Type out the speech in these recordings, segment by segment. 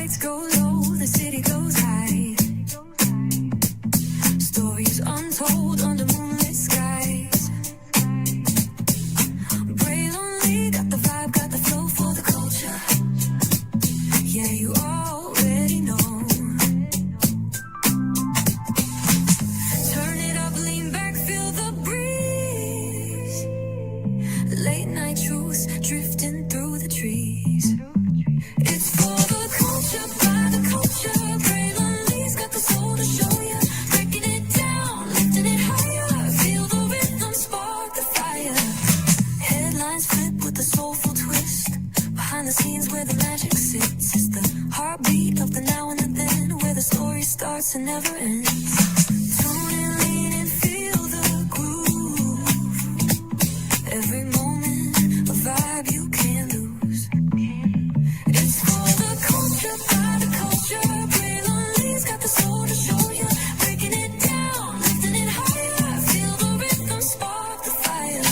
lights go low, the city goes high. Stories untold under moonlit skies. Braylon got the vibe, got the flow for the culture. Yeah, you already know. Turn it up, lean back, feel the breeze. Late night truths drifting through the trees. It's for the culture, by the culture. Braylon got the soul to show ya. Breaking it down, lifting it higher. Feel the rhythm, spark the fire. Headlines flip with a soulful twist. Behind the scenes where the magic sits. It's the heartbeat of the now and the then, where the story starts and never ends. Tune in, lean and feel the groove. Every moment, a vibe you can't lose. It's for the culture, by the culture. Braylon got the soul to show you. Breaking it down, lifting it higher. Feel the rhythm, spark the fire.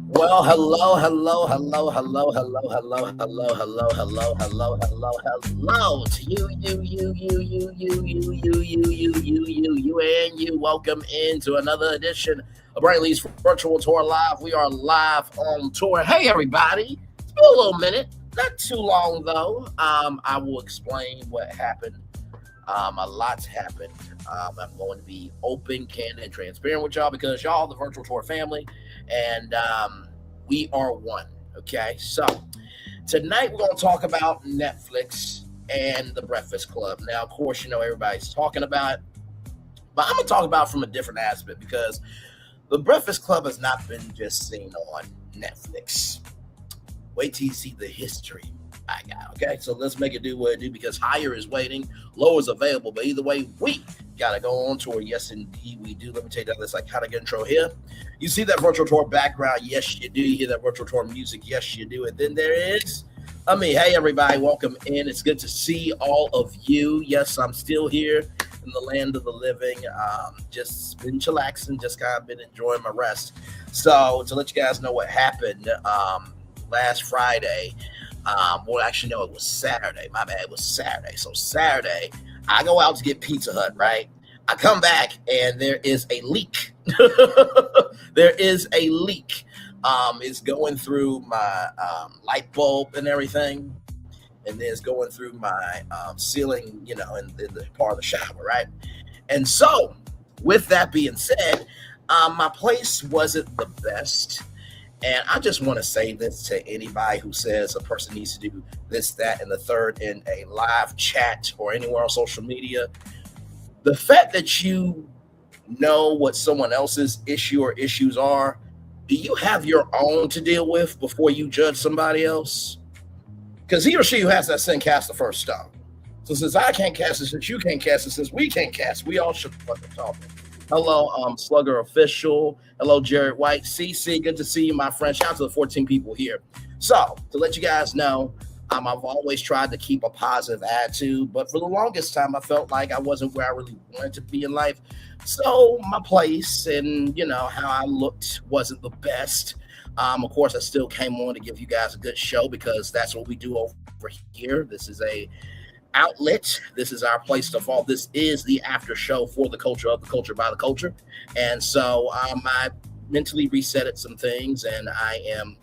Well, hello to you, and you. Welcome into another edition of Braylon's Virtual Tour Live. We are live on tour. Hey, everybody. It's been a little minute, not too long, though. I will explain what happened. A lot's happened. I'm going to be open, candid, and transparent with y'all because y'all, the Virtual Tour family, and we are one. Okay, so tonight we're going to talk about Netflix and The Breakfast Club. Now, of course, you know everybody's talking about it, but I'm going to talk about it from a different aspect because The Breakfast Club has not been just seen on Netflix. Wait till you see the history I got. Okay, so let's make it do what it do because higher is waiting, lower is available. But either way, we gotta go on tour. Yes, indeed, we do. Let me take down this iconic intro here. You see that virtual tour background? Yes, you do. You hear that virtual tour music? Yes, you do. And then there is hey, everybody, welcome in. It's good to see all of you. Yes, I'm still here in the land of the living. Just been chillaxing, just kind of been enjoying my rest. So to let you guys know what happened last Friday. Well, actually, no, it was Saturday. My bad, it was Saturday. So Saturday, I go out to get Pizza Hut, right? I come back and there is a leak. There is a leak. It's going through my light bulb and everything. And then it's going through my ceiling, in the part of the shower, right? And so, with that being said, my place wasn't the best. And I just want to say this to anybody who says a person needs to do this, that, and the third in a live chat or anywhere on social media. The fact that you know what someone else's issue or issues are, do you have your own to deal with before you judge somebody else? Because he or she who has that sin cast the first stone. So since I can't cast it, since you can't cast it, since we can't cast, we all should fucking talk. Hello, Slugger Official. Hello, Jared White. CC, good to see you, my friend. Shout out to the 14 people here. So, to let you guys know, I've always tried to keep a positive attitude, but for the longest time, I felt like I wasn't where I really wanted to be in life. So, my place and, how I looked wasn't the best. Of course, I still came on to give you guys a good show because that's what we do over here. This is a outlet. This is our place to fall. This is the after show for the culture of the culture by the culture. And so I mentally resetted some things and I am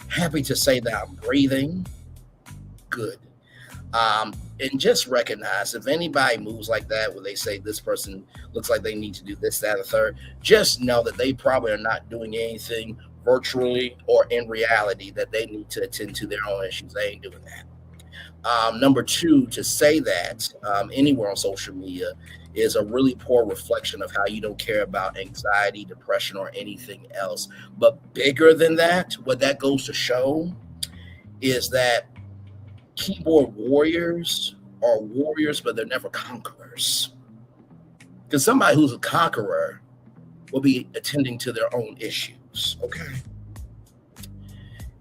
happy to say that I'm breathing good. And just recognize if anybody moves like that, where they say this person looks like they need to do this, that, or third, just know that they probably are not doing anything virtually or in reality that they need to attend to their own issues. They ain't doing that. Number two, to say that anywhere on social media is a really poor reflection of how you don't care about anxiety, depression, or anything else. But bigger than that, what that goes to show is that keyboard warriors are warriors, but they're never conquerors. Because somebody who's a conqueror will be attending to their own issues. Okay.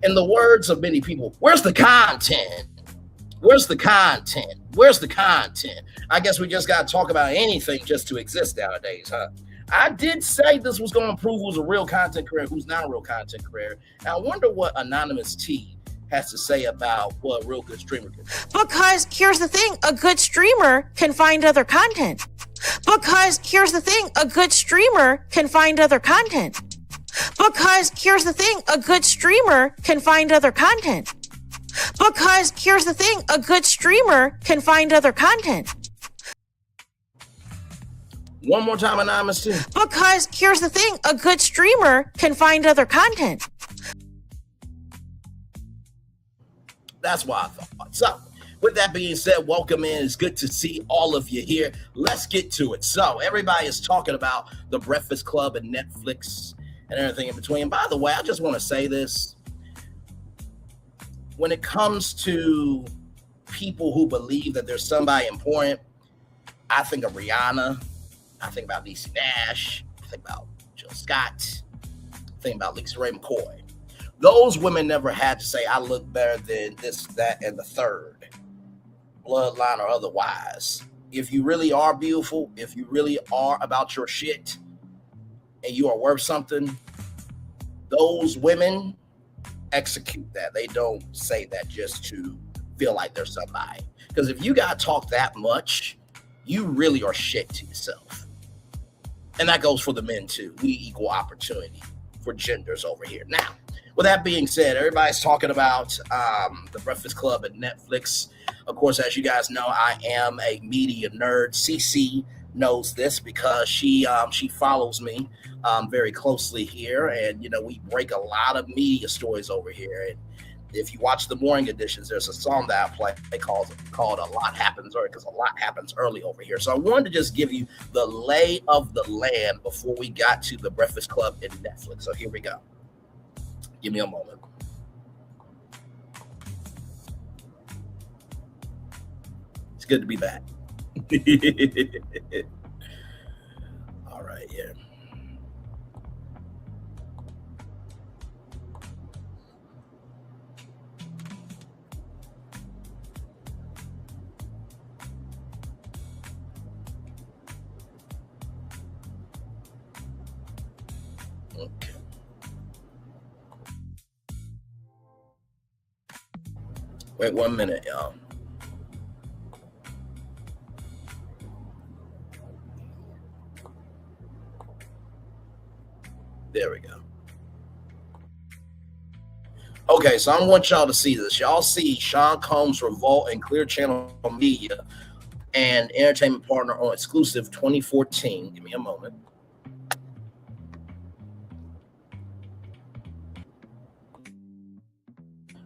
In the words of many people, where's the content? Where's the content? Where's the content? I guess we just got to talk about anything just to exist nowadays, huh? I did say this was going to prove who's a real content creator, who's not a real content creator. And I wonder what Anonymous T has to say about what a real good streamer can do. Because here's the thing, a good streamer can find other content. Because here's the thing, a good streamer can find other content. Because here's the thing, a good streamer can find other content. Because here's the thing, a good streamer can find other content. One more time, Anonymous T. Because here's the thing, a good streamer can find other content. That's why I thought. So, with that being said, welcome in. It's good to see all of you here. Let's get to it. So, everybody is talking about The Breakfast Club and Netflix and everything in between. By the way, I just want to say this. When it comes to people who believe that there's somebody important, I think of Rihanna. I think about Niecy Nash. I think about Jill Scott. I think about Lisa Ray McCoy. Those women never had to say, I look better than this, that, and the third, bloodline or otherwise. If you really are beautiful, if you really are about your shit, and you are worth something, those women execute that. They don't say that just to feel like they're somebody. Because if you got to talk that much, you really are shit to yourself. And that goes for the men too. We equal opportunity for genders over here. Now, with that being said, everybody's talking about The Breakfast Club and Netflix. Of course, as you guys know, I am a media nerd. CC knows this because she follows me very closely here, and we break a lot of media stories over here. And if you watch the morning editions, there's a song that I play called "A Lot Happens Early," because a lot happens early over here. So I wanted to just give you the lay of the land before we got to The Breakfast Club and Netflix. So here we go. Give me a moment. It's good to be back. All right, yeah. Okay. Wait 1 minute, y'all. There we go. Okay, so I want y'all to see this. Y'all see Sean Combs' Revolt and Clear Channel Media and entertainment partner on exclusive 2014. Give me a moment.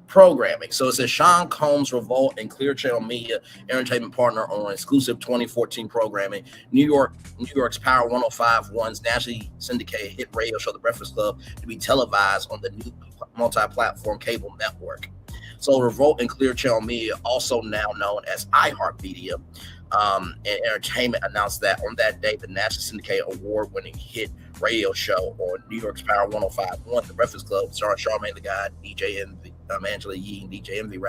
Programming. So it says Sean Combs, Revolt, and Clear Channel Media entertainment partner on exclusive 2014 programming. New York's Power 105.1's nationally syndicated hit radio show, The Breakfast Club, to be televised on the new multi-platform cable network. So Revolt and Clear Channel Media, also now known as iHeartMedia, and Entertainment, announced that on that day, the nationally syndicated award-winning hit radio show on New York's Power 105.1, The Breakfast Club, starring Charmaine the God, DJ Envy, Angela Yee, and DJ Envy,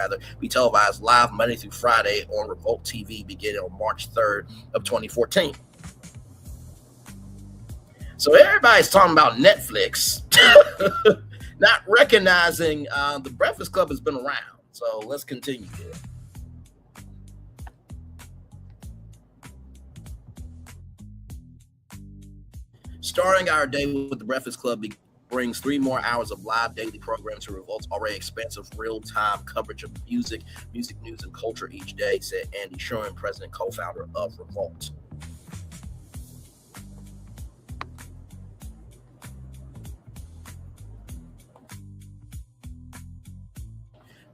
be televised live Monday through Friday on Revolt TV beginning on March 3rd of 2014. So everybody's talking about Netflix, not recognizing The Breakfast Club has been around. So let's continue here. Starting our day with The Breakfast Club brings 3 more hours of live daily programming to Revolt's already expansive real-time coverage of music news, and culture each day, said Andy Sherman, president, co-founder of Revolt.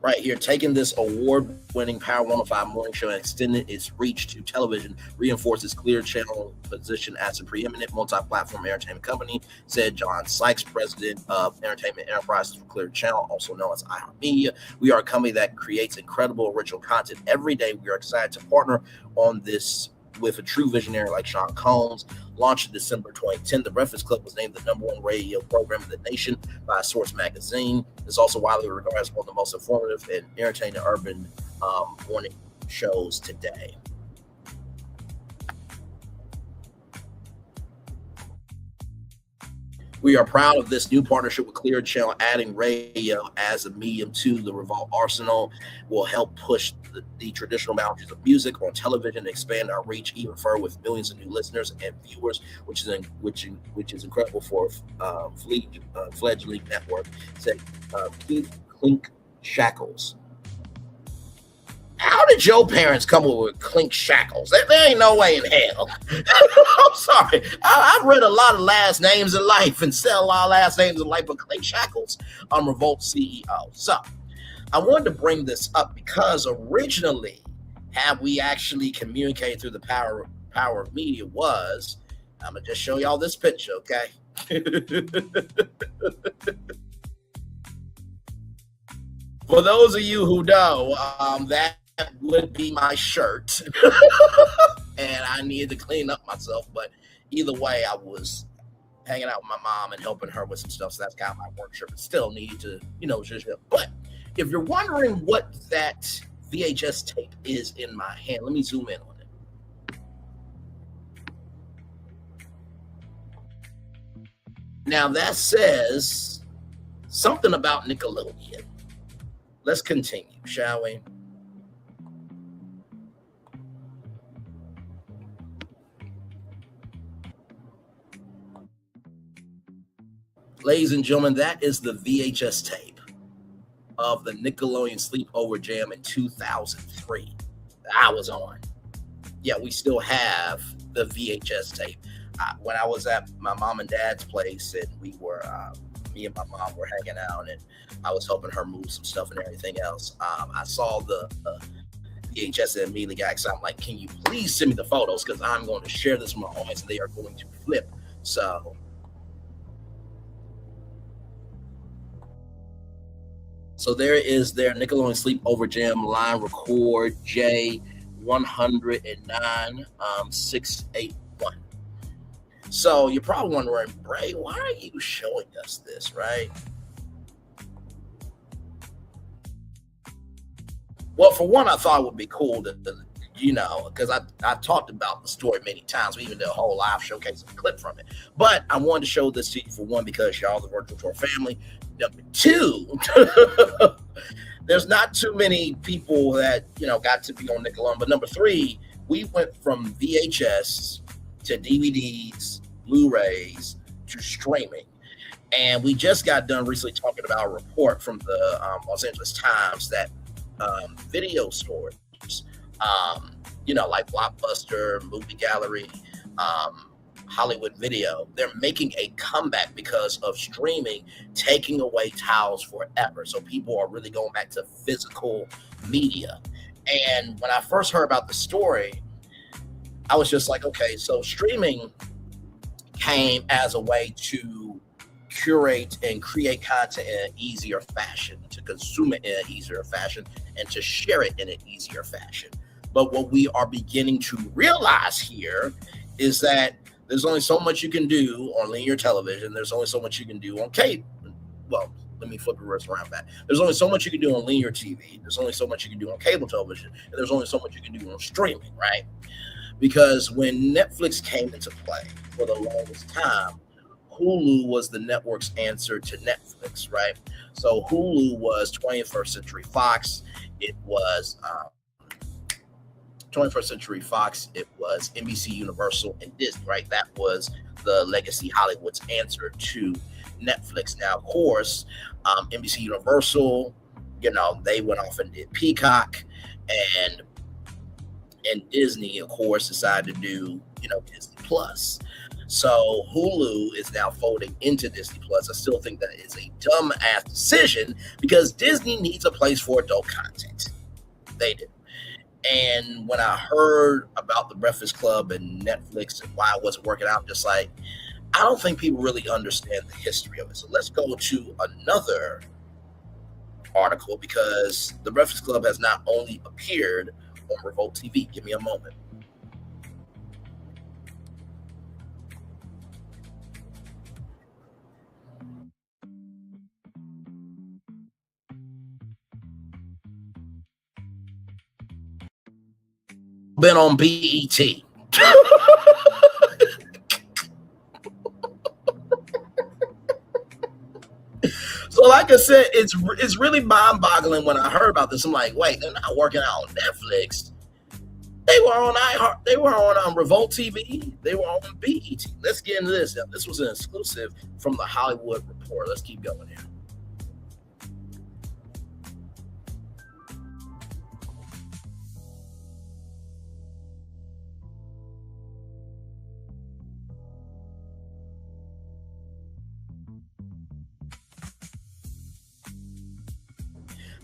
right here, taking this award-winning Power 105 morning show and extending its reach to television reinforces Clear Channel position as a preeminent multi-platform entertainment company, said John Sykes, president of Entertainment Enterprises for Clear Channel, also known as iHeartMedia. We are a company that creates incredible original content every day. We are excited to partner on this with a true visionary like Sean Combs. Launched in December 2010, The Breakfast Club was named the #1 radio program in the nation by Source Magazine. It's also widely regarded as one of the most informative and entertaining urban morning shows today. We are proud of this new partnership with Clear Channel. Adding radio as a medium to the Revolt arsenal will help push the traditional boundaries of music on television, expand our reach even further with millions of new listeners and viewers, which is incredible for fledgling network. Said Keith Clink Shackles. How did your parents come up with Clink Shackles? There ain't no way in hell. I'm sorry. I've read a lot of last names in life and said a lot of last names in life, but Clink Shackles, I'm Revolt CEO. So I wanted to bring this up because originally, how we actually communicated through the power of media was, I'm going to just show y'all this picture, okay? For those of you who know, that would be my shirt. And I needed to clean up myself. But either way, I was hanging out with my mom and helping her with some stuff. So that's kind of my work shirt. But still needed to, But if you're wondering what that VHS tape is in my hand, let me zoom in on it. Now that says something about Nickelodeon. Let's continue, shall we? Ladies and gentlemen, that is the VHS tape of the Nickelodeon Sleepover Jam in 2003 that I was on. Yeah, we still have the VHS tape. When I was at my mom and dad's place and we were, me and my mom were hanging out and I was helping her move some stuff and everything else. I saw the VHS and immediately got excited. I'm like, can you please send me the photos? Because I'm going to share this with my audience and they are going to flip. So there is their Nickelodeon Sleepover Jam line record J109 681. So you're probably wondering, Bray, why are you showing us this, right? Well, for one, I thought it would be cool to because I talked about the story many times. We even did a whole live showcase of a clip from it. But I wanted to show this to you, for one, because y'all the Virtual Tour family. Number two, there's not too many people that, got to be on Nickelodeon. But number three, we went from VHS to DVDs, Blu-rays, to streaming. And we just got done recently talking about a report from the Los Angeles Times that video stores, like Blockbuster, Movie Gallery, Hollywood Video, they're making a comeback because of streaming taking away titles forever. So people are really going back to physical media. And when I first heard about the story, I was just like, okay, so streaming came as a way to curate and create content in an easier fashion, to consume it in an easier fashion, and to share it in an easier fashion. But what we are beginning to realize here is that there's only so much you can do on linear television. There's only so much you can do on cable. Well, let me flip the reverse around back. There's only so much you can do on linear TV. There's only so much you can do on cable television. And there's only so much you can do on streaming, right? Because when Netflix came into play for the longest time, Hulu was the network's answer to Netflix, right? So Hulu was 21st Century Fox. It was 21st Century Fox. It was NBC Universal and Disney, right? That was the legacy Hollywood's answer to Netflix. Now, of course, NBC Universal, they went off and did Peacock, and Disney, of course, decided to do, Disney Plus. So Hulu is now folding into Disney Plus. I still think that is a dumb ass decision because Disney needs a place for adult content. They do. And when I heard about the Breakfast Club and Netflix and why it wasn't working out, I'm just like, I don't think people really understand the history of it. So let's go to another article because the Breakfast Club has not only appeared on Revolt TV. Give me a moment. Been on BET. So, like I said, it's really mind-boggling when I heard about this. I'm like, wait, they're not working out on Netflix. They were on iHeart. They were on Revolt TV. They were on BET. Let's get into this. This was an exclusive from the Hollywood Reporter. Let's keep going here.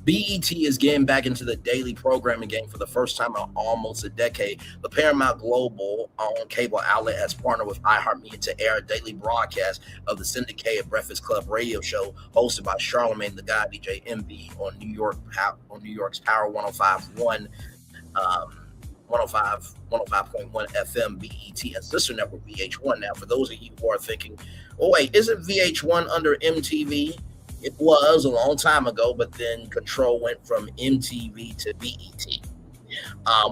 BET is getting back into the daily programming game for the first time in almost a decade. The Paramount Global owned cable outlet has partnered with iHeartMedia to air a daily broadcast of the syndicated Breakfast Club radio show hosted by Charlamagne the God, DJ Envy on New York's Power 105.1 105.1 FM BET and sister network VH1. Now, for those of you who are thinking, oh wait, isn't VH1 under MTV? It was a long time ago, but then control went from MTV to BET.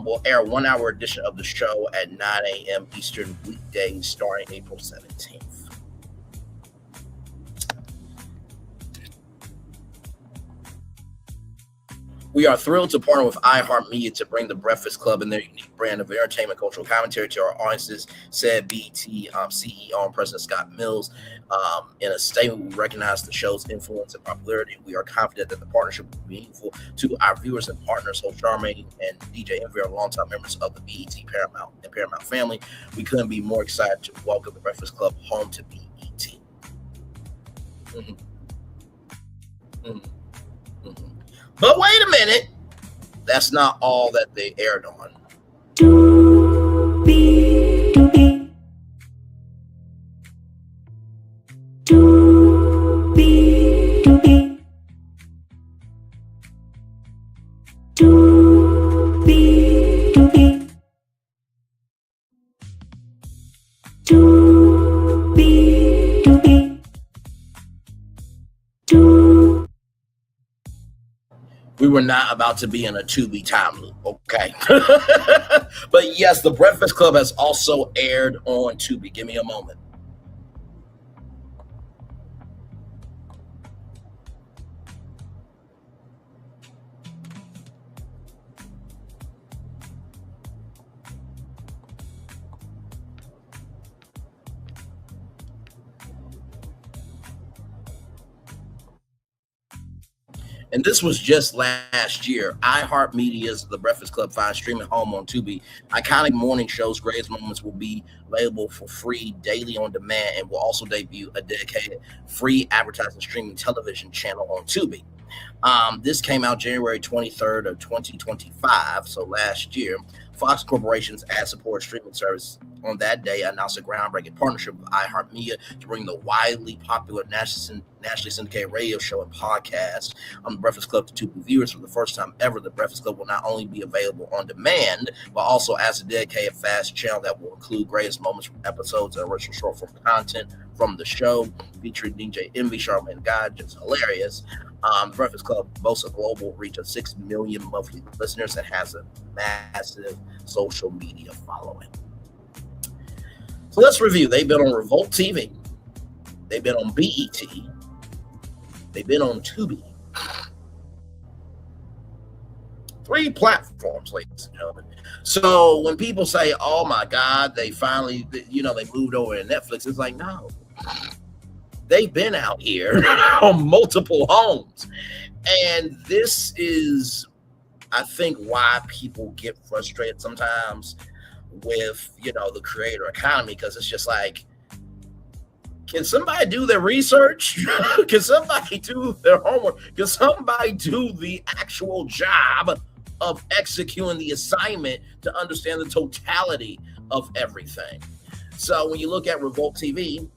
We'll air a 1 hour edition of the show at 9 a.m. Eastern weekdays starting April 17th. We are thrilled to partner with iHeartMedia to bring the Breakfast Club and their unique brand of entertainment cultural commentary to our audiences, said BET CEO and President Scott Mills. In a statement, we recognize the show's influence and popularity. We are confident that the partnership will be meaningful to our viewers and partners. Host Charlamagne and DJ Envy are longtime members of the BET Paramount family. We couldn't be more excited to welcome the Breakfast Club home to BET. Mm-hmm. Mm-hmm. Mm-hmm. But wait a minute, that's not all that they aired on. We were not about to be in a Tubi time loop, okay? But yes, the Breakfast Club has also aired on Tubi. Give me a moment. And this was just last year. iHeartMedia's The Breakfast Club finds streaming home on Tubi. Iconic morning shows, Greatest Moments, will be available for free daily on demand and will also debut a dedicated free advertising streaming television channel on Tubi. This came out January 23rd of 2025, so last year. Fox Corporation's ad-supported streaming service on that day announced a groundbreaking partnership with iHeartMedia to bring the widely popular nationally syndicated radio show and podcast on The Breakfast Club to Tubi viewers. For the first time ever, The Breakfast Club will not only be available on demand, but also as a dedicated fast channel that will include greatest moments from episodes and original short-form content from the show, featuring DJ Envy, Charlamagne the God, just hilarious. The Breakfast Club boasts a global reach of 6 million monthly listeners and has a massive social media following. So let's review. They've been on Revolt TV. They've been on BET. They've been on Tubi. 3 platforms, ladies and gentlemen. So when people say, oh my God, they finally, they moved over to Netflix, it's like, no. They've been out here on multiple homes. And this is, I think, why people get frustrated sometimes with, the creator economy, because it's just like, Can somebody do their research? Can somebody do their homework? Can somebody do the actual job of executing the assignment to understand the totality of everything? So when you look at Revolt TV,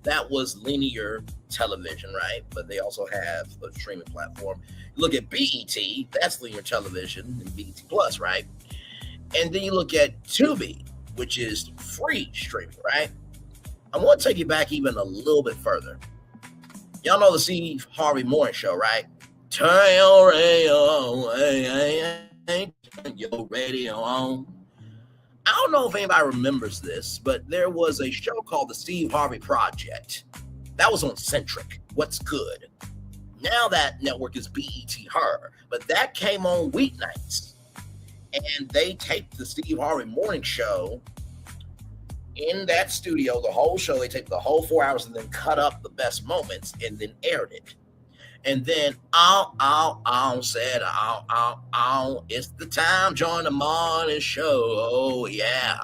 that was linear television, right? But they also have a streaming platform. You look at BET, that's linear television, and BET Plus, right? And then you look at Tubi, which is free streaming, right? I want to take you back even a little bit further. Y'all know the Steve Harvey Morning Show, right? Turn your radio, turn your radio on. I don't know if anybody remembers this, but there was a show called the Steve Harvey Project. That was on Centric. What's good? Now that network is BET Her, but that came on weeknights. And they taped the Steve Harvey Morning Show in that studio, the whole show. They taped the whole 4 hours and then cut up the best moments and then aired it. And then, said, it's the Tom Joyner Morning Show. Oh, yeah.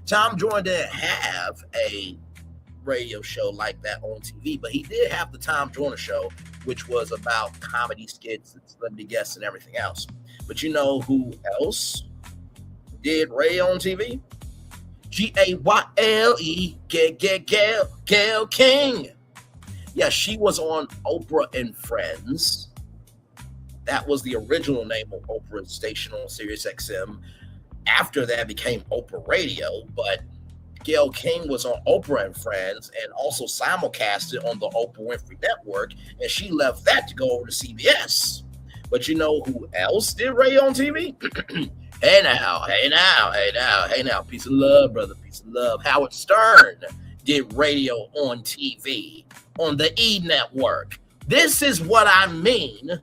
Tom Joyner didn't have a radio show like that on TV, but he did have the Tom Joyner Show, which was about comedy skits and celebrity guests and everything else. But you know who else did radio on TV? Gayle, Gayle King. Yeah, she was on Oprah and Friends. That was the original name of Oprah's station on Sirius XM. After that became Oprah Radio, but Gayle King was on Oprah and Friends and also simulcasted on the Oprah Winfrey Network, and she left that to go over to CBS. But you know who else did radio on TV? Hey now, peace of love, brother, peace of love. Howard Stern did radio on TV on the E Network. This is what I mean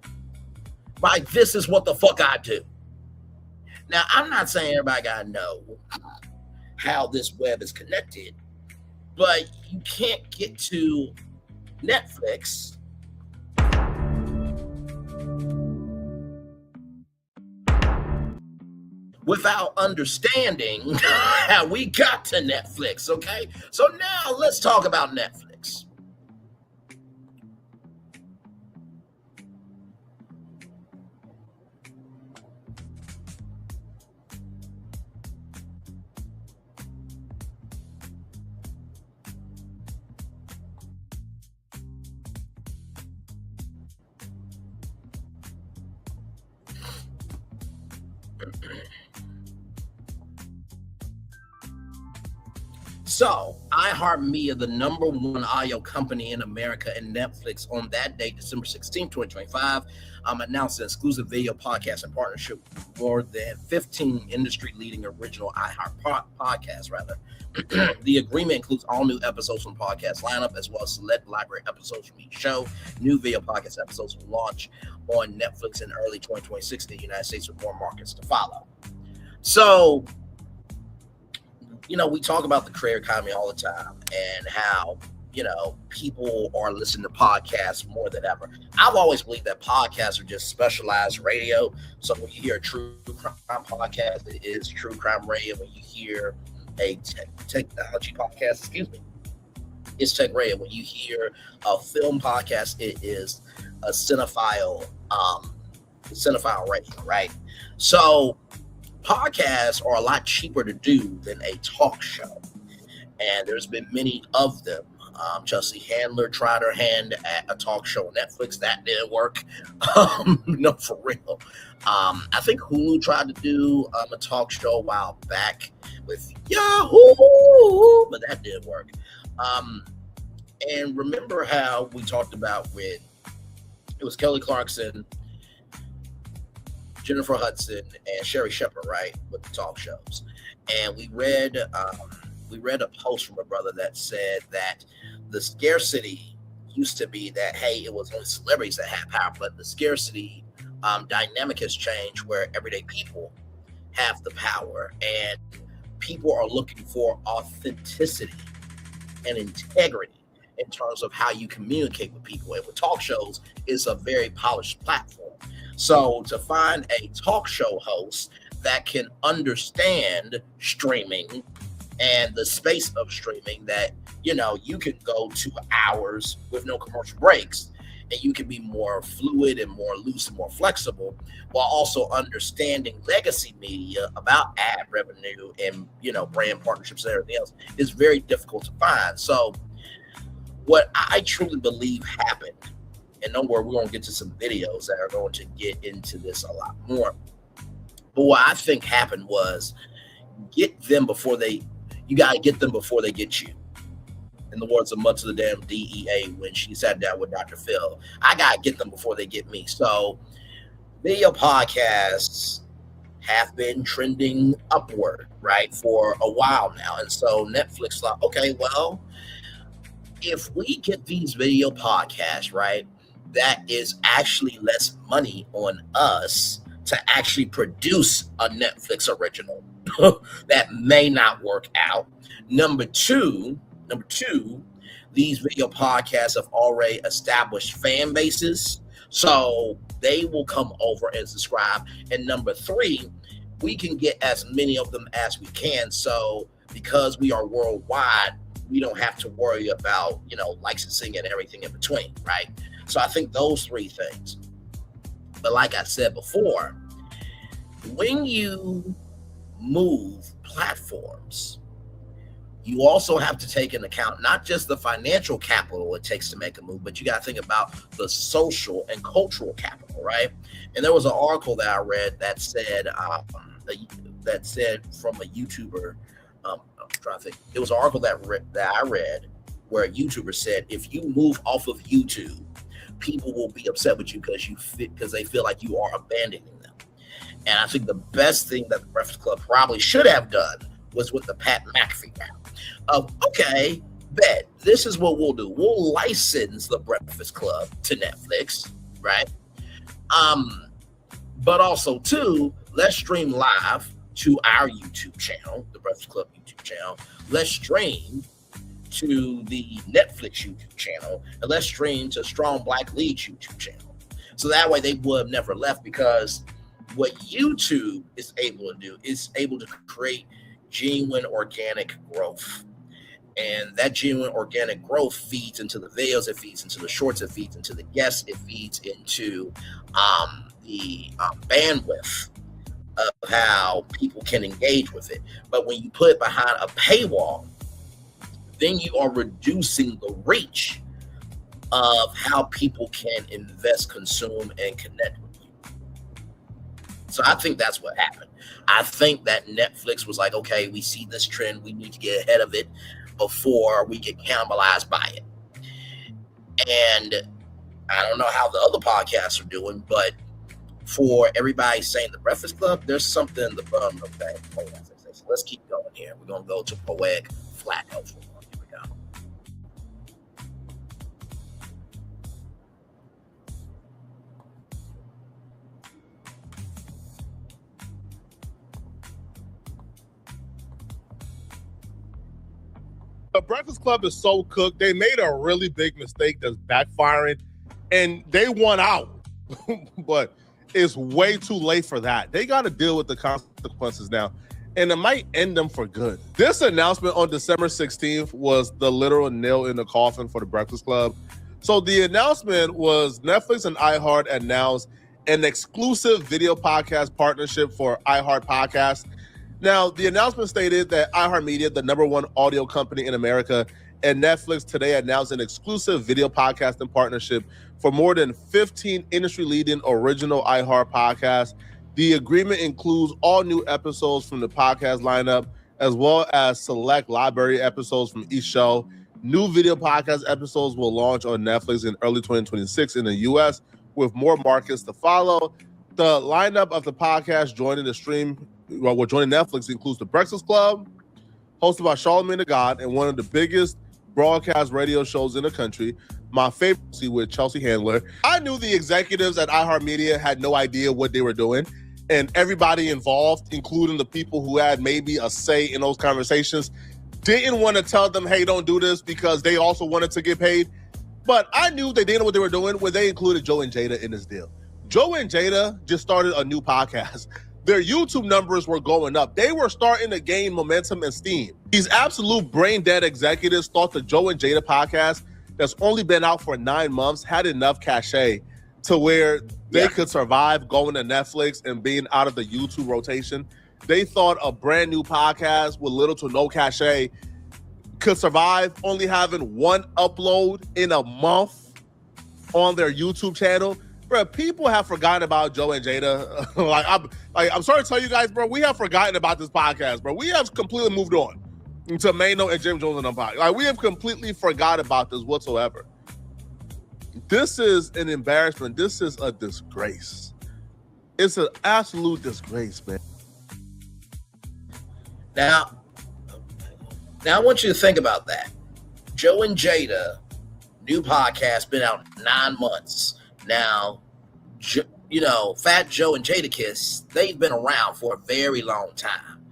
by this is what the fuck I do. Now, I'm not saying everybody gotta know how this web is connected, but you can't get to Netflix without understanding how we got to Netflix, okay? So now let's talk about Netflix. So, iHeartMedia, the number one audio company in America, and Netflix on that day, December 16, 2025, announced an exclusive video podcast in partnership with more than 15 industry-leading original iHeart podcasts, rather. The agreement includes all new episodes from podcast lineup, as well as select library episodes from each show. New video podcast episodes will launch on Netflix in early 2026 in the United States, with more markets to follow. So, you know, we talk about the creator economy all the time and how, you know, people are listening to podcasts more than ever. I've always believed that podcasts are just specialized radio. So when you hear a true crime podcast, it is true crime radio. When you hear a technology podcast, it's tech radio. When you hear a film podcast, it is a cinephile radio, right? So podcasts are a lot cheaper to do than a talk show, and there's been many of them. Chelsea Handler tried her hand at a talk show on Netflix. That didn't work. No, for real. I think Hulu tried to do a talk show a while back with Yahoo, but that didn't work. And remember how we talked about it was Kelly Clarkson, Jennifer Hudson, and Sherry Shepherd, right, with the talk shows. And we read a post from a brother that said that the scarcity used to be that, hey, it was only celebrities that had power, but the scarcity dynamic has changed where everyday people have the power, and people are looking for authenticity and integrity in terms of how you communicate with people. And with talk shows, it's a very polished platform. So to find a talk show host that can understand streaming and the space of streaming that, you can go 2 hours with no commercial breaks, and you can be more fluid and more loose and more flexible, while also understanding legacy media about ad revenue and, brand partnerships and everything else is very difficult to find. So what I truly believe happened, and don't worry, we're going to get to some videos that are going to get into this a lot more. But what I think happened was you got to get them before they get you. In the words of much of the damn DEA when she sat down with Dr. Phil, I got to get them before they get me. So video podcasts have been trending upward, right, for a while now. And so Netflix thought, okay, well, if we get these video podcasts, right, that is actually less money on us to actually produce a Netflix original. That may not work out. Number two, these video podcasts have already established fan bases, so they will come over and subscribe. And number three, we can get as many of them as we can. So because we are worldwide, we don't have to worry about, licensing and everything in between, right? So I think those three things. But like I said before, when you move platforms, you also have to take into account not just the financial capital it takes to make a move, but you got to think about the social and cultural capital, right? And there was an article that I read that said from a YouTuber. I'm trying to think. It was an article that I read where a YouTuber said, if you move off of YouTube, people will be upset with you because they feel like you are abandoning them. And I think the best thing that the Breakfast Club probably should have done was with the Pat McAfee round of, okay, bet, this is what we'll do. We'll license the Breakfast Club to Netflix, right? But also, too, let's stream live to our YouTube channel, the Breakfast Club YouTube channel. Let's stream to the Netflix YouTube channel, and let's stream to Strong Black Leads YouTube channel. So that way they would have never left, because what YouTube is able to do is able to create genuine organic growth. And that genuine organic growth feeds into the videos, it feeds into the shorts, it feeds into the guests, it feeds into the bandwidth of how people can engage with it. But when you put it behind a paywall, then you are reducing the reach of how people can invest, consume, and connect with you. So I think that's what happened. I think that Netflix was like, okay, we see this trend, we need to get ahead of it before we get cannibalized by it. And I don't know how the other podcasts are doing, but for everybody saying the Breakfast Club, there's something in the bottom of that. So let's keep going here. We're going to go to Poetic Flat Earth. Here we go. The Breakfast Club is so cooked. They made a really big mistake that's backfiring, and they won out. But it's way too late for that. They got to deal with the consequences now, and it might end them for good. This announcement on December 16th was the literal nail in the coffin for the Breakfast Club. So the announcement was Netflix and iHeart announced an exclusive video podcast partnership for iHeart Podcasts. Now, the announcement stated that iHeartMedia, the #1 audio company in America, and Netflix today announced an exclusive video podcasting partnership for more than 15 industry-leading original iHeart podcasts. The agreement includes all new episodes from the podcast lineup, as well as select library episodes from each show. New video podcast episodes will launch on Netflix in early 2026 in the U.S., with more markets to follow. The lineup of the podcast joining Netflix includes The Breakfast Club, hosted by Charlamagne the God, and one of the biggest broadcast radio shows in the country, my favorite, with Chelsea Handler. I knew the executives at iHeartMedia had no idea what they were doing, and everybody involved, including the people who had maybe a say in those conversations, didn't want to tell them, hey, don't do this, because they also wanted to get paid. But I knew they didn't know what they were doing when they included Joe and Jada in this deal. Joe and Jada just started a new podcast. their YouTube numbers were going up. They were starting to gain momentum and steam. These absolute brain dead executives thought the Joe and Jada podcast that's only been out for 9 months had enough cachet to where they could survive going to Netflix and being out of the YouTube rotation. They thought a brand new podcast with little to no cachet could survive only having one upload in a month on their YouTube channel. Bro, people have forgotten about Joe and Jada. I'm sorry to tell you guys, bro, we have forgotten about this podcast, bro. We have completely moved on to Mano and Jim Jones and them podcast. Like, we have completely forgot about this whatsoever. This is an embarrassment. This is a disgrace. It's an absolute disgrace, man. Now I want you to think about that. Joe and Jada, new podcast, been out 9 months. Now, Fat Joe and Jadakiss, they've been around for a very long time.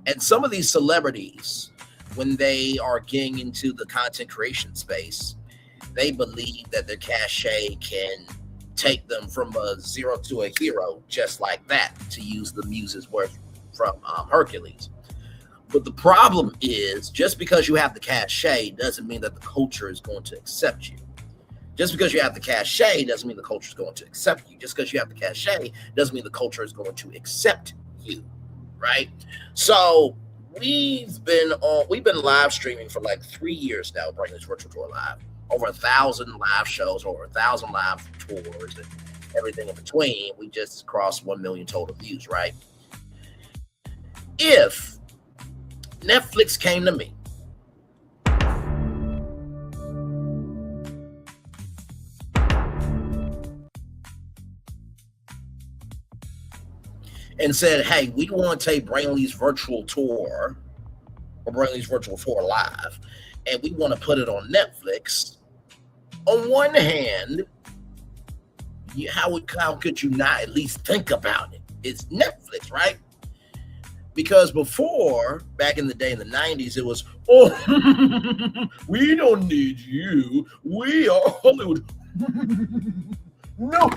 And some of these celebrities, when they are getting into the content creation space, they believe that their cachet can take them from a zero to a hero just like that, to use the muse's word from Hercules. But the problem is, just because you have the cachet doesn't mean that the culture is going to accept you. Just because you have the cachet doesn't mean the culture is going to accept you. Just because you have the cachet doesn't mean the culture is going to accept you, right? So we've been live streaming for like 3 years now, bringing this virtual tour live. Over 1,000 live shows, over 1,000 live tours, and everything in between. We just crossed 1 million total views, right? If Netflix came to me and said, hey, we want to take Braylon's virtual tour or Braylon's virtual tour live, and we want to put it on Netflix, on one hand, how could you not at least think about it? It's Netflix, right? Because before, back in the day in the 90s, it was, we don't need you. We are Hollywood. No.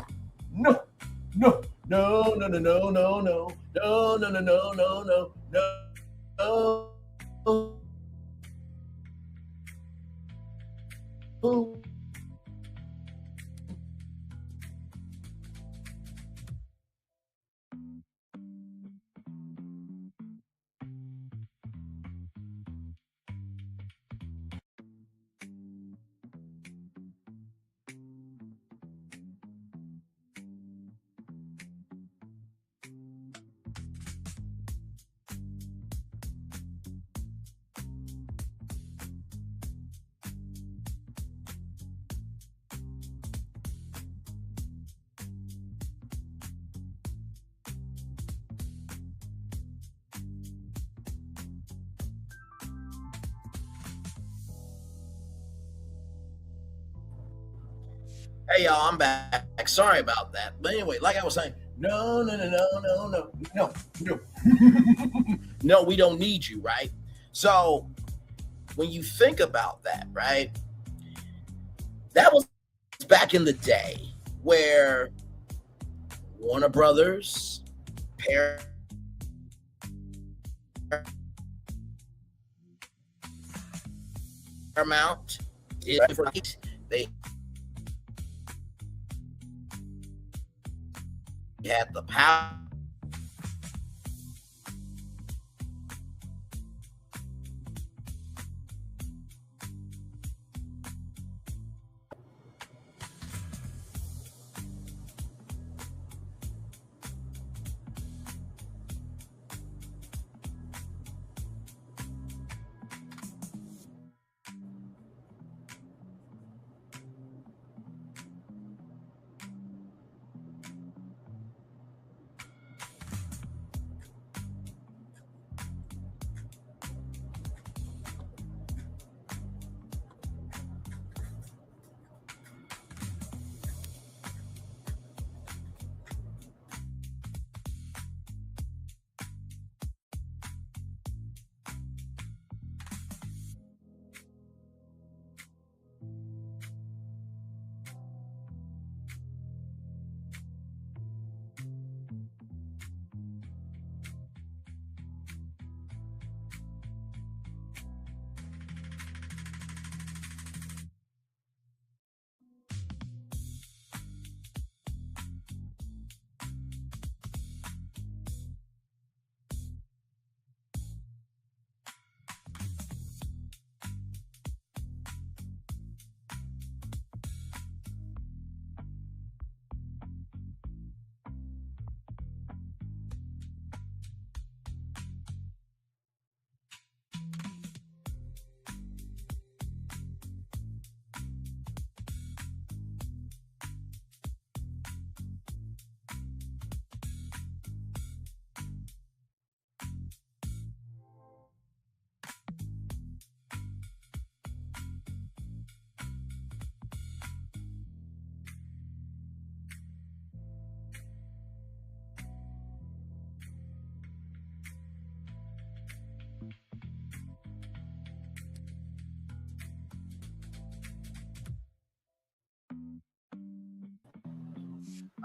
Hey, y'all, I'm back. Sorry about that. But anyway, like I was saying, no. No, we don't need you, right? So when you think about that, right, that was back in the day where Warner Brothers, Paramount, they had the power.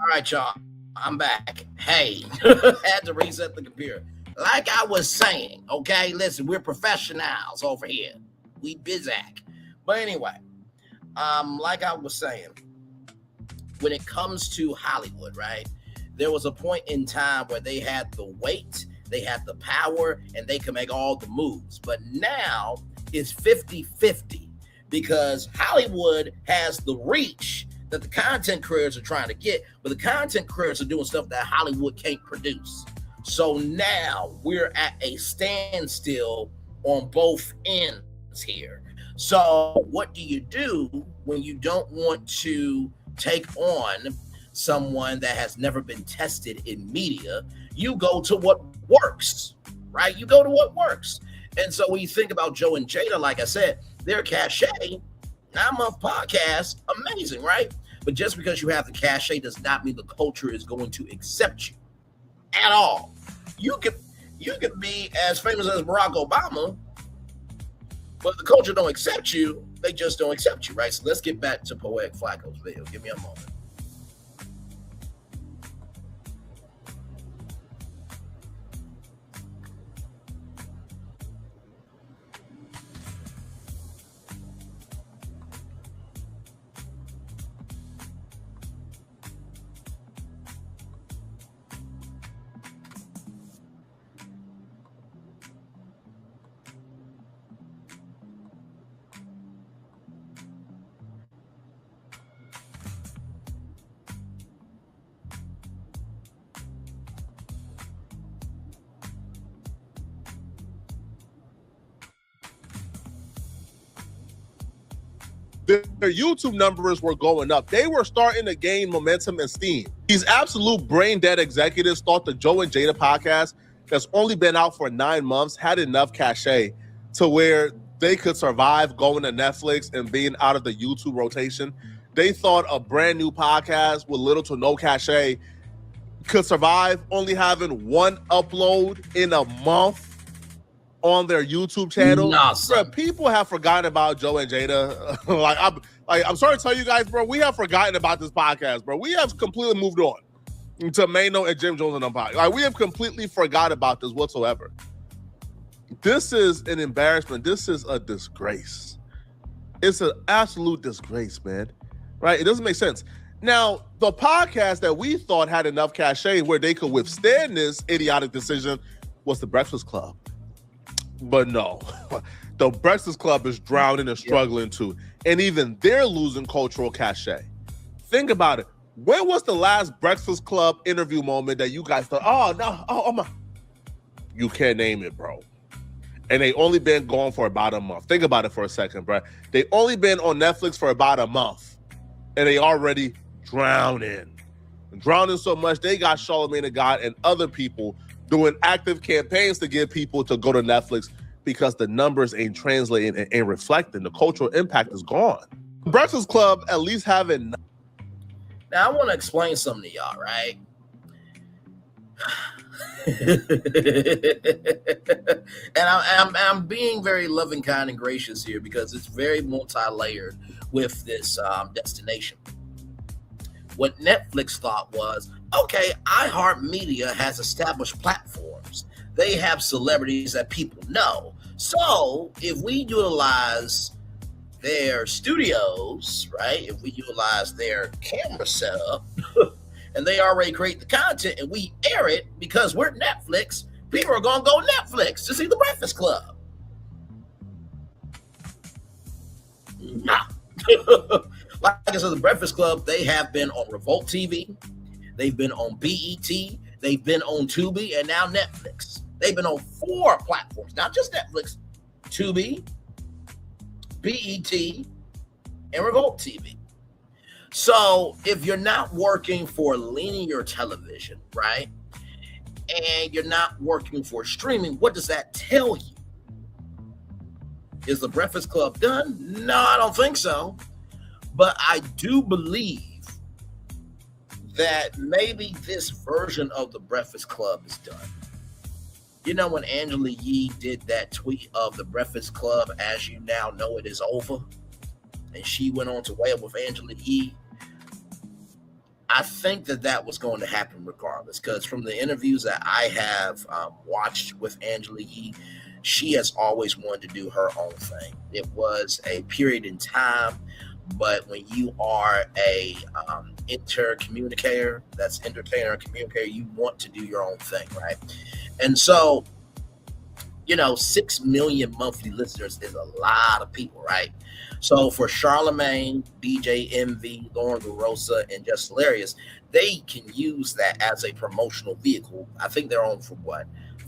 All right, y'all. I'm back. Hey, had to reset the computer. Like I was saying, okay, listen, we're professionals over here. We bizac. But anyway, like I was saying, when it comes to Hollywood, right? There was a point in time where they had the weight, they had the power, and they could make all the moves. But now it's 50-50 because Hollywood has the reach that the content creators are trying to get, but the content creators are doing stuff that Hollywood can't produce. So now we're at a standstill on both ends here. So what do you do when you don't want to take on someone that has never been tested in media? You go to what works, right? You go to what works. And so when you think about Joe and Jada, like I said, their cachet, 9-month podcast, amazing, right? But just because you have the cachet does not mean the culture is going to accept you at all. You could be as famous as Barack Obama, but the culture don't accept you. They just don't accept you, right? So let's get back to Poetic Flacco's video. Give me a moment. Their YouTube numbers were going up. They were starting to gain momentum and steam. These absolute brain dead executives thought the Joe and Jada podcast, that's only been out for 9 months, had enough cachet to where they could survive going to Netflix and being out of the YouTube rotation. They thought a brand new podcast with little to no cachet could survive only having one upload in a month on their YouTube channel. Bro, people have forgotten about Joe and Jada. I'm sorry to tell you guys, bro, we have forgotten about this podcast, bro. We have completely moved on to Mano and Jim Jones and them podcast. Like, we have completely forgot about this whatsoever. This is an embarrassment. This is a disgrace. It's an absolute disgrace, man. Right? It doesn't make sense. Now, the podcast that we thought had enough cachet where they could withstand this idiotic decision was The Breakfast Club. But no, the Breakfast Club is drowning and struggling too. And even they're losing cultural cachet. Think about it. When was the last Breakfast Club interview moment that you guys thought, oh my, you can't name it, bro. And they only been gone for about a month. Think about it for a second, bro. They only been on Netflix for about a month. And they already drowning so much. They got Charlamagne the God and other people doing active campaigns to get people to go to Netflix because the numbers ain't translating and ain't reflecting. The cultural impact is gone. Breakfast Club at least having. Now I want to explain something to y'all, right? and I'm being very loving, kind, and gracious here because it's very multi-layered with this destination. What Netflix thought was, okay, iHeartMedia has established platforms. They have celebrities that people know. So if we utilize their studios, right? If we utilize their camera setup, and they already create the content and we air it because we're Netflix, people are going to go Netflix to see The Breakfast Club. Nah. Like I said, The Breakfast Club, they have been on Revolt TV. They've been on BET. They've been on Tubi and now Netflix. They've been on 4 platforms, not just Netflix, Tubi, BET, and Revolt TV. So if you're not working for linear television, right, and you're not working for streaming, what does that tell you? Is The Breakfast Club done? No, I don't think so. But I do believe that maybe this version of The Breakfast Club is done. You know, when Angela Yee did that tweet of The Breakfast Club, as you now know it is over, and she went on to weigh up with Angela Yee, I think that was going to happen regardless, because from the interviews that I have watched with Angela Yee, she has always wanted to do her own thing. It was a period in time, but when you are a intercommunicator, that's entertainer and communicator, you want to do your own thing, right? And so, 6 million monthly listeners is a lot of people, right? So for Charlemagne, DJ Envy, Lauren DeRosa, and Just Hilarious, they can use that as a promotional vehicle. I think they're on from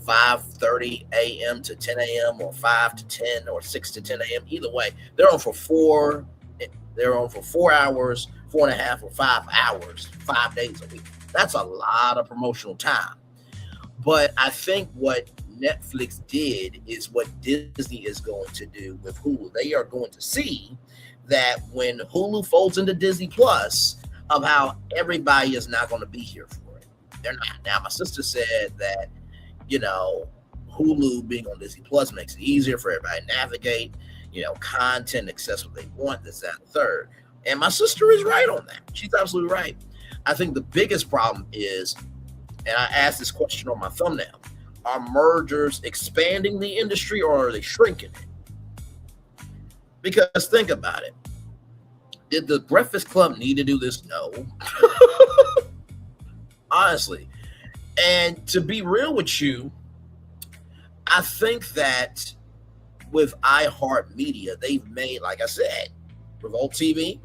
5:30 a.m. to 10 a.m. or 5 to 10 or 6 to 10 a.m. Either way, they're on for 4 hours, 4.5 or 5 hours, 5 days a week. That's a lot of promotional time. But I think what Netflix did is what Disney is going to do with Hulu. They are going to see that when Hulu folds into Disney Plus, of how everybody is not going to be here for it. They're not. Now, my sister said that, Hulu being on Disney Plus makes it easier for everybody to navigate, content, access what they want, this, that, and third. And my sister is right on that. She's absolutely right. I think the biggest problem is, and I asked this question on my thumbnail, are mergers expanding the industry or are they shrinking it? Because think about it. Did the Breakfast Club need to do this? No. Honestly. And to be real with you, I think that with iHeartMedia, they've made, like I said, Revolt TV,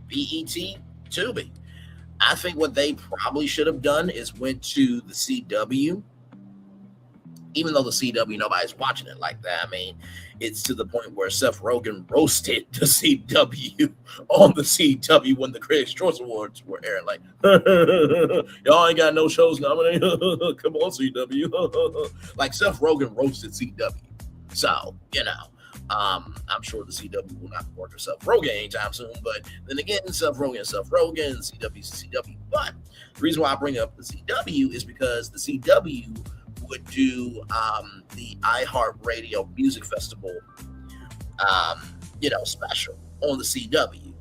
BET, Tubi. I think what they probably should have done is went to the CW. Even though the CW, nobody's watching it like that. I mean, it's to the point where Seth Rogen roasted the CW on the CW when the Critics' Choice Awards were airing. Like, y'all ain't got no shows nominated. Come on, CW. Like, Seth Rogen roasted CW. So, I'm sure the CW will not work for Seth Rogen anytime soon. But then again, Seth Rogen, CW's CW. But the reason why I bring up the CW is because the CW would do the iHeartRadio Music Festival, special on the CW.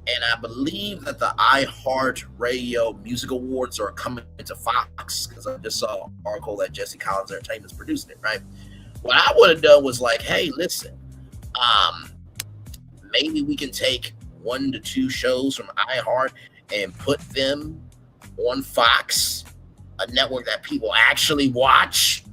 And I believe that the iHeartRadio Music Awards are coming to Fox, because I just saw an article that Jesse Collins Entertainment's producing it, right? What I would have done was like, hey, listen, maybe we can take 1 to 2 shows from iHeart and put them on Fox, a network that people actually watch.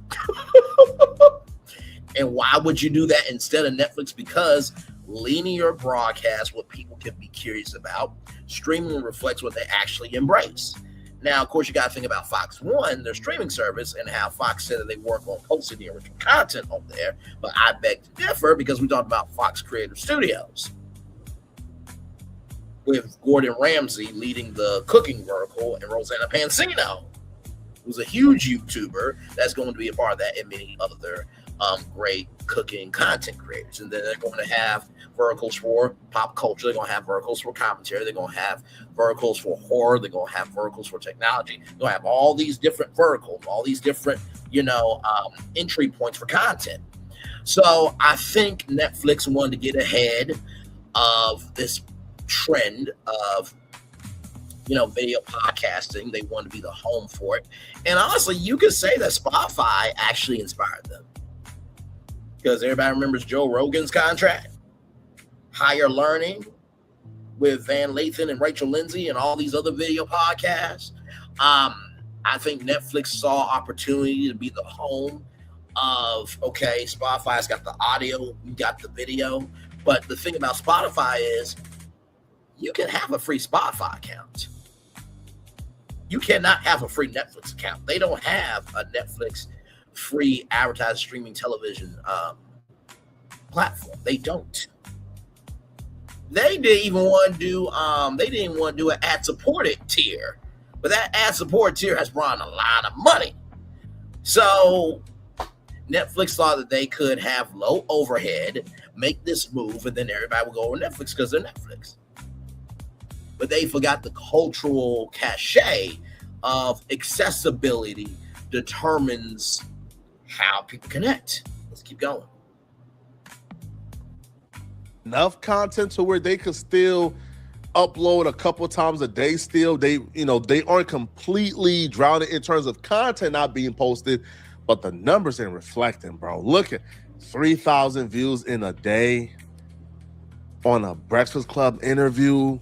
And why would you do that instead of Netflix? Because linear broadcast, what people can be curious about, streaming reflects what they actually embrace. Now, of course, you got to think about Fox One, their streaming service, and how Fox said that they work on posting the original content on there. But I beg to differ, because we talked about Fox Creative Studios with Gordon Ramsay leading the cooking vertical and Rosanna Pansino, who's a huge YouTuber that's going to be a part of that, and many other great cooking content creators. And then they're going to have verticals for pop culture. They're going to have verticals for commentary. They're going to have verticals for horror. They're going to have verticals for technology. They're going to have all these different verticals, all these different, entry points for content. So I think Netflix wanted to get ahead of this trend of video podcasting. They want to be the home for it. And honestly, you could say that Spotify actually inspired them, because everybody remembers Joe Rogan's contract, Higher Learning with Van Lathan and Rachel Lindsay and all these other video podcasts. I think Netflix saw opportunity to be the home of, okay, Spotify's got the audio, we got the video. But the thing about Spotify is you can have a free Spotify account. You cannot have a free Netflix account. They don't have a Netflix free advertised streaming television platform. They don't. They didn't even want to do. They didn't want to do an ad-supported tier, but that ad-supported tier has brought in a lot of money. So Netflix thought that they could have low overhead, make this move, and then everybody will go over Netflix because they're Netflix. But they forgot the cultural cachet of accessibility determines how people connect. Let's keep going. Enough content to where they could still upload a couple times a day still. They aren't completely drowning in terms of content not being posted, but the numbers ain't reflecting, bro. Look at 3,000 views in a day on a Breakfast Club interview.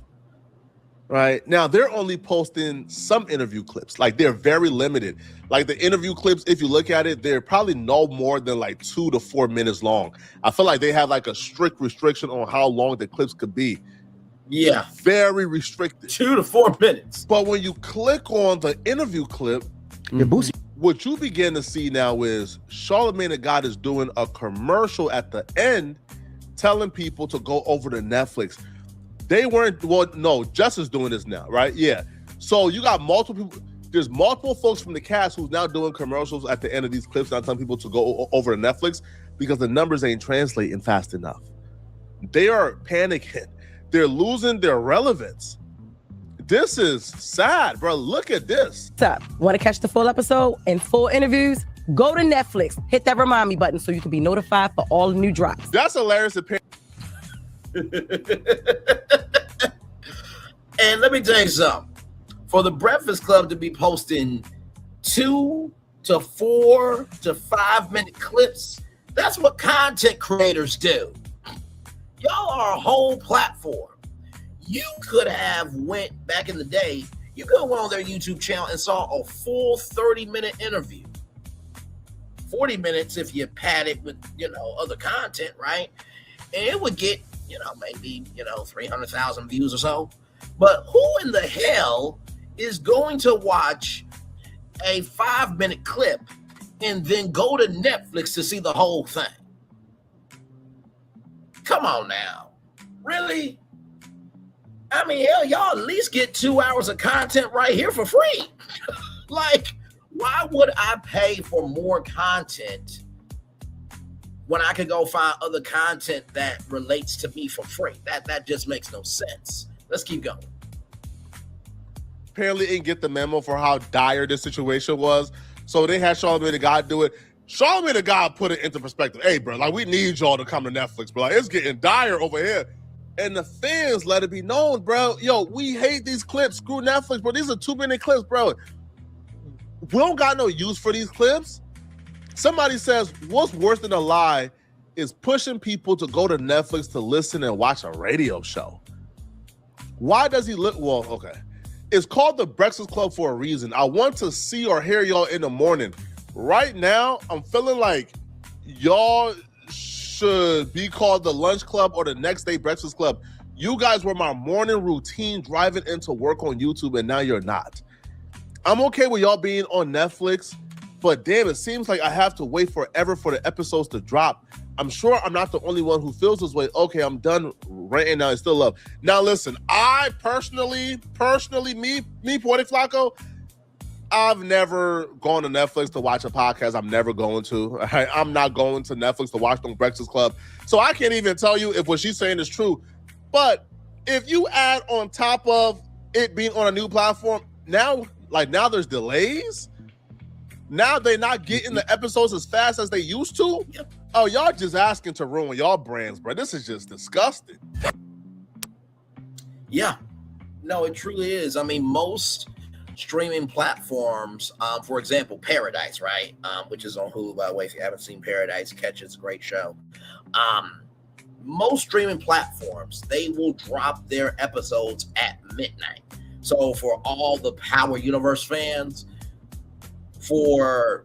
Right now, they're only posting some interview clips. Like, they're very limited. Like, the interview clips, if you look at it, they're probably no more than like 2 to 4 minutes long. I feel like they have like a strict restriction on how long the clips could be. Yeah, very restricted. 2 to 4 minutes. But when you click on the interview clip, what you begin to see now is Charlamagne the God is doing a commercial at the end, telling people to go over to Netflix. They weren't, Justice doing this now, right? Yeah. So you got multiple people. There's multiple folks from the cast who's now doing commercials at the end of these clips, now telling people to go over to Netflix because the numbers ain't translating fast enough. They are panicking. They're losing their relevance. This is sad, bro. Look at this. What's up? Want to catch the full episode and full interviews? Go to Netflix. Hit that remind me button so you can be notified for all the new drops. That's hilarious. And let me tell you something. For the Breakfast Club to be posting 2 to 4 to 5 minute clips, that's what content creators do. Y'all are a whole platform. You could have went back in the day, you could have went on their YouTube channel and saw a full 30-minute interview. 40 minutes if you pad it with, other content, right? And it would get, maybe, 300,000 views or so. But who in the hell is going to watch a 5-minute clip and then go to Netflix to see the whole thing? Come on now. Really? I mean, hell, y'all at least get 2 hours of content right here for free. Like, why would I pay for more content when I could go find other content that relates to me for free? That just makes no sense. Let's keep going. Apparently didn't get the memo for how dire this situation was. So they had Charlamagne the God do it. Charlamagne the God put it into perspective. Hey, bro, like, we need y'all to come to Netflix, bro. Like, it's getting dire over here. And the fans let it be known, bro. Yo, we hate these clips. Screw Netflix, bro. These are 2-minute clips, bro. We don't got no use for these clips. Somebody says, what's worse than a lie is pushing people to go to Netflix to listen and watch a radio show. Why does he look? Well, okay. It's called the Breakfast Club for a reason. I want to see or hear y'all in the morning. Right now, I'm feeling like y'all should be called the Lunch Club or the Next Day Breakfast Club. You guys were my morning routine driving into work on YouTube, and now you're not. I'm okay with y'all being on Netflix, but damn, it seems like I have to wait forever for the episodes to drop. I'm sure I'm not the only one who feels this way. Okay, I'm done ranting now. I still love. Now listen, I personally, me, Poetic Flacco, I've never gone to Netflix to watch a podcast. I'm never going to. I'm not going to Netflix to watch no Breakfast Club. So I can't even tell you if what she's saying is true. But if you add on top of it being on a new platform, now there's delays. Now they're not getting the episodes as fast as they used to. Yep. Oh, y'all just asking to ruin y'all brands, bro. This is just disgusting. Yeah. No, it truly is. I mean, most streaming platforms, for example, Paradise, right? Which is on Hulu, by the way. If you haven't seen Paradise, catch it. It's a great show. Most streaming platforms, they will drop their episodes at midnight. So for all the Power Universe fans, for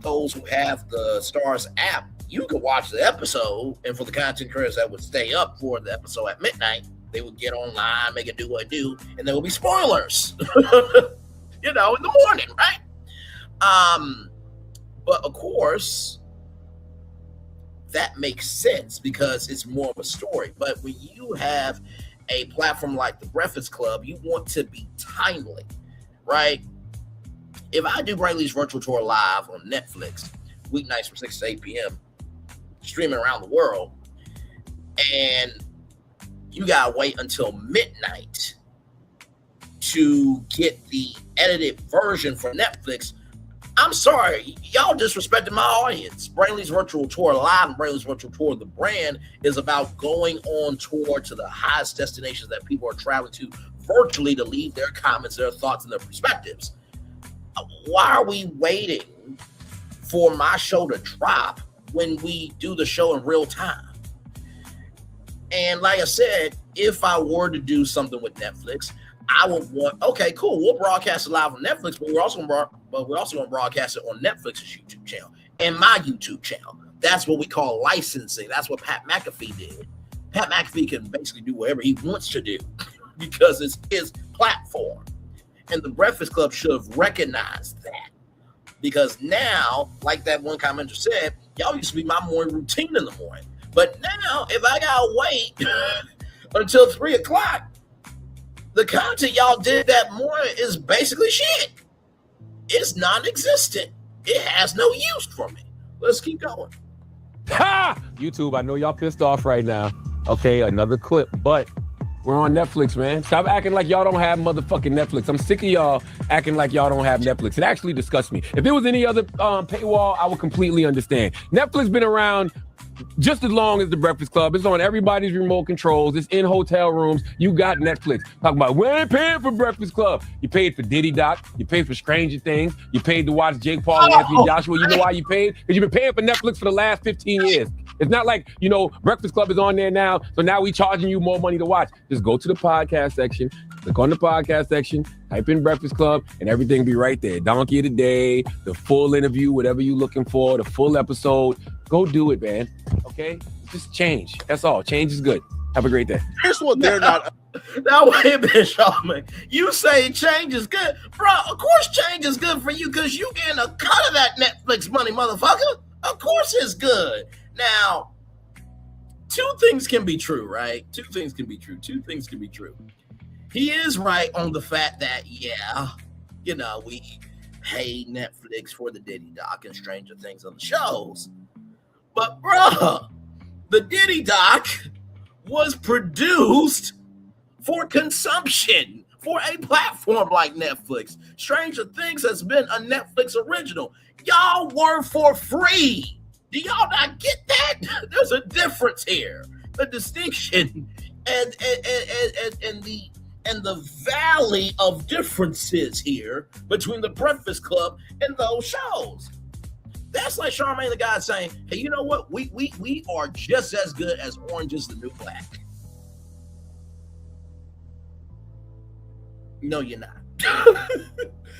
those who have the Stars app, you can watch the episode, and for the content creators that would stay up for the episode at midnight, they would get online, make it do what it do, and there will be spoilers, in the morning, right? But of course, that makes sense because it's more of a story. But when you have a platform like the Breakfast Club, you want to be timely, right? If I do Braylon's Virtual Tour live on Netflix, weeknights from 6 to 8 p.m., streaming around the world, and you got to wait until midnight to get the edited version for Netflix, I'm sorry, y'all disrespected my audience. Braylon's Virtual Tour Live and Braylon's Virtual Tour, the brand, is about going on tour to the highest destinations that people are traveling to virtually to leave their comments, their thoughts, and their perspectives. Why are we waiting for my show to drop when we do the show in real time? And like I said, if I were to do something with Netflix, I would want, okay, cool, we'll broadcast it live on Netflix, but we're also going to broadcast it on Netflix's YouTube channel and my YouTube channel. That's what we call licensing. That's what Pat McAfee did. Pat McAfee can basically do whatever he wants to do because it's his platform. And the Breakfast Club should have recognized that. Because now, like that one commenter said, y'all used to be my morning routine in the morning. But now, if I gotta wait until 3 o'clock, the content y'all did that morning is basically shit. It's non-existent. It has no use for me. Let's keep going. Ha! YouTube, I know y'all pissed off right now. Okay, another clip, but we're on Netflix, man. Stop acting like y'all don't have motherfucking Netflix. I'm sick of y'all acting like y'all don't have Netflix. It actually disgusts me. If it was any other paywall, I would completely understand. Netflix been around just as long as the Breakfast Club. It's on everybody's remote controls. It's in hotel rooms. You got Netflix. Talk about, we ain't paying for Breakfast Club. You paid for Diddy Doc. You paid for Stranger Things. You paid to watch Jake Paul and Anthony Joshua. You know why you paid? Because you've been paying for Netflix for the last 15 years. It's not like, Breakfast Club is on there now, so now we charging you more money to watch. Just go to the podcast section, click on the podcast section, type in Breakfast Club, and everything will be right there. Donkey of the day, the full interview, whatever you're looking for, the full episode. Go do it, man. Okay? Just change. That's all. Change is good. Have a great day. Here's what they're not. Now, wait a minute, Charlamagne. You say change is good. Bro, of course change is good for you because you getting a cut of that Netflix money, motherfucker. Of course it's good. Now, two things can be true, right? Two things can be true. He is right on the fact that, we pay Netflix for the Diddy Doc and Stranger Things on the shows. But, bruh, the Diddy Doc was produced for consumption for a platform like Netflix. Stranger Things has been a Netflix original. Y'all were for free. Do y'all not get that? There's a difference here, a distinction, and the valley of differences here between the Breakfast Club and those shows. That's like Charlamagne the guy saying, "Hey, you know what? We are just as good as Orange is the New Black." No, you're not,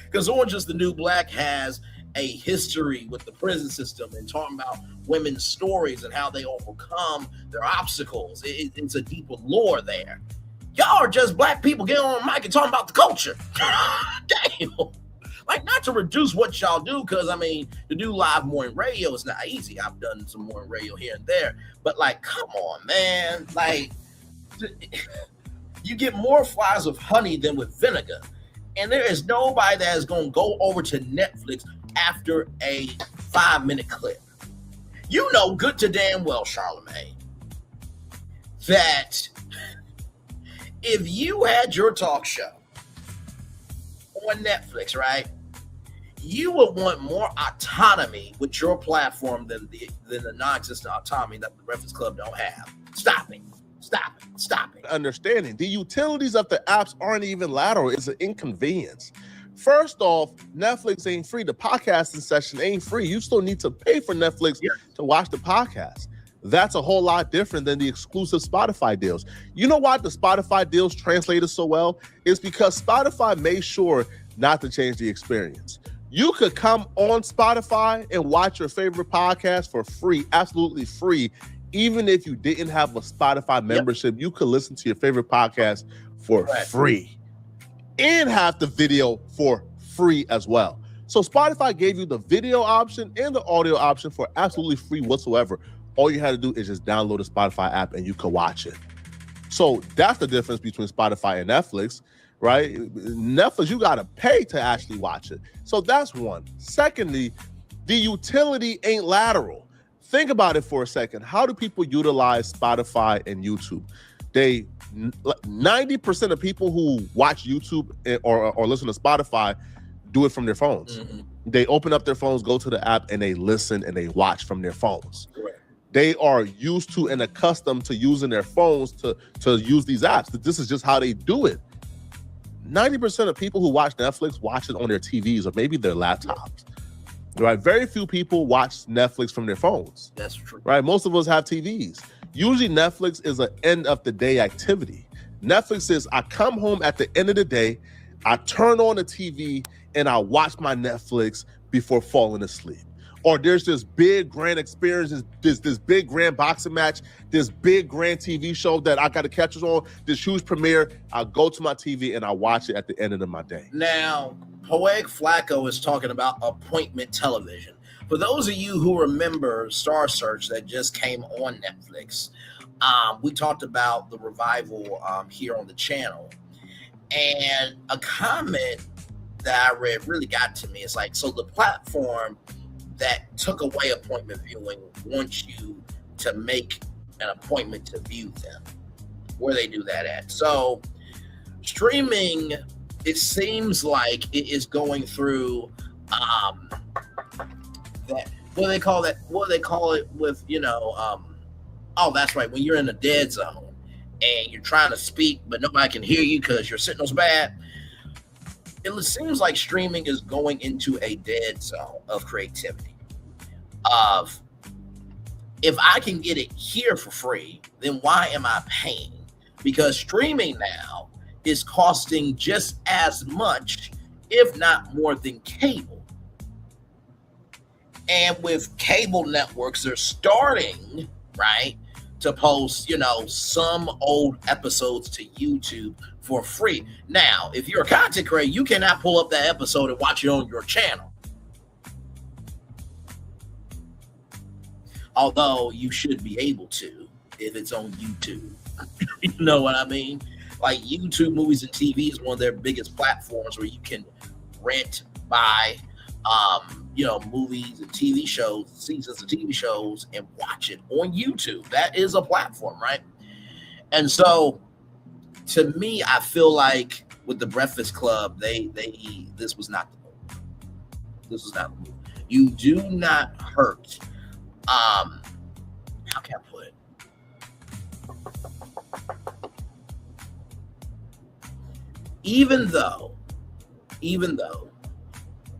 because Orange is the New Black has a history with the prison system and talking about women's stories and how they overcome their obstacles. It's a deeper lore there. Y'all are just black people getting on the mic and talking about the culture. Damn. Like, not to reduce what y'all do, because, to do live morning radio is not easy. I've done some morning radio here and there. But, come on, man. You get more flies with honey than with vinegar. And there is nobody that is going to go over to Netflix after a 5-minute clip. You know good to damn well, Charlamagne, that if you had your talk show on Netflix, right, you would want more autonomy with your platform than the non-existent autonomy that the Breakfast Club don't have. Stop it. Understanding the utilities of the apps aren't even lateral. It's an inconvenience. First off, Netflix ain't free. The podcasting session ain't free. You still need to pay for Netflix to watch the podcast. That's a whole lot different than the exclusive Spotify deals. You know why the Spotify deals translated so well? It's because Spotify made sure not to change the experience. You could come on Spotify and watch your favorite podcast for free, absolutely free. Even if you didn't have a Spotify membership, you could listen to your favorite podcast for free and have the video for free as well. So Spotify gave you the video option and the audio option for absolutely free whatsoever. All you had to do is just download the Spotify app and you could watch it. So that's the difference between Spotify and Netflix, right? Netflix, you got to pay to actually watch it. So that's one. Secondly, the utility ain't lateral. Think about it for a second. How do people utilize Spotify and YouTube? 90% of people who watch YouTube or listen to Spotify do it from their phones. They open up their phones, go to the app, and they listen and they watch from their phones. Correct. They are used to and accustomed to using their phones to use these apps. This is just how they do it. 90% of people who watch Netflix watch it on their TVs or maybe their laptops. Right? Very few people watch Netflix from their phones. That's true. Right? Most of us have TVs. Usually Netflix is an end of the day activity. Netflix is, I come home at the end of the day, I turn on the TV and I watch my Netflix before falling asleep. Or there's this big grand experience, this big grand boxing match, this big grand TV show that I got to catch us on, this huge premiere. I'll go to my TV and I watch it at the end of my day. Now, Poetic Flacco is talking about appointment television. For those of you who remember Star Search that just came on Netflix, we talked about the revival here on the channel. And a comment that I read really got to me. It's like, so the platform that took away appointment viewing wants you to make an appointment to view them. Where they do that at? So streaming, it seems like it is going through that, what do they call it with, oh, that's right, when you're in a dead zone and you're trying to speak but nobody can hear you because your signal's bad. It seems like streaming is going into a dead zone of creativity. Of, if I can get it here for free, then why am I paying? Because streaming now is costing just as much, if not more, than cable. And with cable networks, they're starting, right, to post, some old episodes to YouTube for free. Now, if you're a content creator, you cannot pull up that episode and watch it on your channel. Although you should be able to if it's on YouTube. You know what I mean? Like YouTube Movies and TV is one of their biggest platforms where you can rent, buy, movies and TV shows, seasons of TV shows, and watch it on YouTube. That is a platform, right? And so, to me, I feel like with the Breakfast Club, this was not the move. This was not the move. You do not hurt. How can I put it? Even though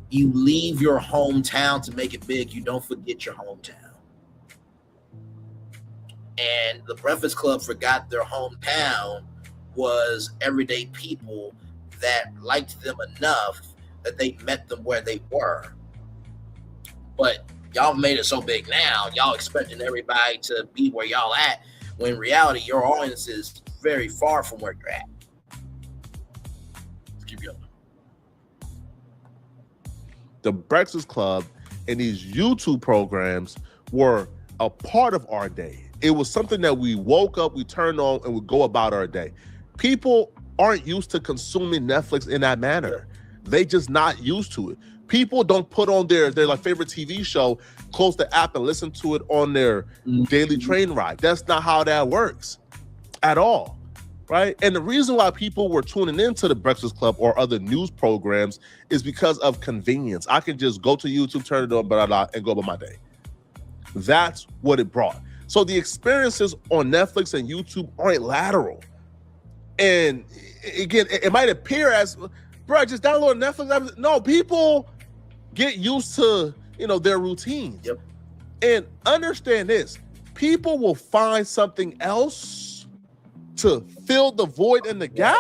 you leave your hometown to make it big, you don't forget your hometown. And the Breakfast Club forgot their hometown was everyday people that liked them enough that they met them where they were. But y'all made it so big now, y'all expecting everybody to be where y'all at, when in reality, your audience is very far from where you're at. Let's keep going. The Breakfast Club and these YouTube programs were a part of our day. It was something that we woke up, we turned on, and would go about our day. People aren't used to consuming Netflix in that manner. They just not used to it. People don't put on their like favorite TV show, close the app and listen to it on their daily train ride. That's not how that works at all, right? And the reason why people were tuning into the Breakfast Club or other news programs is because of convenience. I can just go to YouTube, turn it on, blah, blah, and go about my day. That's what it brought. So the experiences on Netflix and YouTube aren't lateral. And again, it might appear as, bro, just download Netflix. No, people get used to, their routines. Yep. And understand this, people will find something else to fill the void and the gap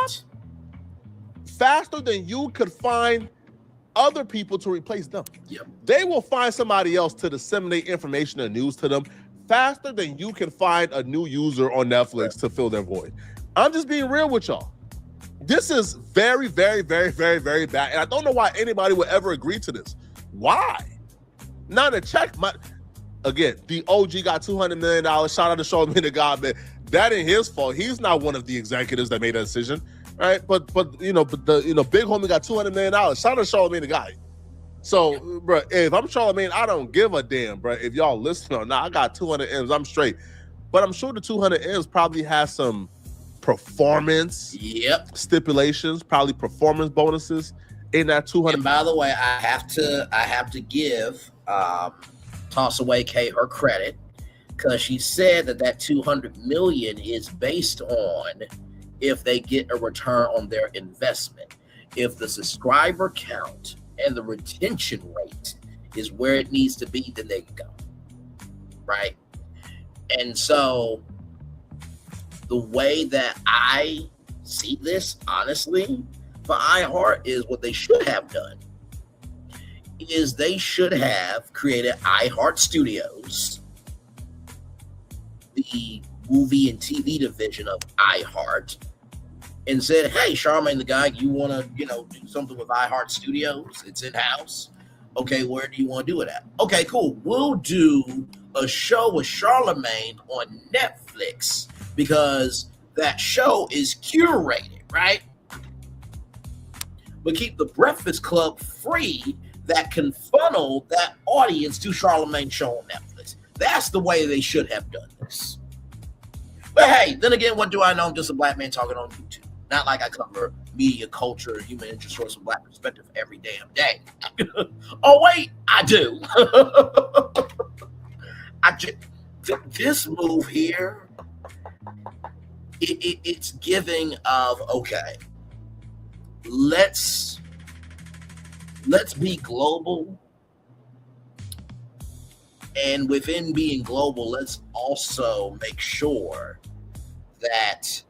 faster than you could find other people to replace them. Yep. They will find somebody else to disseminate information and news to them faster than you can find a new user on Netflix to fill their void. I'm just being real with y'all. This is very, very, very, very, very bad. And I don't know why anybody would ever agree to this. Why? Now to check again, the OG got $200 million. Shout out to Charlamagne the God, man. That ain't his fault. He's not one of the executives that made that decision, right? But the big homie got $200 million. Shout out to Charlamagne the God. So, bro, if I'm Charlamagne, I don't give a damn, bro. If y'all listen or not, I got 200 M's. I'm straight. But I'm sure the 200 M's probably has some performance stipulations, probably performance bonuses in that 200. And by the way, I have to give Toss Away K her credit, because she said that 200 million is based on if they get a return on their investment. If the subscriber count and the retention rate is where it needs to be, then they can go. Right? And so the way that I see this, honestly, for iHeart, is what they should have done is they should have created iHeart Studios, the movie and TV division of iHeart, and said, hey, Charlamagne the Guy, you want to, do something with iHeart Studios? It's in-house. Okay, where do you want to do it at? Okay, cool. We'll do a show with Charlamagne on Netflix, because that show is curated, right? But keep the Breakfast Club free that can funnel that audience to Charlamagne's show on Netflix. That's the way they should have done this. But hey, then again, what do I know? I'm just a black man talking on YouTube. Not like I cover media, culture, human interest, source of black perspective every damn day. Oh, wait, I do. This move here, it's giving of, okay, let's be global, and within being global, let's also make sure that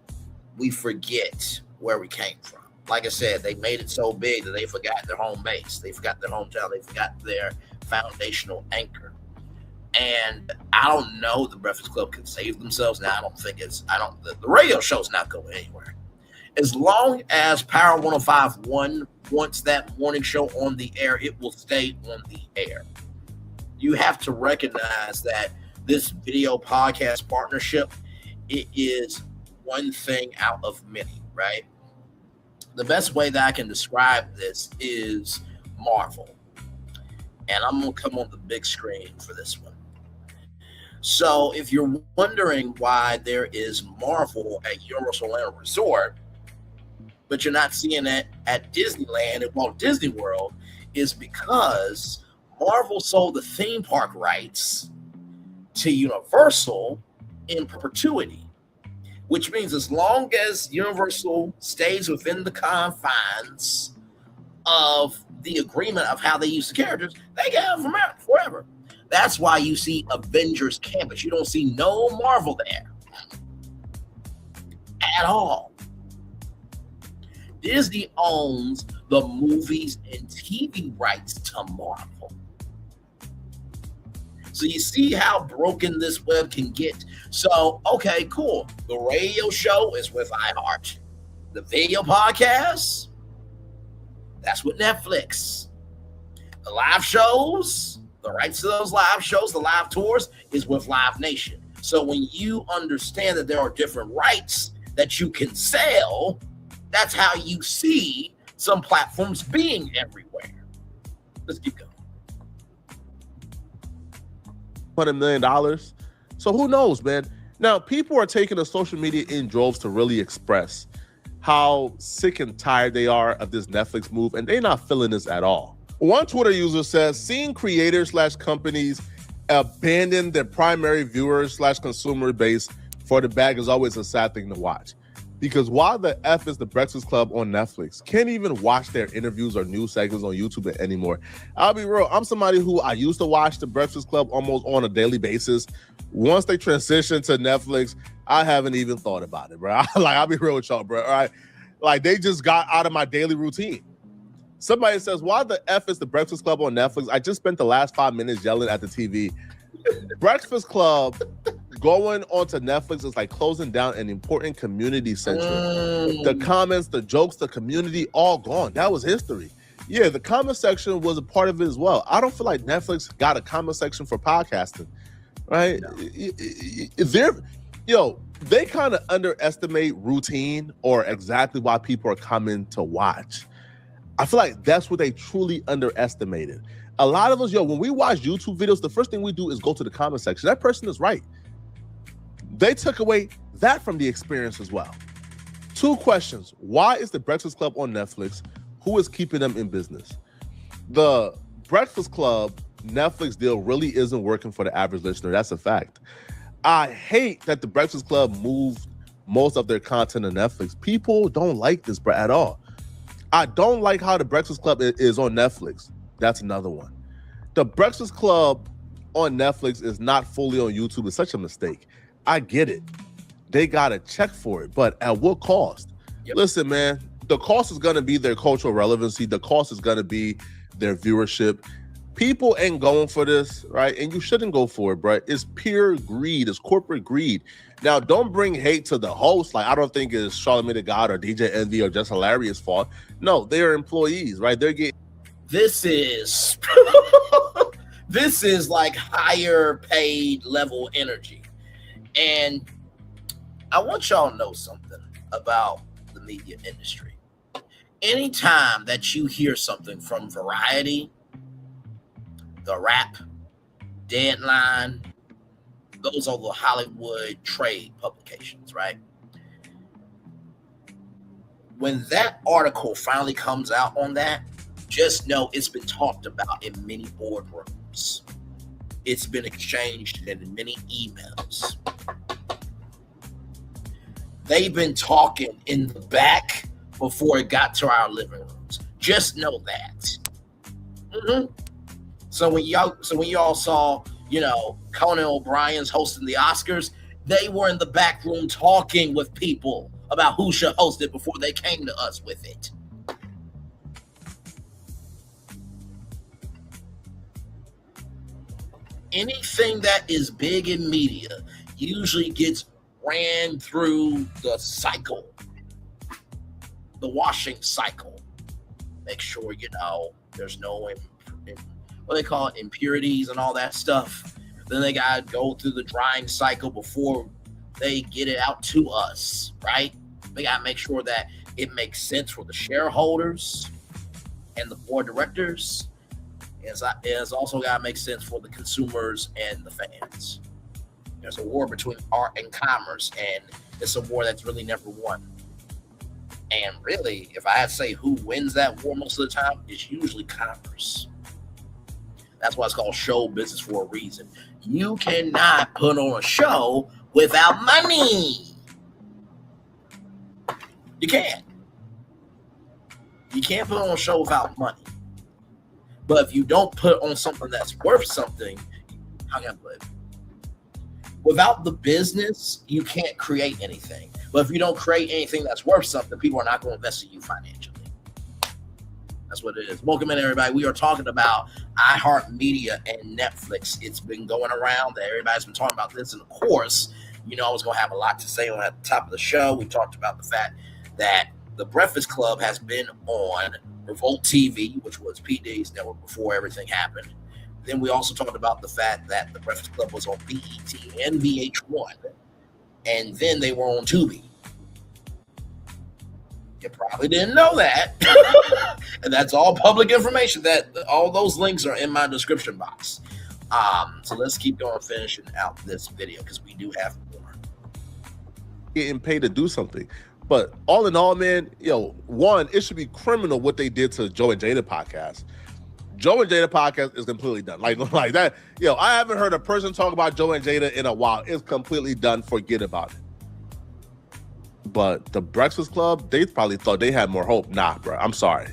we forget where we came from. Like I said, they made it so big that they forgot their home base, they forgot their hometown, they forgot their foundational anchor. And I don't know, the Breakfast Club can save themselves now. The radio show's not going anywhere. As long as Power 105.1 wants that morning show on the air, it will stay on the air. You have to recognize that this video podcast partnership, it is one thing out of many, right? The best way that I can describe this is Marvel. And I'm going to come on the big screen for this one. So if you're wondering why there is Marvel at Universal Orlando Resort, but you're not seeing it at Disneyland at Walt Disney World, is because Marvel sold the theme park rights to Universal in perpetuity, which means as long as Universal stays within the confines of the agreement of how they use the characters, they can have them out forever. That's why you see Avengers Campus. You don't see no Marvel there at all. Disney owns the movies and TV rights to Marvel. So you see how broken this web can get. So, okay, cool. The radio show is with iHeart. The video podcast, that's with Netflix. The live shows, the rights to those live shows, the live tours, is with Live Nation. So when you understand that there are different rights that you can sell, that's how you see some platforms being everywhere. Let's keep going. $100 million. So who knows, man? Now, people are taking to social media in droves to really express how sick and tired they are of this Netflix move, and they're not feeling this at all. One Twitter user says, seeing creators/companies abandon their primary viewers/consumer base for the bag is always a sad thing to watch. Because while the F is the Breakfast Club on Netflix, can't even watch their interviews or news segments on YouTube anymore. I'll be real. I'm somebody who I used to watch the Breakfast Club almost on a daily basis. Once they transitioned to Netflix, I haven't even thought about it, bro. I'll be real with y'all, bro. All right. Like, they just got out of my daily routine. Somebody says, why the F is the Breakfast Club on Netflix? I just spent the last 5 minutes yelling at the TV. Breakfast Club going onto Netflix is like closing down an important community center. The comments, the jokes, the community, all gone. That was history. Yeah, the comment section was a part of it as well. I don't feel like Netflix got a comment section for podcasting, right? No. They kind of underestimate routine or exactly why people are coming to watch. I feel like that's what they truly underestimated. A lot of us, when we watch YouTube videos, the first thing we do is go to the comment section. That person is right. They took away that from the experience as well. 2 questions. Why is the Breakfast Club on Netflix? who is keeping them in business? The Breakfast Club Netflix deal really isn't working for the average listener. That's a fact. I hate that the Breakfast Club moved most of their content to Netflix. People don't like this, bro, at all. I don't like how the Breakfast Club is on Netflix. That's another one. The Breakfast Club on Netflix is not fully on YouTube. It's such a mistake. I get it. They got to check for it, but at what cost? Yep. Listen, man, the cost is going to be their cultural relevancy. The cost is going to be their viewership. People ain't going for this, right? And you shouldn't go for it, bro. It's pure greed. It's corporate greed. Now, don't bring hate to the host. Like, I don't think it's Charlamagne the God or DJ Envy or Just Hilarious' fault. No, they're employees, right? They're getting... This is this is like higher paid level energy. And I want y'all to know something about the media industry. Anytime that you hear something from Variety, The Wrap, Deadline, those are the Hollywood trade publications, right? When that article finally comes out on that, just know it's been talked about in many boardrooms. It's been exchanged in many emails. They've been talking in the back before it got to our living rooms. Just know that. Mm-hmm. So when y'all saw, Conan O'Brien's hosting the Oscars, they were in the back room talking with people about who should host it before they came to us with it. Anything that is big in media usually gets ran through the cycle, the washing cycle. Make sure, there's no, what they call it, impurities and all that stuff. Then they got to go through the drying cycle before they get it out to us, right? They got to make sure that it makes sense for the shareholders and the board of directors. It's also got to make sense for the consumers and the fans. There's a war between art and commerce, and it's a war that's really never won. And really, if I had to say who wins that war most of the time, it's usually commerce. That's why it's called show business for a reason. You cannot put on a show without money. You can't. You can't put on a show without money. But if you don't put on something that's worth something, how can I put it? Without the business, you can't create anything. But if you don't create anything that's worth something, people are not going to invest in you financially. That's what it is. Welcome in, everybody. We are talking about iHeartMedia and Netflix. It's been going around that everybody's been talking about this. And of course, I was going to have a lot to say on at the top of the show. We talked about the fact that the Breakfast Club has been on Revolt TV, which was PD's network before everything happened. Then we also talked about the fact that the Breakfast Club was on BET and VH1. And then they were on Tubi. You probably didn't know that. And that's all public information. That all those links are in my description box. So let's keep going, finishing out this video because we do have more. Getting paid to do something. But all in all, man, one, it should be criminal what they did to Joe and Jada podcast. Joe and Jada podcast is completely done. Like that. I haven't heard a person talk about Joe and Jada in a while. It's completely done. Forget about it. But the Breakfast Club, they probably thought they had more hope. Nah, bro. I'm sorry.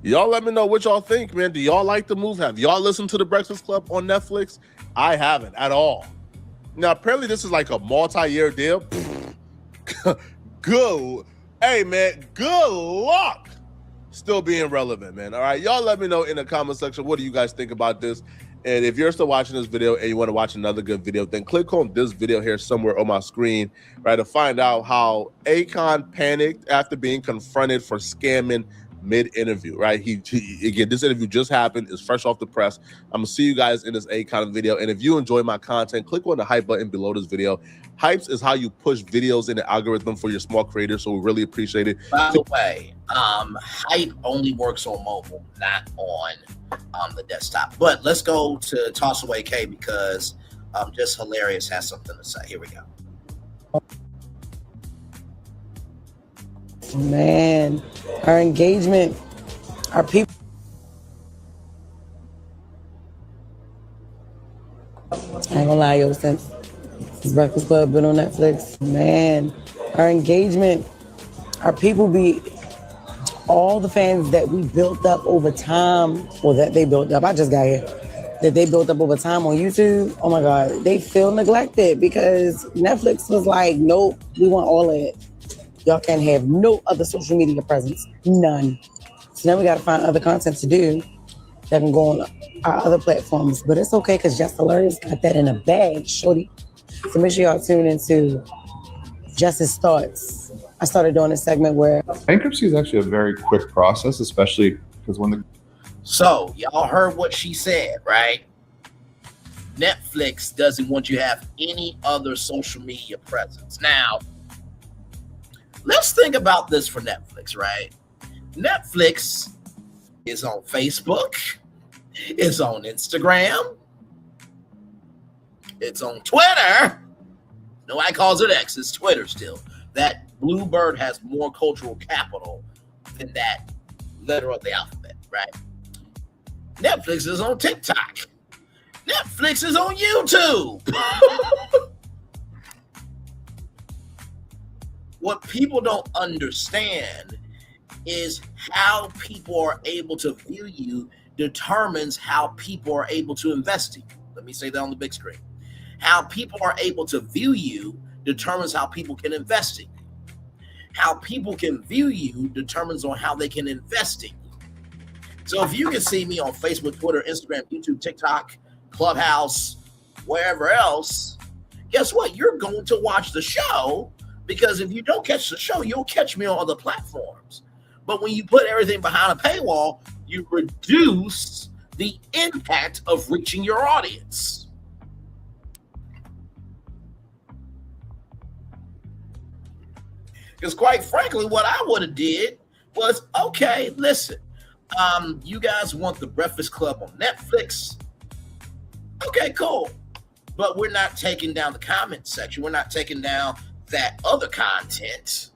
Y'all let me know what y'all think, man. Do y'all like the move? Have y'all listened to the Breakfast Club on Netflix? I haven't at all. Now, apparently this is like a multi-year deal. Hey, man, good luck still being relevant, man. All right, y'all let me know in the comment section, what do you guys think about this? And if you're still watching this video and you want to watch another good video, then click on this video here somewhere on my screen, right, to find out how Akon panicked after being confronted for scamming mid-interview, right? He again, this interview just happened. It's fresh off the press. I'm going to see you guys in this Akon video. And if you enjoy my content, click on the hype button below this video. Hypes is how you push videos in the algorithm for your small creators, so we really appreciate it. By the way, hype only works on mobile, not on the desktop. But let's go to Toss Away K because Just Hilarious has something to say. Here we go. Man, our engagement Our people. I ain't gonna lie, yo, since Breakfast Club been on Netflix, man, our engagement, our people be, all the fans that we built up over time, or that they built up, I just got here, that they built up over time on YouTube, oh my God, they feel neglected because Netflix was like, nope, we want all of it. Y'all can't have no other social media presence, none. So now we gotta find other content to do that can go on our other platforms. But it's okay because Just Hilarious got that in a bag, shorty. So make sure y'all tune into Justice Thoughts. I started doing a segment where bankruptcy is actually a very quick process, especially because when the So y'all heard what she said, right? Netflix doesn't want you to have any other social media presence. Now, let's think about this for Netflix, right? Netflix is on Facebook, it's on Instagram, it's on Twitter. Nobody calls it X, it's Twitter still. That Bluebird has more cultural capital than that letter of the alphabet, right? Netflix is on TikTok. Netflix is on YouTube. What people don't understand is how people are able to view you determines how people are able to invest in you. Let me say that on the big screen. How people are able to view you determines how people can invest in you. How people can view you determines on how they can invest in you. So if you can see me on Facebook, Twitter, Instagram, YouTube, TikTok, Clubhouse, wherever else, guess what? You're going to watch the show, because if you don't catch the show, you'll catch me on other platforms. But when you put everything behind a paywall, you reduce the impact of reaching your audience. Because quite frankly, what I would have did was, okay, listen, you guys want the Breakfast Club on Netflix? Okay, cool. But we're not taking down the comment section. We're not taking down that other content.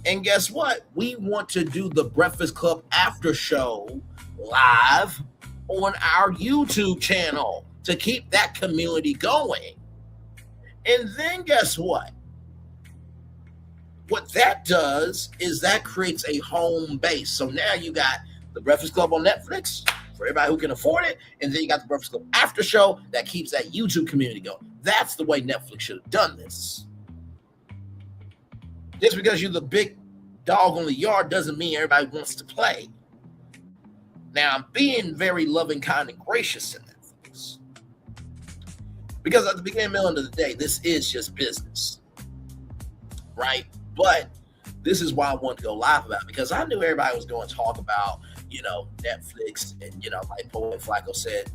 And guess what? We want to do the Breakfast Club after show live on our YouTube channel to keep that community going. And then guess what? What that does is that creates a home base. So now you got the Breakfast Club on Netflix for everybody who can afford it, and then you got the Breakfast Club after show that keeps that YouTube community going. That's the way Netflix should have done this. Just because you're the big dog on the yard doesn't mean everybody wants to play. Now, I'm being very loving, kind, and gracious in Netflix. Because at the beginning and end of the day, this is just business. Right? But this is why I wanted to go live about it, because I knew everybody was going to talk about, Netflix and, like Poet Flacco said,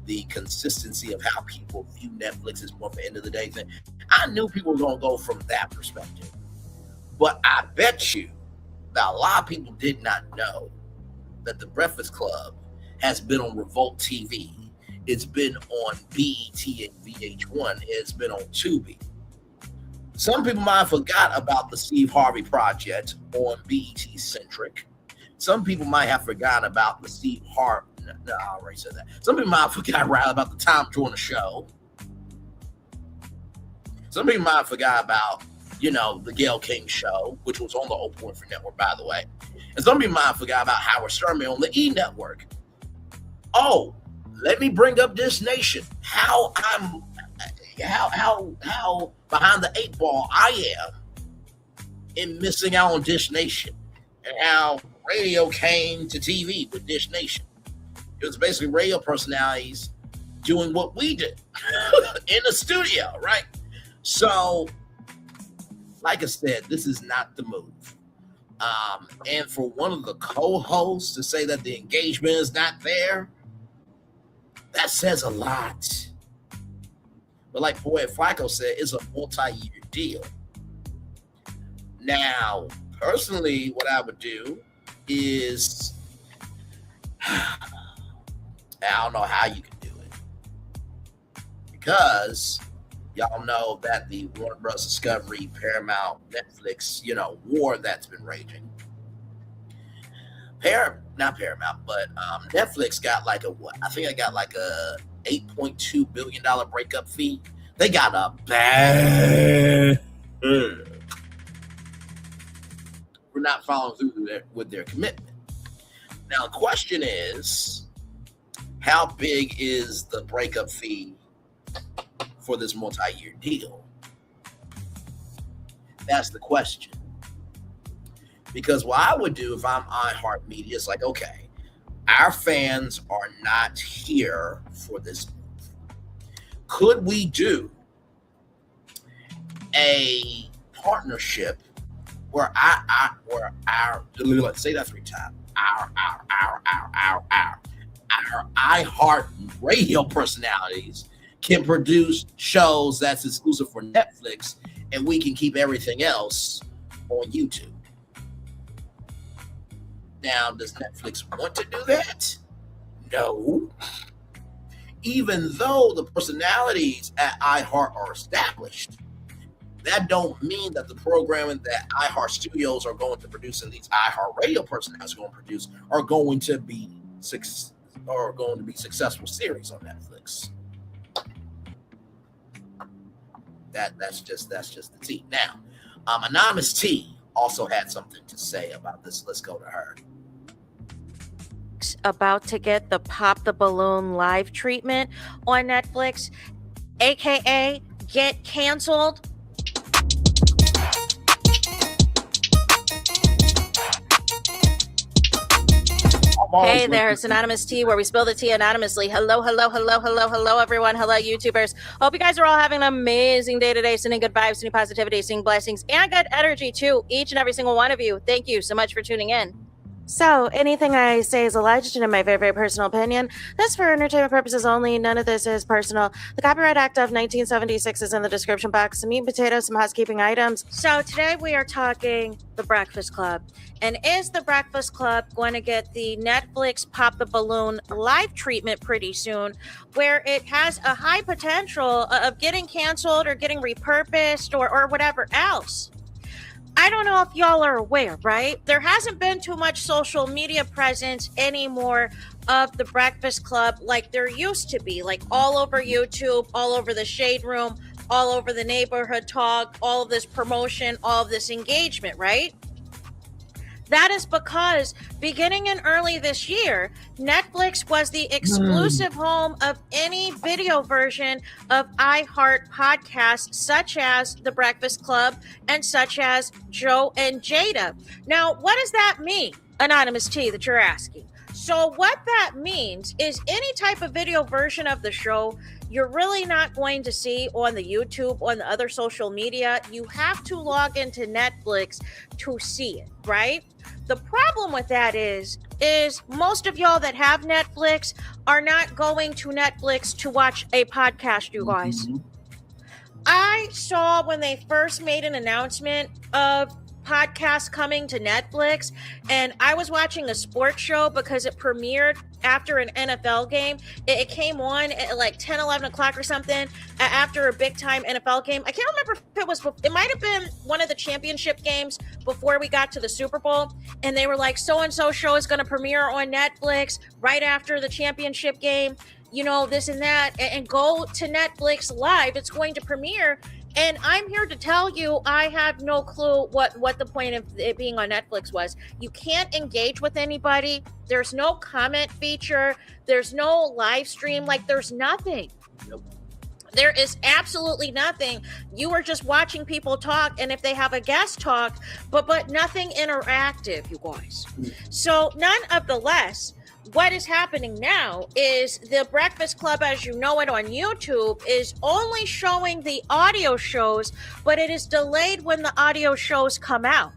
the consistency of how people view Netflix is more of an end of the day thing. I knew people were going to go from that perspective. But I bet you that a lot of people did not know that the Breakfast Club has been on Revolt TV. It's been on BET and VH1. It's been on Tubi. Some people might have forgot about the Steve Harvey Project on BET Centric. Some people might have forgotten about the Steve Harvey. No, I already said that. Some people might have forgotten about the Tom Joyner Show. Some people might have forgotten about, the Gayle King Show, which was on the Oprah Winfrey Network, by the way. And some people might have forgotten about Howard Stern on the E! Network. Oh, let me bring up Dish Nation. How behind the eight ball I am in missing out on Dish Nation, and how radio came to TV with Dish Nation. It was basically radio personalities doing what we did in the studio, right? So, like I said, this is not the move. And for one of the co-hosts to say that the engagement is not there, that says a lot. But like Poet Flacco said, it's a multi-year deal. Now, personally, what I would do is, I don't know how you can do it. Because y'all know that the Warner Bros. Discovery, Paramount, Netflix, war that's been raging. not Paramount, but Netflix got like a what? I think I got like a $8.2 billion breakup fee. They got a bad for not following through with their commitment. Now, the question is, how big is the breakup fee for this multi-year deal? That's the question. Because what I would do if I'm iHeartMedia is like, okay, our fans are not here for this move. Could we do a partnership where let's say that 3 times, our iHeart radio personalities can produce shows that's exclusive for Netflix, and we can keep everything else on YouTube. Now, does Netflix want to do that? No. Even though the personalities at iHeart are established, that don't mean that the programming that iHeart Studios are going to produce and these iHeart radio personalities are going to produce are going to be successful series on Netflix. That's just the T. Now, Anonymous T also had something to say about this. Let's go to her. About to get the Pop the Balloon live treatment on Netflix, aka get canceled. Hey there, it's Anonymous T, where we spill the tea anonymously. Hello, everyone. Hello, YouTubers. Hope you guys are all having an amazing day today. Sending good vibes, sending positivity, sending blessings, and good energy to each and every single one of you. Thank you so much for tuning in. So, anything I say is alleged and in my very, very personal opinion. That's for entertainment purposes only. None of this is personal. The Copyright Act of 1976 is in the description box. Some meat and potatoes, some housekeeping items. So, today we are talking The Breakfast Club. And is The Breakfast Club going to get the Netflix Pop the Balloon live treatment pretty soon, where it has a high potential of getting canceled or getting repurposed or whatever else? I don't know if y'all are aware, right? There hasn't been too much social media presence anymore of The Breakfast Club like there used to be, like all over YouTube, all over the Shade Room, all over the Neighborhood Talk, all of this promotion, all of this engagement, right? That is because beginning in early this year, Netflix was the exclusive home of any video version of iHeart podcasts, such as The Breakfast Club and such as Joe and Jada. Now, what does that mean, Anonymous T, that you're asking? So what that means is any type of video version of the show, you're really not going to see on the YouTube, on the other social media. You have to log into Netflix to see it, right? The problem with that is most of y'all that have Netflix are not going to Netflix to watch a podcast, you guys. Mm-hmm. I saw when they first made an announcement of podcasts coming to Netflix, and I was watching a sports show because it premiered after an NFL game. It came on at like 10, 11 o'clock or something after a big time NFL game. I can't remember if it might have been one of the championship games before we got to the Super Bowl. And they were like, so-and-so show is going to premiere on Netflix right after the championship game, you know, this and that, and go to Netflix live. It's going to premiere. And I'm here to tell you, I have no clue what the point of it being on Netflix was. You can't engage with anybody. There's no comment feature. There's no live stream. Like, there's nothing. Nope. There is absolutely nothing. You are just watching people talk, and if they have a guest talk, but nothing interactive, you guys. So none of the less, what is happening now is The Breakfast Club, as you know it on YouTube, is only showing the audio shows, but it is delayed when the audio shows come out.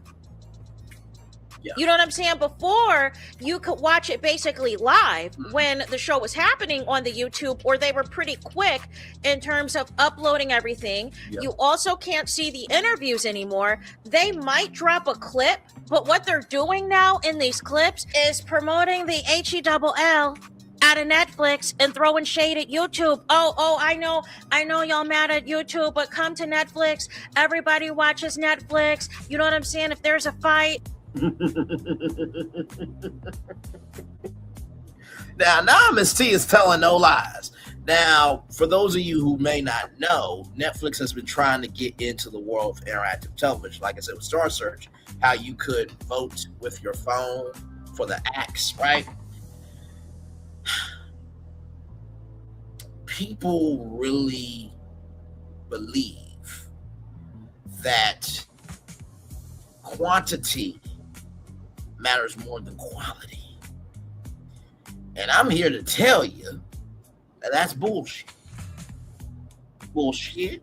Yeah. You know what I'm saying? Before, you could watch it basically live when the show was happening on the YouTube, or they were pretty quick in terms of uploading everything. Yeah. You also can't see the interviews anymore. They might drop a clip, but what they're doing now in these clips is promoting the HELL out of Netflix and throwing shade at YouTube. Oh, I know y'all mad at YouTube, but come to Netflix. Everybody watches Netflix. You know what I'm saying? If there's a fight, Now Miss T is telling no lies. Now, for those of you who may not know, Netflix has been trying to get into the world of interactive television. Like I said with Star Search, how you could vote with your phone for the acts, right? People really believe that quantity matters more than quality. And I'm here to tell you that that's bullshit. Bullshit.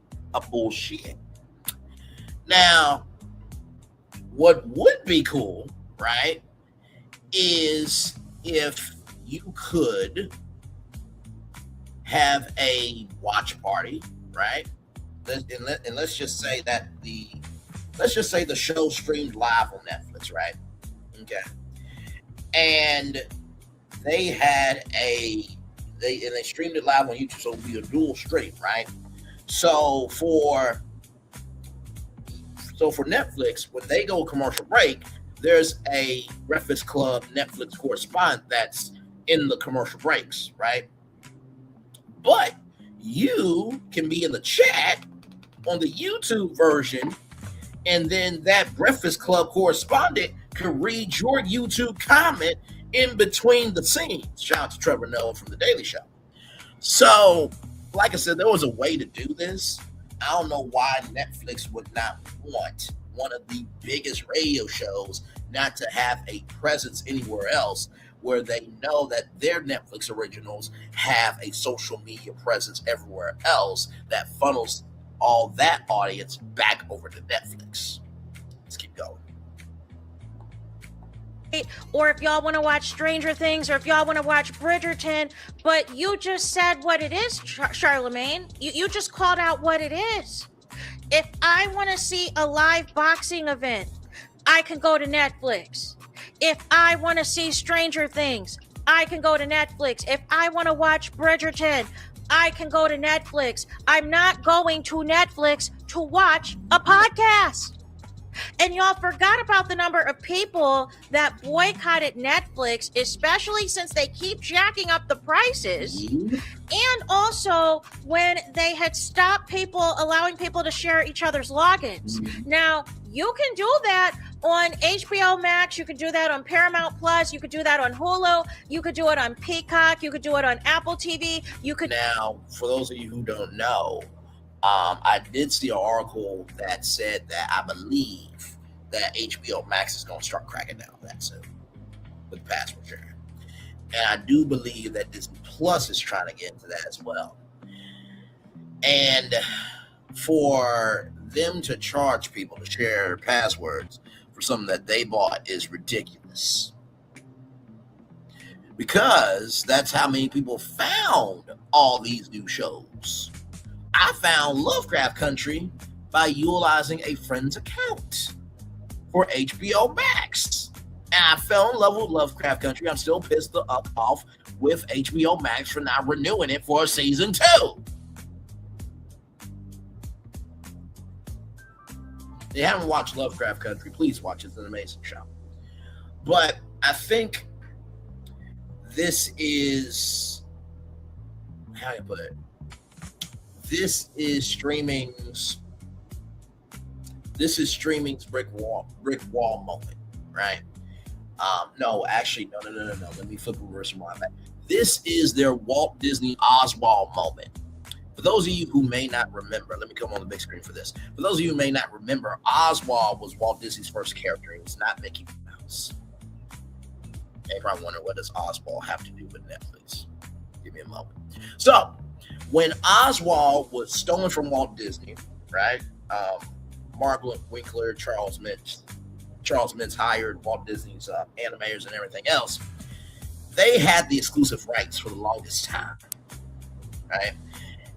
Now, what would be cool, right, is if you could have a watch party, right? And let's just say that the show streamed live on Netflix, right? Okay. And they had they streamed it live on YouTube, so it would be a dual stream, right? So for Netflix, when they go commercial break, there's a Breakfast Club Netflix correspondent that's in the commercial breaks, right? But you can be in the chat on the YouTube version, and then that Breakfast Club correspondent can read your YouTube comment in between the scenes. Shout out to Trevor Noah from The Daily Show. So, like I said, there was a way to do this. I don't know why Netflix would not want one of the biggest radio shows not to have a presence anywhere else, where they know that their Netflix originals have a social media presence everywhere else that funnels all that audience back over to Netflix. Let's keep going. Or if y'all want to watch Stranger Things, or if y'all want to watch Bridgerton, but you just said what it is, Charlemagne. You just called out what it is. If I want to see a live boxing event, I can go to Netflix. If I want to see Stranger Things, I can go to Netflix. If I want to watch Bridgerton, I can go to Netflix. I'm not going to Netflix to watch a podcast. And y'all forgot about the number of people that boycotted Netflix, especially since they keep jacking up the prices. And also when they had stopped allowing people to share each other's logins. Now, you can do that on HBO Max. You can do that on Paramount Plus. You could do that on Hulu. You could do it on Peacock. You could do it on Apple TV. Now, for those of you who don't know, I did see an article that said that I believe that HBO Max is going to start cracking down that soon with password sharing. And I do believe that Disney Plus is trying to get into that as well. And for them to charge people to share passwords for something that they bought is ridiculous. Because that's how many people found all these new shows. I found Lovecraft Country by utilizing a friend's account for HBO Max. And I fell in love with Lovecraft Country. I'm still pissed off with HBO Max for not renewing it for season 2. If you haven't watched Lovecraft Country, please watch it. It's an amazing show. But I think this is, how do I put it? This is streaming's brick wall moment, right? No. Let me flip reverse rewind back. This is their Walt Disney Oswald moment. For those of you who may not remember, let me come on the big screen for this. For those of you who may not remember, Oswald was Walt Disney's first character. It was not Mickey Mouse. You probably wonder, what does Oswald have to do with Netflix? Give me a moment. So, when Oswald was stolen from Walt Disney, right? Mark Winkler, Charles Mintz hired Walt Disney's animators and everything else. They had the exclusive rights for the longest time, right?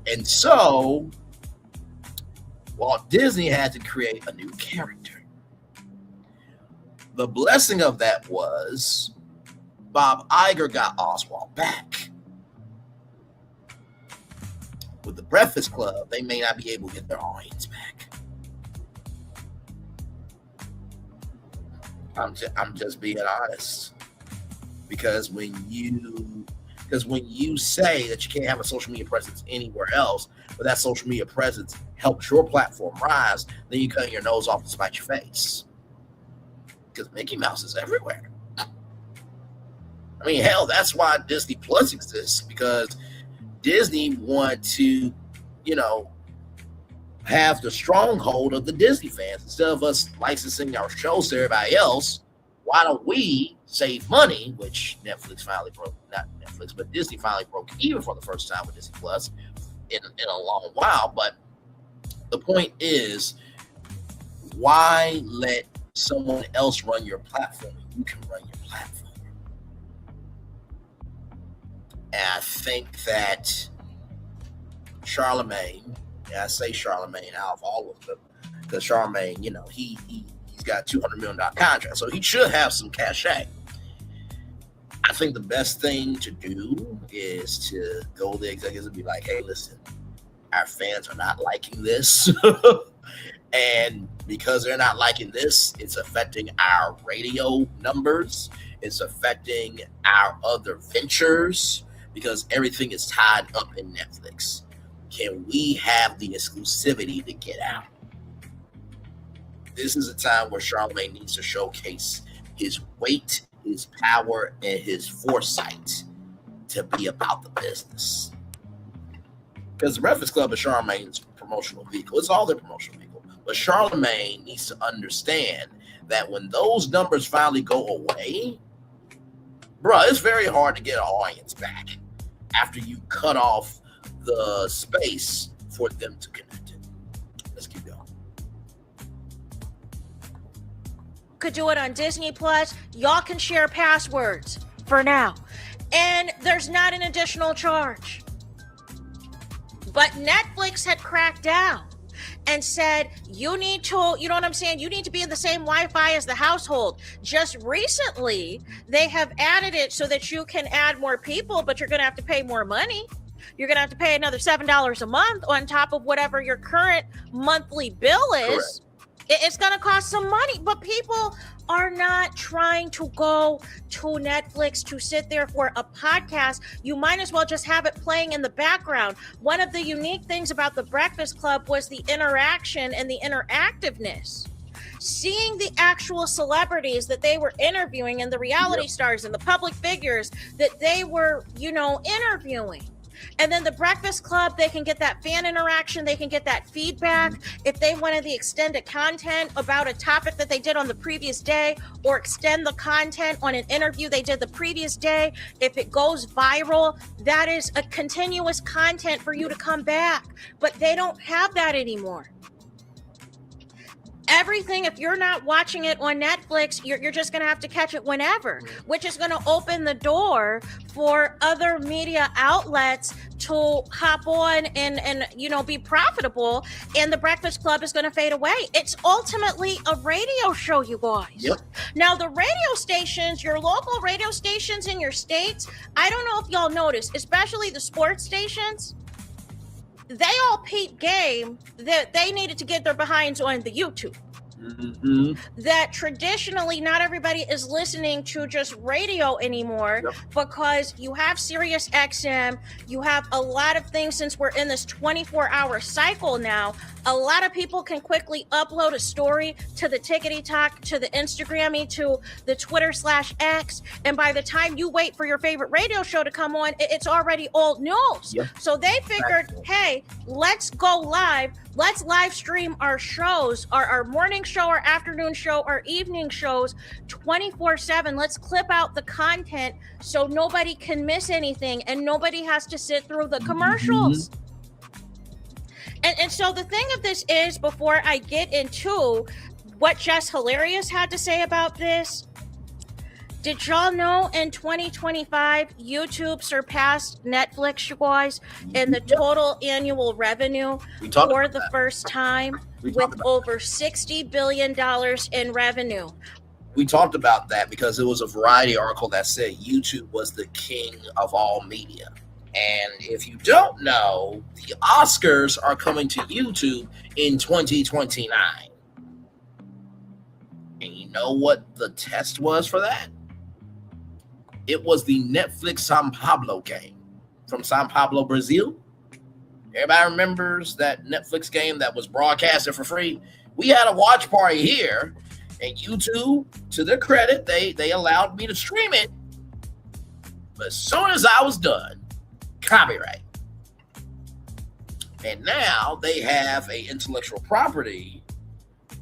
And so Walt Disney had to create a new character. The blessing of that was Bob Iger got Oswald back. With the Breakfast Club, they may not be able to get their audience back. I'm just being honest. Because when you say that you can't have a social media presence anywhere else, but that social media presence helps your platform rise, then you cut your nose off to spite your face. Because Mickey Mouse is everywhere. I mean, hell, that's why Disney Plus exists, because Disney want to, have the stronghold of the Disney fans. Instead of us licensing our shows to everybody else, why don't we save money, which Netflix finally broke, not Netflix, but Disney finally broke even for the first time with Disney Plus in a long while. But the point is, why let someone else run your platform? You can run your platform. And I think that Charlemagne, and I say Charlemagne out of all of them, because Charlemagne, he's got a $200 million contract, so he should have some cachet. I think the best thing to do is to go to the executives and be like, hey, listen, our fans are not liking this. And because they're not liking this, it's affecting our radio numbers. It's affecting our other ventures, because everything is tied up in Netflix. Can we have the exclusivity to get out? This is a time where Charlemagne needs to showcase his weight, his power, and his foresight to be about the business. Because the Breakfast Club is Charlemagne's promotional vehicle. It's all their promotional vehicle. But Charlemagne needs to understand that when those numbers finally go away, bro, it's very hard to get an audience back after you cut off the space for them to connect it. Let's keep going. Could do it on Disney Plus. Y'all can share passwords for now. And there's not an additional charge. But Netflix had cracked down and said, you need to, you know what I'm saying? You need to be in the same Wi-Fi as the household. Just recently, they have added it so that you can add more people, but you're going to have to pay more money. You're going to have to pay another $7 a month on top of whatever your current monthly bill is. Correct. It's going to cost some money, but people are not trying to go to Netflix to sit there for a podcast. You might as well just have it playing in the background. One of the unique things about the Breakfast Club was the interaction and the interactiveness. Seeing the actual celebrities that they were interviewing and the reality stars and the public figures that they were, interviewing. And then the Breakfast Club, they can get that fan interaction. They can get that feedback. If they wanted the extended content about a topic that they did on the previous day, or extend the content on an interview they did the previous day, if it goes viral, that is a continuous content for you to come back. But they don't have that anymore. Everything, if you're not watching it on Netflix, you're just going to have to catch it whenever, which is going to open the door for other media outlets to hop on and be profitable, and the Breakfast Club is going to fade away. It's ultimately a radio show, you guys. Yep. Now, the radio stations, your local radio stations in your states, I don't know if y'all noticed, especially the sports stations, they all peeped game that they needed to get their behinds on the YouTube. Mm-hmm. That traditionally not everybody is listening to just radio anymore, because you have Sirius XM, you have a lot of things. Since we're in this 24-hour cycle now, a lot of people can quickly upload a story to the TikTok, to the Instagrammy, to the Twitter/X, and by the time you wait for your favorite radio show to come on, it's already old news. So they figured, hey, let's go live. Let's live stream our shows, our morning show, our afternoon show, our evening shows 24/7. Let's clip out the content so nobody can miss anything and nobody has to sit through the commercials. And so the thing of this is, before I get into what Jess Hilarious had to say about this, did y'all know in 2025, YouTube surpassed Netflix, you guys, in the total annual revenue for the first time, with over $60 billion in revenue? We talked about that because it was a Variety article that said YouTube was the king of all media. And if you don't know, the Oscars are coming to YouTube in 2029. And you know what the test was for that? It was the Netflix São Paulo game from São Paulo, Brazil. Everybody remembers that Netflix game that was broadcasted for free? We had a watch party here, and YouTube, to their credit, they allowed me to stream it. But as soon as I was done, copyright. And now they have a intellectual property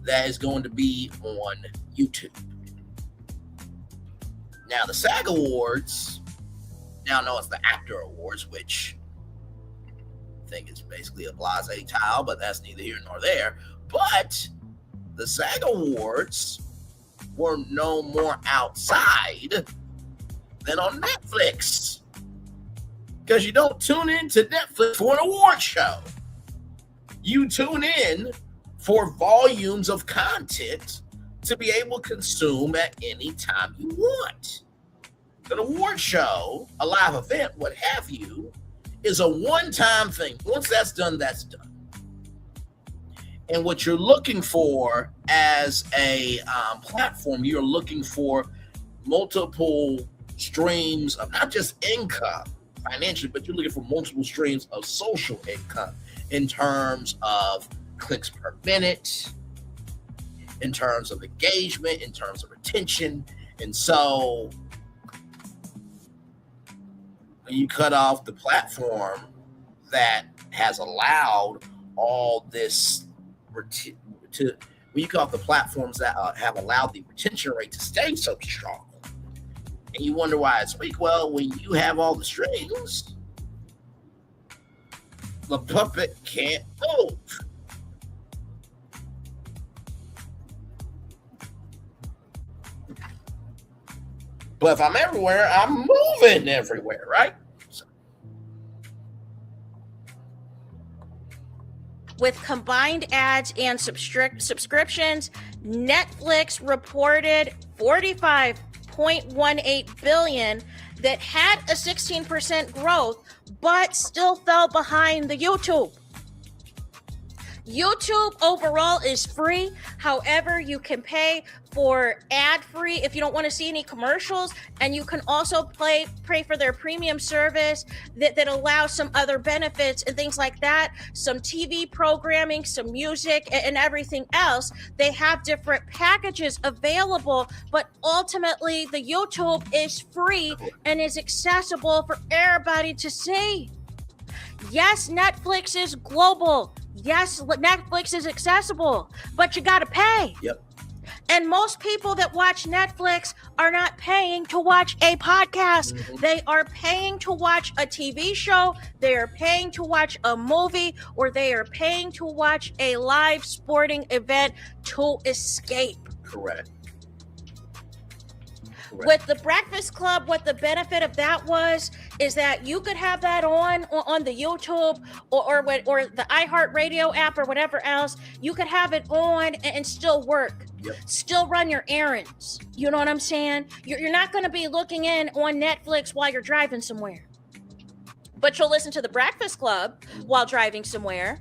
that is going to be on YouTube. Now, the SAG Awards, now know it's the Actor Awards, which I think is basically a blase tile, but that's neither here nor there. But the SAG Awards were no more outside than on Netflix. Because you don't tune in to Netflix for an award show. You tune in for volumes of content to be able to consume at any time you want. An award show, a live event, what have you, is a one-time thing. Once that's done, that's done. And what you're looking for as a platform, you're looking for multiple streams of not just income financially, but you're looking for multiple streams of social income in terms of clicks per minute, in terms of engagement, in terms of retention. And so when you cut off the platform that has allowed all this when you cut off the platforms that have allowed the retention rate to stay so strong, and you wonder why it's weak. Well, when you have all the strings, the puppet can't move. But if I'm everywhere, I'm moving everywhere, right? With combined ads and subscriptions, Netflix reported 45.18 billion that had a 16% growth, but still fell behind the YouTube. YouTube overall is free. However, you can pay for ad-free if you don't want to see any commercials, and you can also pay for their premium service that allows some other benefits and things like that, some TV programming, some music, and everything else. They have different packages available, but ultimately the YouTube is free and is accessible for everybody to see. Yes, Netflix is global. Yes, Netflix is accessible, but you got to pay. Yep. And most people that watch Netflix are not paying to watch a podcast. Mm-hmm. They are paying to watch a TV show. They are paying to watch a movie, or they are paying to watch a live sporting event to escape. Correct. With the Breakfast Club, what the benefit of that was is that you could have that on the YouTube or the iHeartRadio app or whatever else. You could have it on and still work. Yep. Still run your errands. You know what I'm saying? You're not going to be looking in on Netflix while you're driving somewhere. But you'll listen to the Breakfast Club while driving somewhere.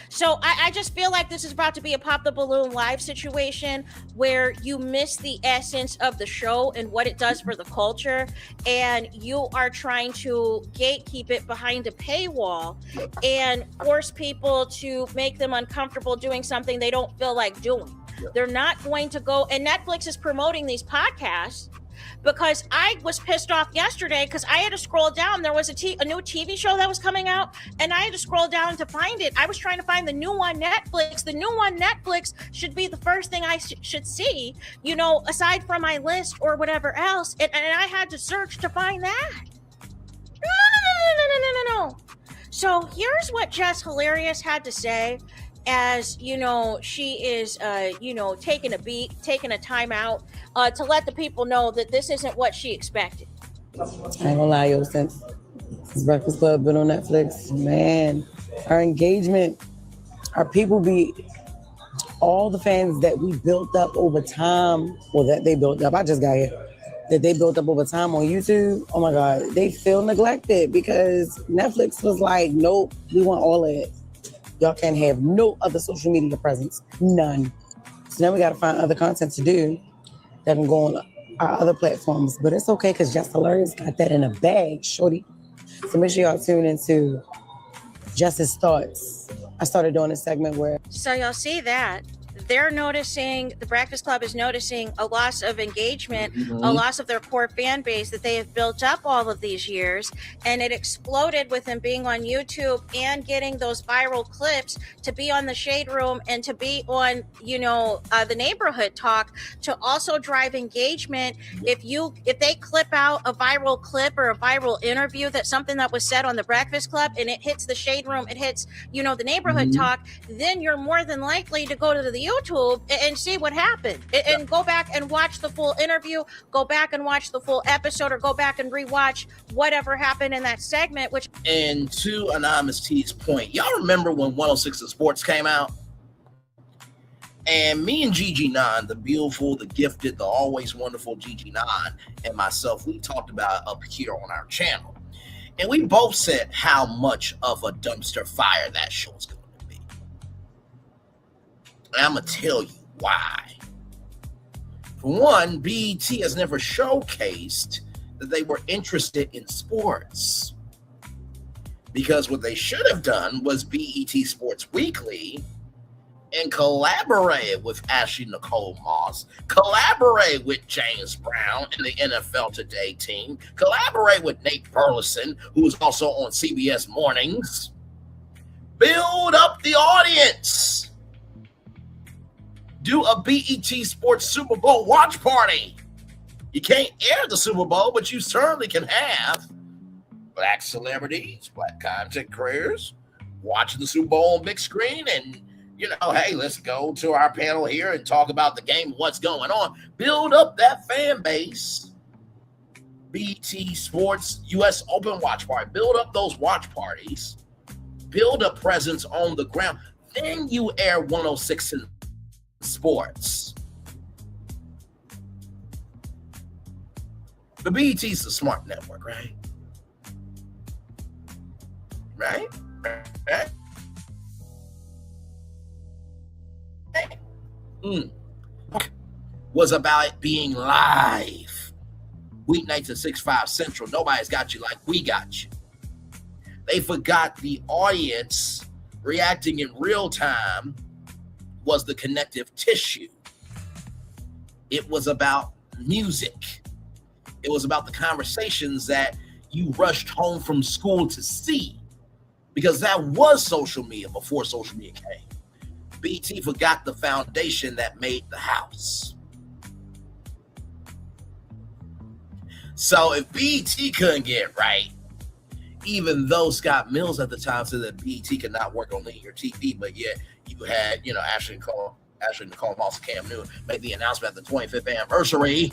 So I just feel like this is about to be a Pop the Balloon live situation where you miss the essence of the show and what it does for the culture, and you are trying to gatekeep it behind a paywall and force people to make them uncomfortable doing something they don't feel like doing. They're not going to go, and Netflix is promoting these podcasts. Because I was pissed off yesterday because I had to scroll down. There was a new TV show that was coming out, and I had to scroll down to find it. I was trying to find the new on Netflix. The new on Netflix should be the first thing I should see, you know, aside from my list or whatever else. And I had to search to find that. No. So here's what Jess Hilarious had to say. As you know, she is taking a time out to let the people know that this isn't what she expected. I ain't gonna lie, yo, since Breakfast Club been on Netflix, man, our engagement, our people be all the fans that we built up over time, well, that they built up, I just got here, that they built up over time on YouTube. Oh my God, they feel neglected because Netflix was like, nope, we want all of it. Y'all can't have no other social media presence. None. So now we got to find other content to do that can go on our other platforms. But it's okay because Just Hilarious got that in a bag, shorty. So make sure y'all tune into Justice Thoughts. I started doing a segment where... So y'all see that. They're noticing, the Breakfast Club is noticing a loss of engagement, a loss of their core fan base that they have built up all of these years. And it exploded with them being on YouTube and getting those viral clips to be on the Shade Room and to be on, the Neighborhood Talk to also drive engagement. If they clip out a viral clip or a viral interview that's something that was said on the Breakfast Club and it hits the Shade Room, it hits, the Neighborhood Talk, then you're more than likely to go to the YouTube and see what happened and go back and watch the full interview, go back and watch the full episode, or go back and rewatch whatever happened in that segment. Which, and to Anonymous T's point, y'all remember when 106 in Sports came out? And me and Gigi Nine, the beautiful, the gifted, the always wonderful Gigi Nine, and myself, we talked about it up here on our channel. And we both said how much of a dumpster fire that show was going to be. And I'm going to tell you why. For one, BET has never showcased that they were interested in sports. Because what they should have done was BET Sports Weekly and collaborate with Ashley Nicole Moss, collaborate with James Brown and the NFL Today team, collaborate with Nate Burleson, who is also on CBS Mornings. Build up the audience. Do a BET Sports Super Bowl watch party. You can't air the Super Bowl, but you certainly can have black celebrities, black content creators watching the Super Bowl on big screen and, hey, let's go to our panel here and talk about the game and what's going on. Build up that fan base. BT Sports US Open Watch Party. Build up those watch parties. Build a presence on the ground. Then you air 106 in Sports. The BET is a smart network, right? Right? Was about it being live. Weeknights at 6-5 Central. Nobody's got you like we got you. They forgot the audience reacting in real time was the connective tissue. It was about music. It was about the conversations that you rushed home from school to see, because that was social media before social media came. BT forgot the foundation that made the house. So if BT couldn't get right, even though Scott Mills at the time said that BT could not work on linear TV, but yet you had, Ashley Nicole Moss and Cam Newton make the announcement at the 25th anniversary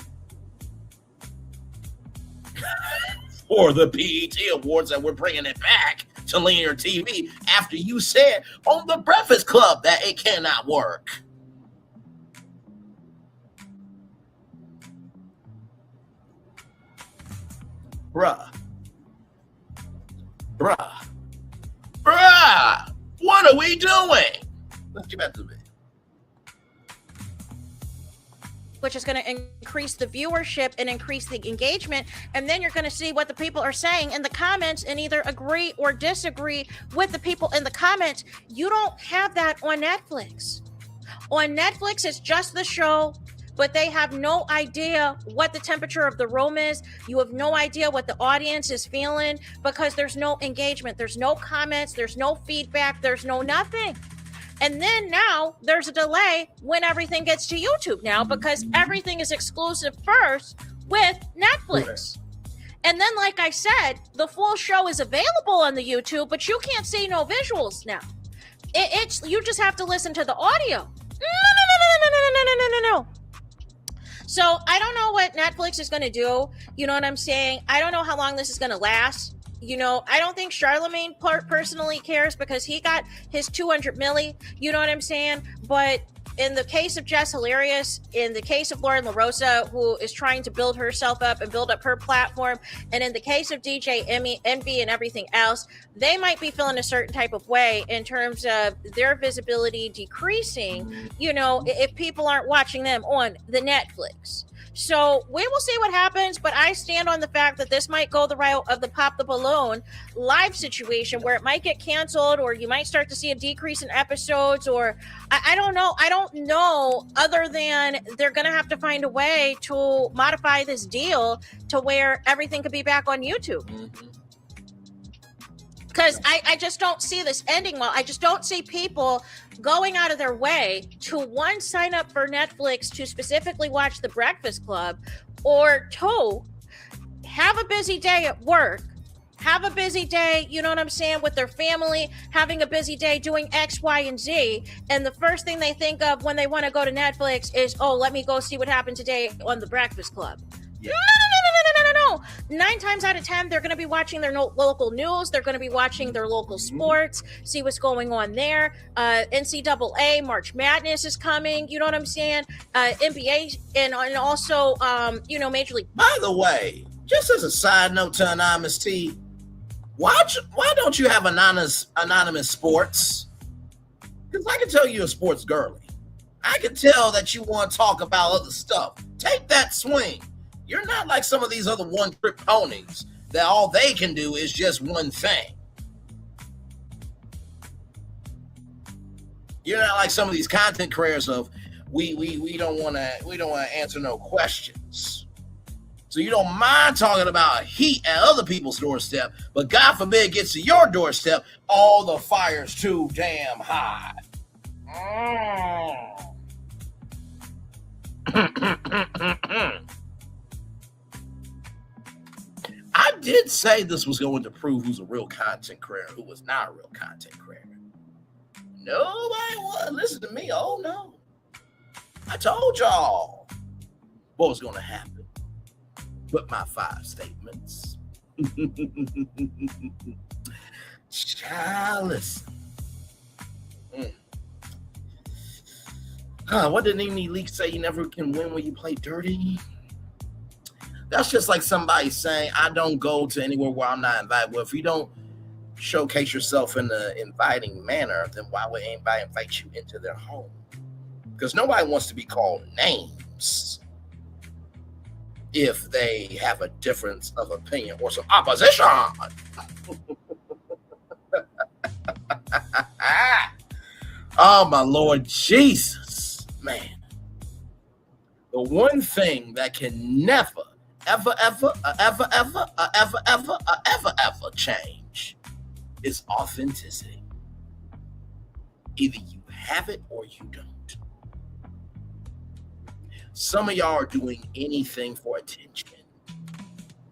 for the BET Awards that we're bringing it back to linear TV after you said on the Breakfast Club that it cannot work. Bruh, what are we doing? Let's get back to it. which is going to increase the viewership and increase the engagement. And then you're going to see what the people are saying in the comments and either agree or disagree with the people in the comments. You don't have that on Netflix. On Netflix, it's just the show, but they have no idea what the temperature of the room is. You have no idea what the audience is feeling because there's no engagement. There's no comments. There's no feedback. There's no nothing. And then now there's a delay when everything gets to YouTube now because everything is exclusive first with Netflix. And then, like I said, the full show is available on the YouTube, but you can't see no visuals now. It's you just have to listen to the audio. No. So I don't know what Netflix is going to do. You know what I'm saying? I don't know how long this is going to last. You know, I don't think Charlemagne personally cares because he got his 200 milli. You know what I'm saying? But in the case of Jess Hilarious, in the case of Lauren LaRosa, who is trying to build herself up and build up her platform, and in the case of DJ Envy and everything else, they might be feeling a certain type of way in terms of their visibility decreasing, you know, if people aren't watching them on the Netflix. So we will see what happens, but I stand on the fact that this might go the route of the Pop the Balloon live situation, where it might get canceled, or you might start to see a decrease in episodes, or I don't know. I don't know, other than they're going to have to find a way to modify this deal to where everything could be back on YouTube. Because I just don't see this ending well. I just don't see people going out of their way to, one, sign up for Netflix to specifically watch The Breakfast Club, or two, have a busy day at work, have a busy day, you know what I'm saying, with their family, having a busy day doing X, Y, and Z, and the first thing they think of when they want to go to Netflix is, oh, let me go see what happened today on The Breakfast Club. Yeah. No. 9 times out of 10, they're going to be watching their local news. They're going to be watching their local sports, see what's going on there. NCAA, March Madness is coming. You know what I'm saying? NBA, and also, you know, Major League. By the way, just as a side note to Anonymous T, why don't you have anonymous sports? Because I can tell you're a sports girly. I can tell that you want to talk about other stuff. Take that swing. You're not like some of these other one-trick ponies that all they can do is just one thing. You're not like some of these content creators of we don't want to answer no questions. So you don't mind talking about heat at other people's doorstep, but God forbid it gets to your doorstep, all the fire's too damn hot. I did say this was going to prove who's a real content creator, who was not a real content creator. Nobody would listen to me. Oh, no. I told y'all what was going to happen with my 5 statements. Child, listen. What did Nene Leak say? You never can win when you play dirty. That's just like somebody saying, I don't go to anywhere where I'm not invited. Well, if you don't showcase yourself in an inviting manner, then why would anybody invite you into their home? Because nobody wants to be called names if they have a difference of opinion or some opposition. Oh, my Lord Jesus, man. The one thing that can never, ever change is authenticity. Either you have it or you don't. Some of y'all are doing anything for attention,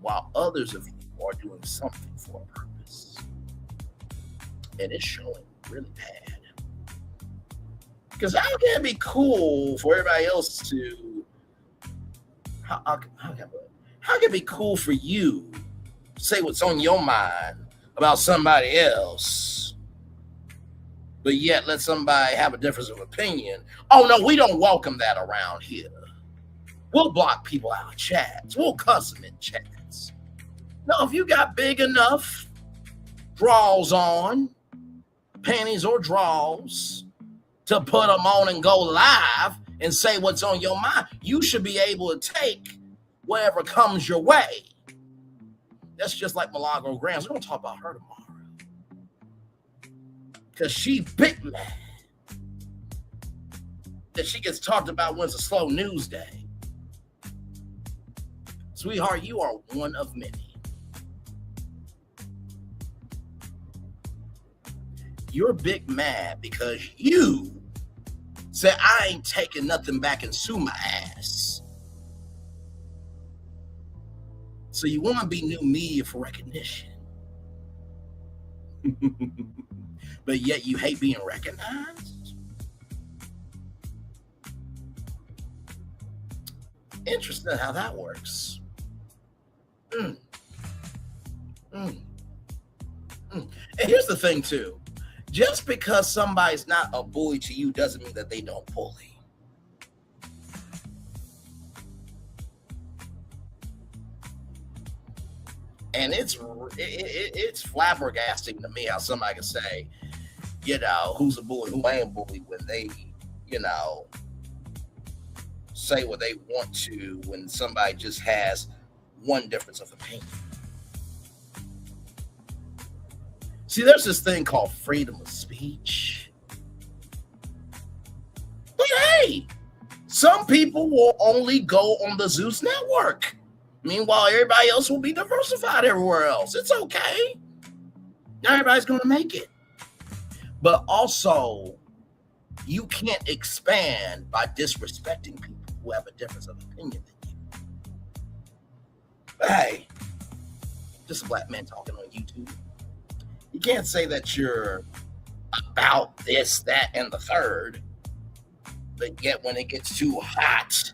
while others of you are doing something for a purpose. And it's showing really bad. Because how can it be cool for everybody else to, how can it be cool for you to say what's on your mind about somebody else, but yet let somebody have a difference of opinion? Oh, no, we don't welcome that around here. We'll block people out of chats. We'll cuss them in chats. No, if you got big enough draws on, panties or draws, to put them on and go live and say what's on your mind, you should be able to take whatever comes your way. That's just like Milagro Grams. We're going to talk about her tomorrow. Because she big mad that she gets talked about when it's a slow news day. Sweetheart, you are one of many. You're big mad because you said, I ain't taking nothing back and sue my ass. So you want to be new media for recognition. But yet you hate being recognized? Interesting how that works. And here's the thing too. Just because somebody's not a bully to you doesn't mean that they don't bully. And it's flabbergasting to me how somebody can say, you know, who's a bully, who ain't a bully when they, you know, say what they want to when somebody just has one difference of opinion. See, there's this thing called freedom of speech. But hey, some people will only go on the Zeus network. Meanwhile, everybody else will be diversified everywhere else. It's okay. Not everybody's going to make it. But also, you can't expand by disrespecting people who have a difference of opinion than you. But hey, just a black man talking on YouTube. You can't say that you're about this, that, and the third, but yet when it gets too hot,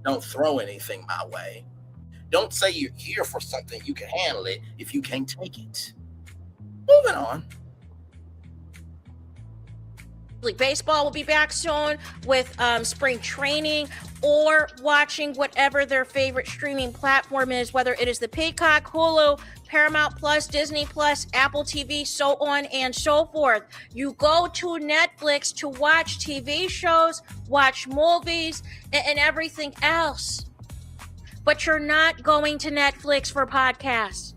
don't throw anything my way. Don't say you're here for something, you can handle it if you can't take it. Moving on. League Baseball will be back soon with spring training, or watching whatever their favorite streaming platform is, whether it is the Peacock, Hulu, Paramount Plus, Disney Plus, Apple TV, so on and so forth. You go to Netflix to watch TV shows, watch movies, and everything else. But you're not going to Netflix for podcasts.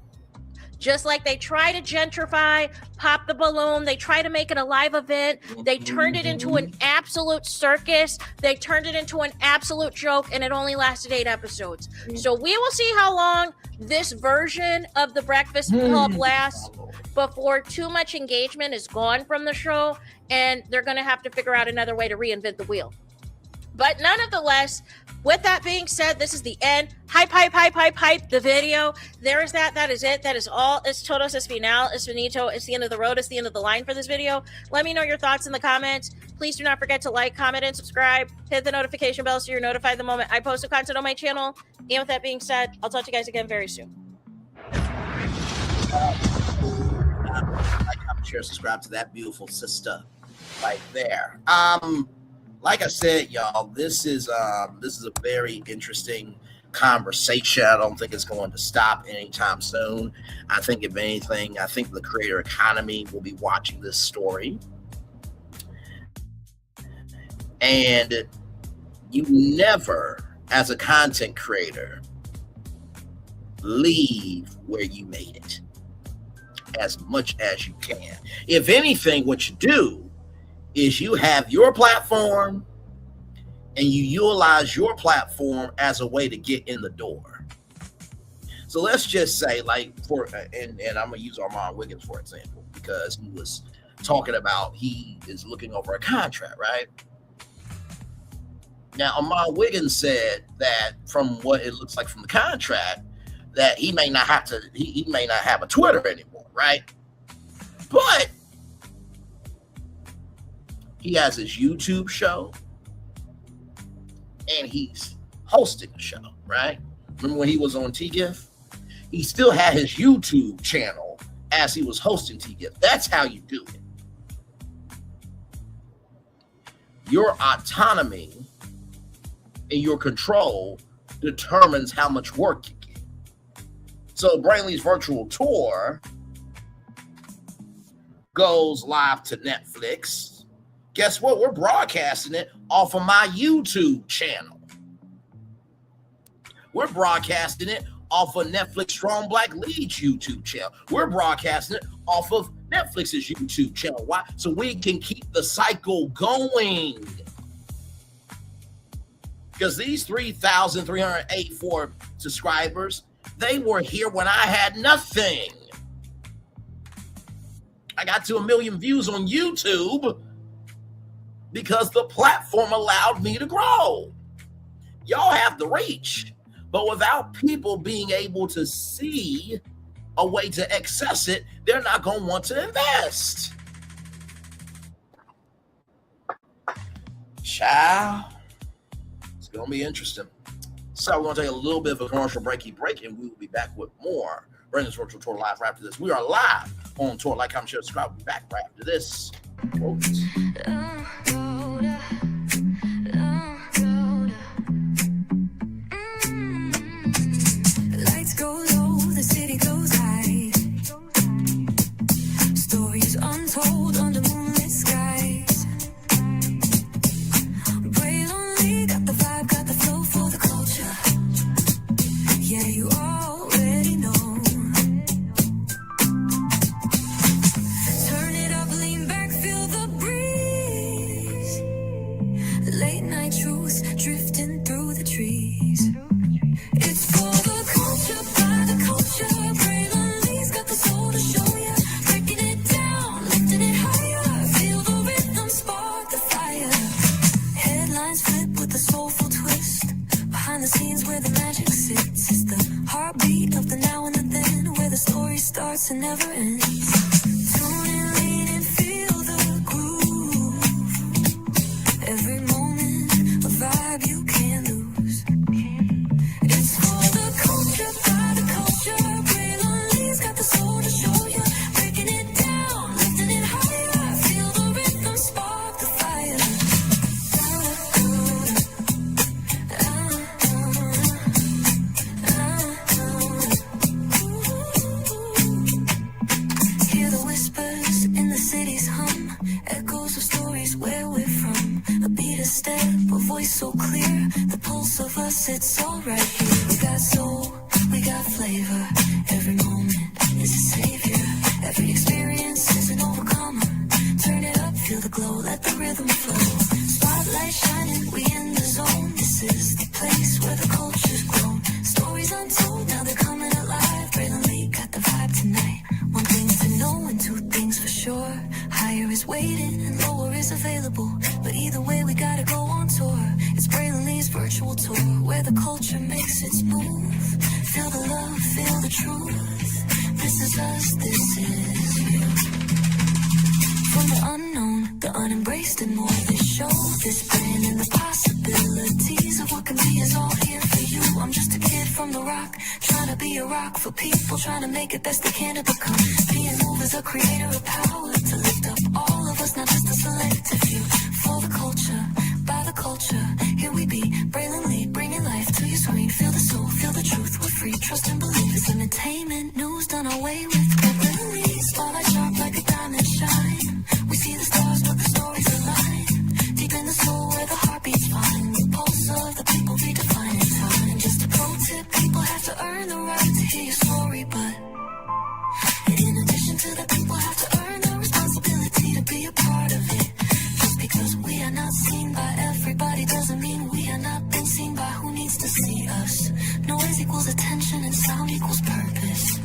Just like they try to gentrify, pop the balloon, they try to make it a live event, they turned it into an absolute circus, they turned it into an absolute joke, and it only lasted 8 episodes. So we will see how long this version of the Breakfast Club lasts before too much engagement is gone from the show, and they're going to have to figure out another way to reinvent the wheel. But nonetheless, with that being said, this is the end. Hype the video. There is that. That is it. That is all. It's todos es final. It's finito. It's the end of the road. It's the end of the line for this video. Let me know your thoughts in the comments. Please do not forget to like, comment, and subscribe. Hit the notification bell so you're notified the moment I post content on my channel. And with that being said, I'll talk to you guys again very soon. Like, comment, share, subscribe to that beautiful sister right there. Like I said, y'all, this is a very interesting conversation. I don't think it's going to stop anytime soon. I think, if anything, I think the creator economy will be watching this story. And you never, as a content creator, leave where you made it as much as you can. If anything, what you do is you have your platform and you utilize your platform as a way to get in the door. So let's just say, like, and I'm gonna use Armand Wiggins for example, because he was talking about he is looking over a contract, right? Now, Armand Wiggins said that from what it looks like from the contract, that he may not have to, he may not have a Twitter anymore, right? But he has his YouTube show and he's hosting a show, right? Remember when he was on TGIF? He still had his YouTube channel as he was hosting TGIF. That's how you do it. Your autonomy and your control determines how much work you get. So Braylon's virtual tour goes live to Netflix. Guess what? We're broadcasting it off of my YouTube channel. We're broadcasting it off of Netflix Strong Black Leads YouTube channel. We're broadcasting it off of Netflix's YouTube channel. Why? So we can keep the cycle going. Because these 3,384 subscribers, they were here when I had nothing. I got to 1 million views on YouTube because the platform allowed me to grow. Y'all have the reach, but without people being able to see a way to access it, they're not going to want to invest. Child, it's going to be interesting. So we're going to take a little bit of a commercial break, and we will be back with more Brandon's Virtual Tour live right after this. We are live on tour. Like, comment, share, subscribe. We'll be back right after this. you already know. Turn it up, lean back, feel the breeze. Late night truths drifting through the trees. It's for the culture, by the culture. Braylon Lee's got the soul to show ya. Breaking it down, lifting it higher. Feel the rhythm, spark the fire. Headlines flip with a soulful twist. Behind the scenes where the magic sits. It's the heartbeat of the now and the then, where the story starts and never ends. Tune in, lean and feel the groove. Every moment, a vibe you can't lose. It's for the culture, by the culture. Braylon Lee's got the soul to show ya. Breaking it down, lifting it higher. Feel the rhythm, spark the fire. Hear the whispers in the city's hum. Echoes of stories where we're from. A beat, a step, a voice so clear. The pulse of us, it's all right here. We got soul, we got flavor. Every moment is a savior. Every experience is an overcomer. Turn it up, feel the glow, let the rhythm flow. Spotlight shining, we in the zone. This is the place where the culture's grown. Stories untold, now they're coming alive. Braylon Lee got the vibe tonight. One thing to know and two things for sure. Higher is waiting and lower is available. But either way, we gotta go on tour. It's Braylon Lee's virtual tour, where the culture makes its move. Feel the love, feel the truth. This is us, this is you. From the unknown, the unembraced and more. This show, this brand and the possibilities of what can be is all here for you. I'm just a kid from the rock, trying to be a rock for people, trying to make it best they can to become. Being moved as a creator of power to lift up all of us, not just a selective few. For the culture, by the culture, here we be. Braylon Lee, bringing life to your screen. Feel the soul, feel the truth, we're free. Trust and believe it's entertainment, news done away with. Braylon Lee, spotlight sharp like a diamond shine. We see the stars, but the stories align. Deep in the soul where the heartbeats find. The pulse of the people redefining time. Just a pro tip, people have to earn the right to hear your story, but in addition to that, people have to earn the responsibility to be a part of it. Just because we are not seen by everybody doesn't mean we are not been seen by who needs to see us. Noise equals attention and sound equals purpose.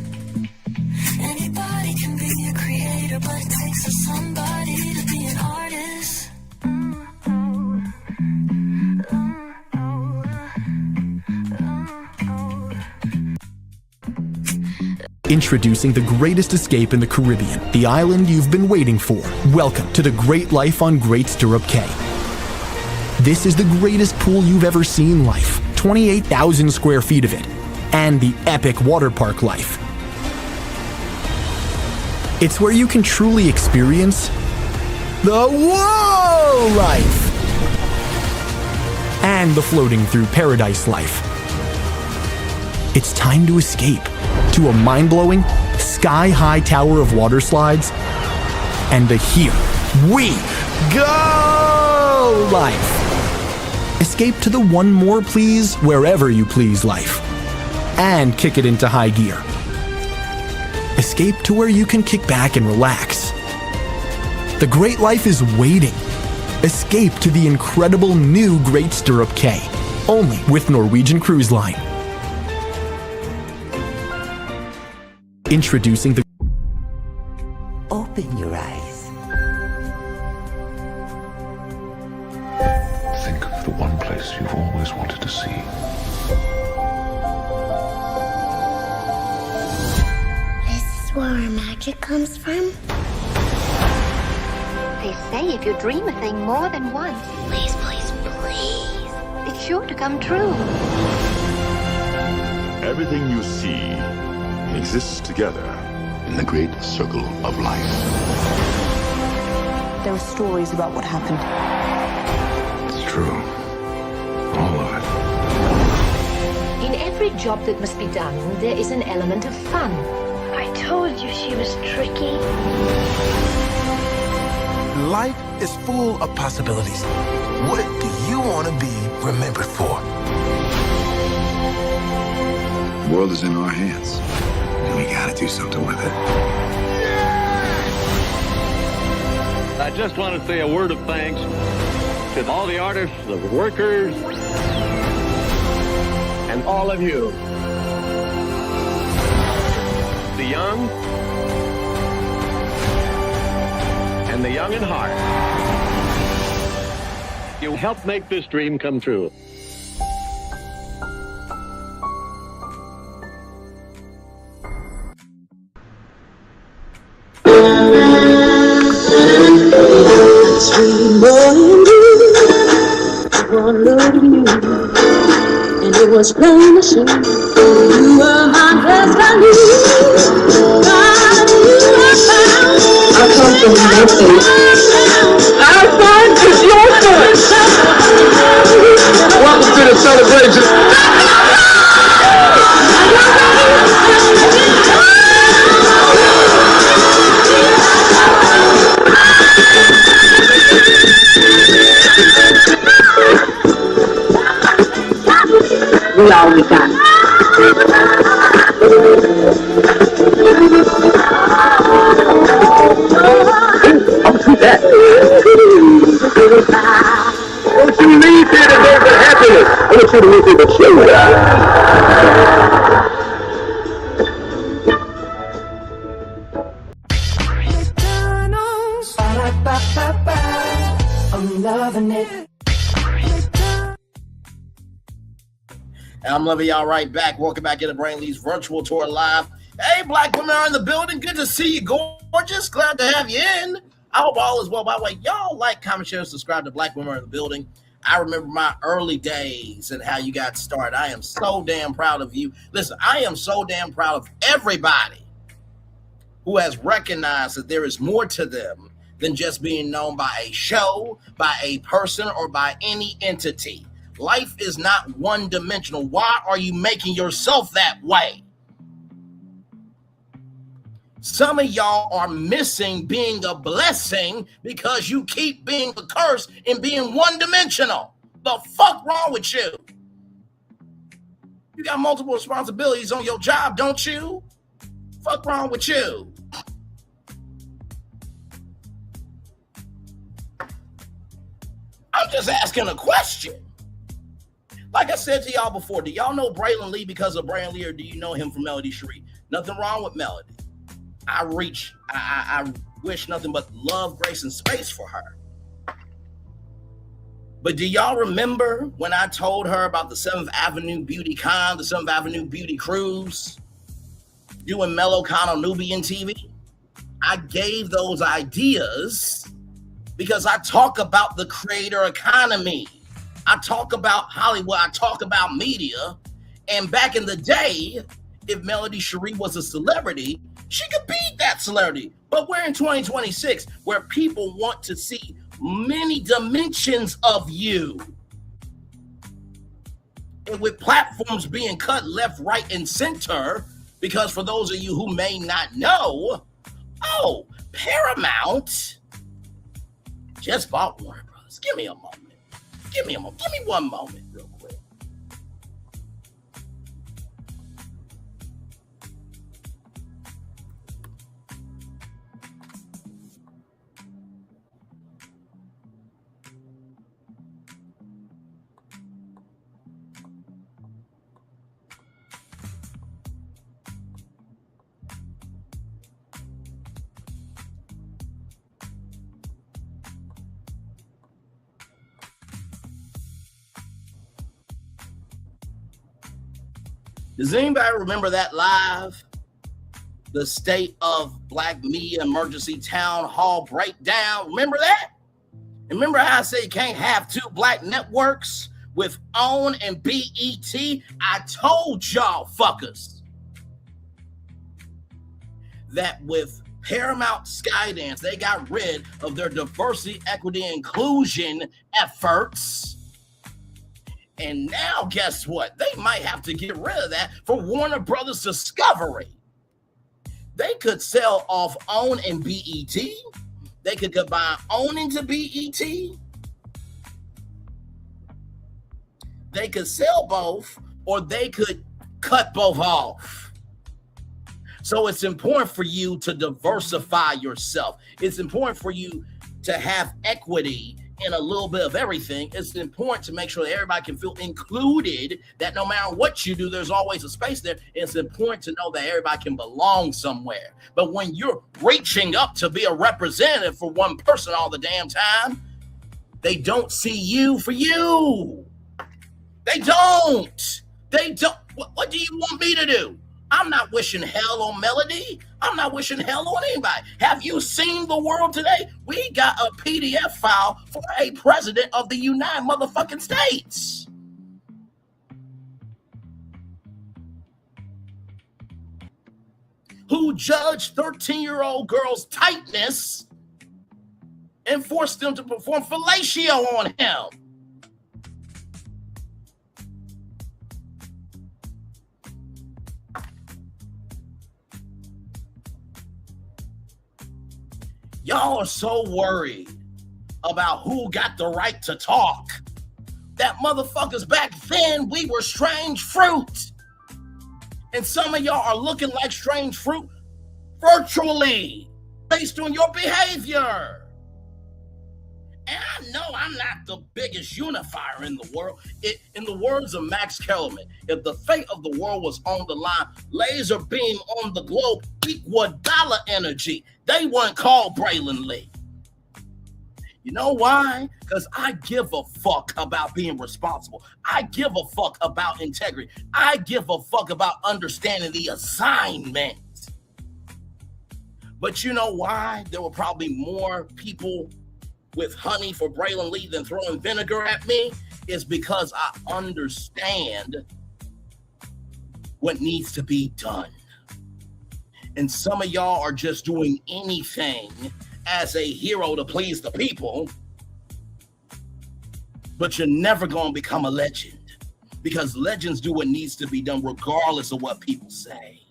Anybody can be a creator, but it takes a somebody to be an artist. Introducing the greatest escape in the Caribbean, the island you've been waiting for. Welcome to the Great Life on Great Stirrup Cay. This is the greatest pool you've ever seen life, 28,000 square feet of it, and the epic water park life. It's where you can truly experience the whoa life and the floating through paradise life. It's time to escape to a mind-blowing, sky-high tower of water slides and the Here We Go life. Escape to the one more please wherever you please life and kick it into high gear. Escape to where you can kick back and relax. The great life is waiting. Escape to the incredible new Great Stirrup Cay, only with Norwegian Cruise Line. Introducing the... Open your eyes. Think of the one place you've always wanted to see. This is where our magic comes from? They say if you dream a thing more than once, Please, please, please. it's sure to come true. Everything you see exists together in the great circle of life. There are stories about what happened. It's true. All of it. In every job that must be done, there is an element of fun. I told you she was tricky. Life is full of possibilities. What do you want to be remembered for? The world is in our hands, and we gotta do something with it. I just want to say a word of thanks to all the artists, the workers, and all of you. The young and the young in heart. You helped make this dream come true. And it was plain to see you were my destiny. I come from nothing. Our son is your son. Welcome to the celebration. We all we got. I'll see that. Don't you leave here today with happiness. I want you to leave here with joy. I'm loving it. And I'm loving y'all right back. Welcome back into Brainley's virtual tour live. Hey, black women are in the building. Good to see you, gorgeous. Glad to have you in. I hope all is well. By the way, y'all like, comment, share, subscribe to Black Women Are in the Building. I remember my early days and how you got started. I am so damn proud of you. Listen, I am so damn proud of everybody who has recognized that there is more to them than just being known by a show, by a person, or by any entity. Life is not one-dimensional. Why are you making yourself that way? Some of y'all are missing being a blessing because you keep being a curse and being one-dimensional. The fuck wrong with you? You got multiple responsibilities on your job, don't you? Fuck wrong with you? I'm just asking a question. Like I said to y'all before, do y'all know Braylon Lee because of Braylon Lee, or do you know him from Melody Cherie? Nothing wrong with Melody. I wish nothing but love, grace, and space for her. But do y'all remember when I told her about the 7th Avenue Beauty Con, the 7th Avenue Beauty Cruise, doing Mellow Con on Nubian TV? I gave those ideas because I talk about the creator economy. I talk about Hollywood. I talk about media. And back in the day, if Melody Cherie was a celebrity, she could beat that celebrity. But we're in 2026 where people want to see many dimensions of you. And with platforms being cut left, right, and center, because for those of you who may not know, Paramount just bought Warner Brothers. Give me a moment. Give me one moment real quick. Does anybody remember that live? The State of Black Media Emergency Town Hall breakdown. Remember that? And remember how I say you can't have two black networks with OWN and BET? I told y'all fuckers that with Paramount Skydance, they got rid of their diversity, equity, and inclusion efforts. And now, guess what? They might have to get rid of that for Warner Brothers Discovery. They could sell off OWN and BET. They could combine OWN into BET. They could sell both, or they could cut both off. So it's important for you to diversify yourself. It's important for you to have equity in a little bit of everything. It's important to make sure that everybody can feel included, that no matter what you do, there's always a space there. It's important to know that everybody can belong somewhere. But when you're reaching up to be a representative for one person all the damn time, they don't see you for you. They don't. What do you want me to do? I'm not wishing hell on Melody. I'm not wishing hell on anybody. Have you seen the world today? We got a PDF file for a president of the United motherfucking States. Who judged 13-year-old girls' tightness and forced them to perform fellatio on him. Y'all are so worried about who got the right to talk. That motherfuckers back then, we were strange fruit. And some of y'all are looking like strange fruit virtually based on your behavior. And I know I'm not the biggest unifier in the world. In the words of Max Kellerman, if the fate of the world was on the line, laser beam on the globe equal dollar energy, they wouldn't call Braylon Lee. You know why? Because I give a fuck about being responsible. I give a fuck about integrity. I give a fuck about understanding the assignment. But you know why? There were probably more people with honey for Braylon Lee than throwing vinegar at me, is because I understand what needs to be done. And some of y'all are just doing anything as a hero to please the people, but you're never going to become a legend, because legends do what needs to be done regardless of what people say.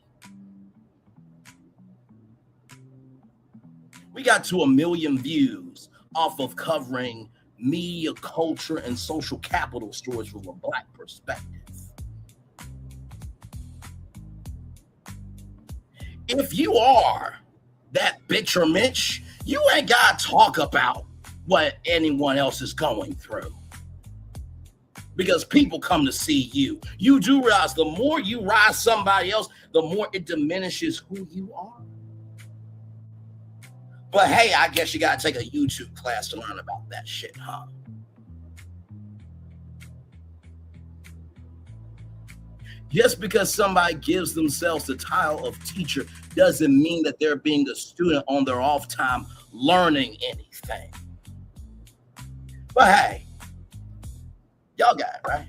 We got to 1 million views off of covering media, culture, and social capital stories from a Black perspective. If you are that bitch or Mitch, you ain't got to talk about what anyone else is going through, because people come to see you. You do realize the more you rise somebody else, the more it diminishes who you are. But hey, I guess you got to take a YouTube class to learn about that shit, huh? Just because somebody gives themselves the title of teacher doesn't mean that they're being a student on their off time learning anything. But hey, y'all got it, right?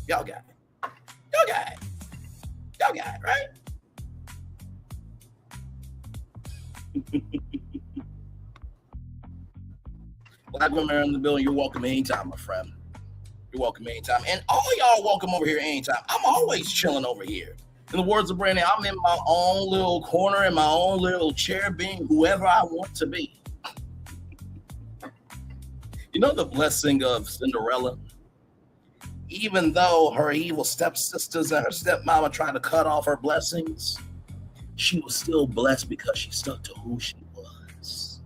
Y'all got it. Y'all got it. Y'all got it, right? Black women are in the building. You're welcome anytime, my friend. You're welcome anytime. And all y'all welcome over here anytime. I'm always chilling over here. In the words of Brandon, I'm in my own little corner, in my own little chair, being whoever I want to be. You know the blessing of Cinderella? Even though her evil stepsisters and her stepmama tried to cut off her blessings, she was still blessed because she stuck to who she was.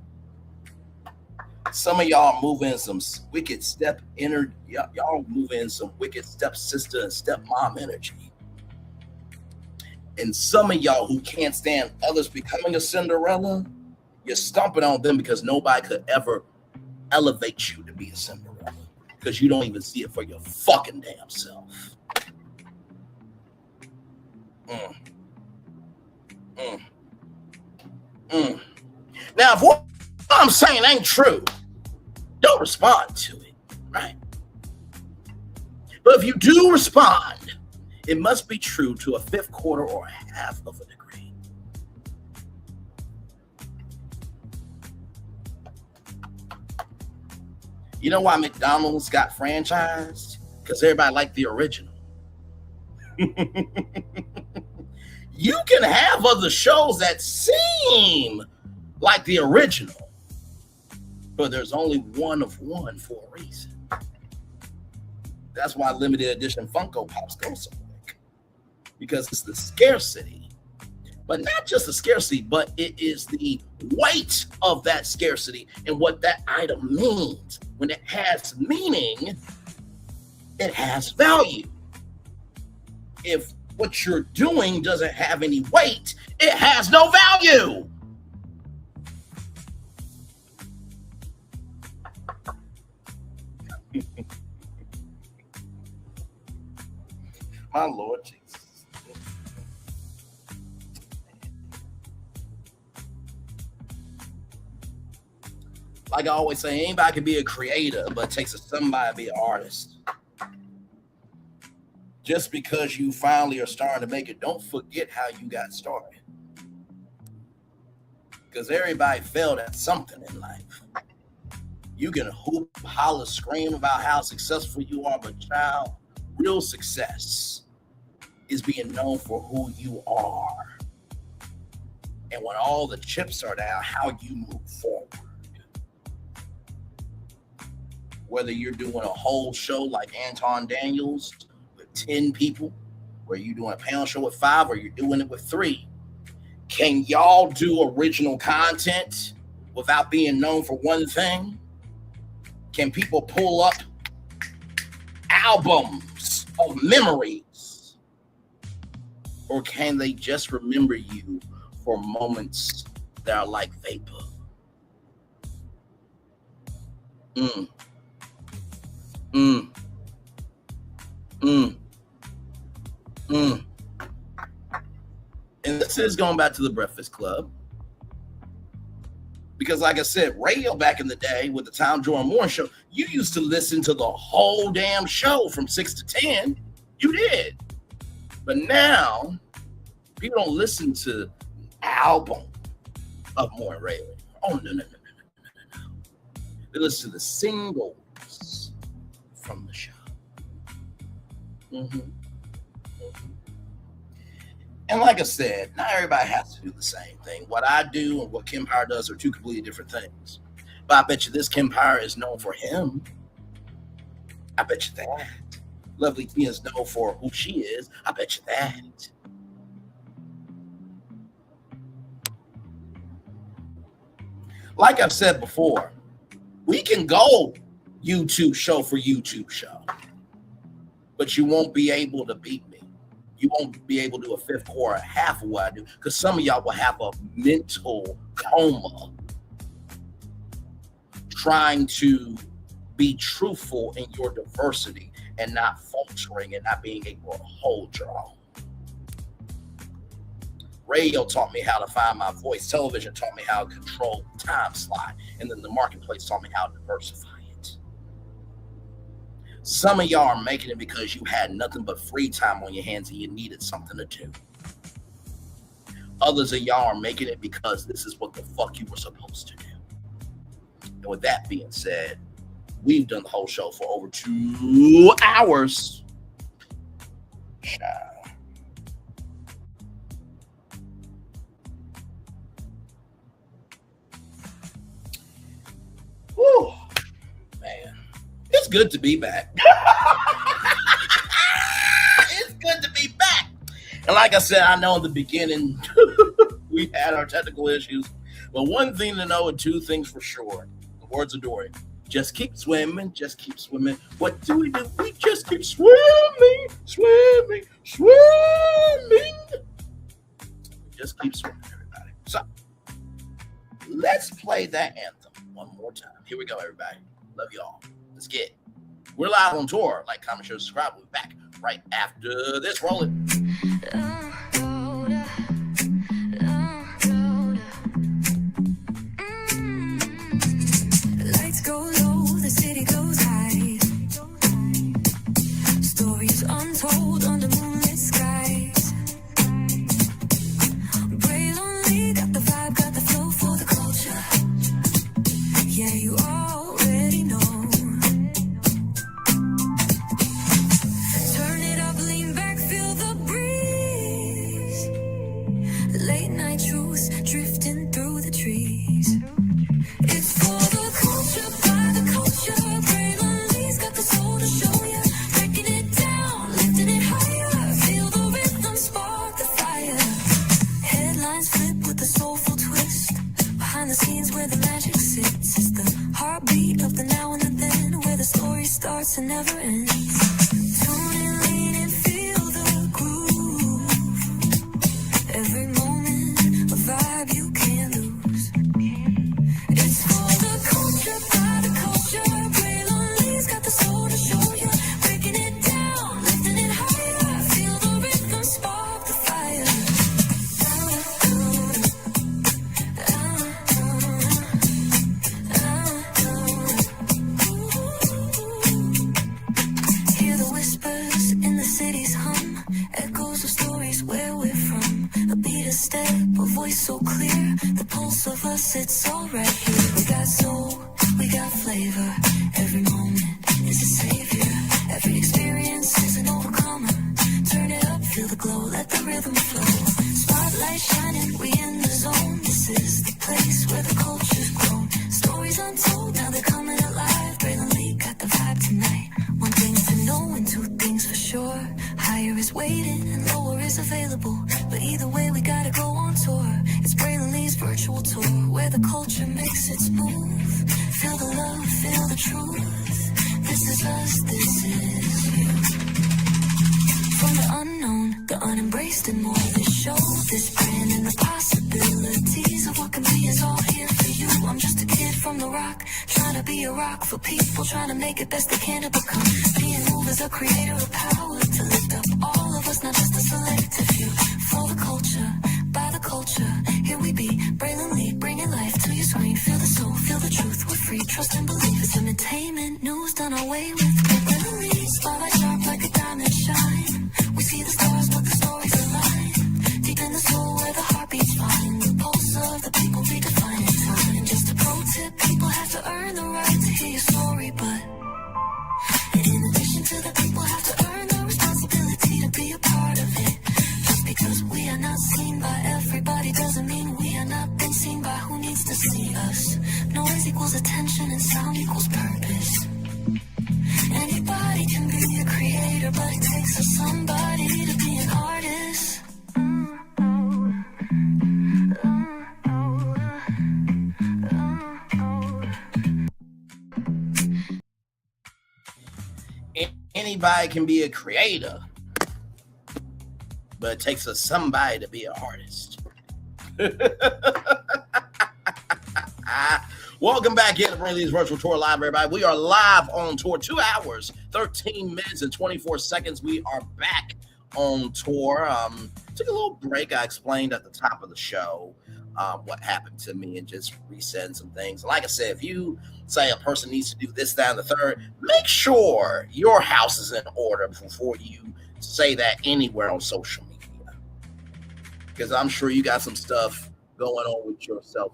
Some of y'all move in some wicked y'all move in some wicked stepsister and stepmom energy. And some of y'all who can't stand others becoming a Cinderella, you're stomping on them because nobody could ever elevate you to be a Cinderella, because you don't even see it for your fucking damn self. Now, if what I'm saying ain't true, don't respond to it, right? But if you do respond, it must be true to a 1/5 quarter or a 1/2 of a degree. You know why McDonald's got franchised? Because everybody liked the original. You can have other shows that seem like the original, but there's only one of one for a reason. That's why limited edition Funko Pops go so quick. because it's the scarcity. But not just the scarcity, but it is the weight of that scarcity and what that item means. When it has meaning, it has value. If what you're doing doesn't have any weight, it has no value. My Lord Jesus. Like I always say, anybody can be a creator, but it takes somebody to be an artist. Just because you finally are starting to make it, don't forget how you got started. Because everybody failed at something in life. You can hoop, holler, scream about how successful you are, but child, real success is being known for who you are. And when all the chips are down, how you move forward. Whether you're doing a whole show like Anton Daniels with 10 people, where you're doing a panel show with 5, or you're doing it with 3, can y'all do original content without being known for one thing? Can people pull up albums of memories? Or can they just remember you for moments that are like vapor? And this is going back to the Breakfast Club. Because like I said, radio back in the day with the Tom Jordan Morning Show, you used to listen to the whole damn show from 6 to 10. You did. But now, people don't listen to an album of morning radio. Oh, no. They listen to the singles from the show. And like I said, not everybody has to do the same thing. What I do and what Kim Power does are two completely different things. But I bet you this Kim Power is known for him. I bet you that. Lovely Tia is known for who she is. I bet you that. Like I've said before, we can go YouTube show for YouTube show, but you won't be able to beat me. You won't be able to do a fifth or a half of what I do, because some of y'all will have a mental coma trying to be truthful in your diversity and not faltering and not being able to hold your own. Radio taught me how to find my voice. Television taught me how to control time slot. And then the marketplace taught me how to diversify it. Some of y'all are making it because you had nothing but free time on your hands and you needed something to do. Others of y'all are making it because this is what the fuck you were supposed to do. And with that being said, we've done the whole show for over 2 hours. Whew, man, it's good to be back. It's good to be back. And like I said, I know in the beginning we had our technical issues, but one thing to know and two things for sure. The words of Dory: just keep swimming, just keep swimming. What do? We just keep swimming, swimming, swimming. Just keep swimming, everybody. So let's play that anthem one more time. Here we go, everybody. Love y'all. Let's get it. We're live on tour. Like, comment, share, subscribe. We'll be back right after this. Roll it. Lights go low, the city goes high. Stories untold under moonlit skies. Braylon got the vibe, got the flow for the culture. Yeah, you already know. Turn it up, lean back, feel the never ends. Tune in, lean and feel the groove. Every moment, a vibe you can't lose. It's for the culture, by the culture. Braylon Lee's got the soul to show you. Breaking it down, lifting it higher. Feel the rhythm, spark the fire. Hear the whispers in the city's hum. Echoes of stories where we're from. A beat, a step, a voice so clear. The pulse of us, it's all right here. We got soul, we got flavor. Every moment is a savior. Every experience is an overcomer. Turn it up, feel the glow, let the rhythm flow. Spotlight shining, we in the zone. This is the place where the culture's grown. Stories untold, now they're coming alive. Braylon Lee got the vibe tonight. One thing to know and two things for sure. Higher is waiting and lower is available. But either way, we gotta go on tour. It's Braylon Lee's virtual tour, where the culture makes its move. Feel the love, feel the truth. This is us, this is you. From the unknown, the unembraced and more. This show, this brand and the possibilities of what can be is all here for you. I'm just a kid from the rock, trying to be a rock for people, trying to make it best they can to become. Being moved as a creator of power to lift up all of us, not just a selective few. For the culture, by the culture, here we be. Braylon Lee, bringing life to your screen. Feel the soul, feel the truth. We're free, trust and believe. It's entertainment, news done away with. Braylon Lee, spotlight sharp like a diamond shine. We see the stars, but the stories align. Deep in the soul where the heartbeats find. The pulse of the people redefining time. And just a pro tip, people have to earn the right to hear your story, but in addition to the people have to earn the responsibility to be a part of it. Just because we are not seen by everybody doesn't mean we are not been seen by who needs to see us. Noise equals attention and sound equals purpose. Anybody can be a creator, but it takes a somebody to be an artist. Anybody can be a creator, but it takes a somebody to be an artist. Welcome back into Braylon Lee's virtual tour live, everybody. We are live on tour, 2 hours, 13 minutes, and 24 seconds. We are back on tour. Took a little break. I explained at the top of the show what happened to me and just resetting some things. Like I said, if you say a person needs to do this, that, and the third, make sure your house is in order before you say that anywhere on social media. Because I'm sure you got some stuff going on with yourself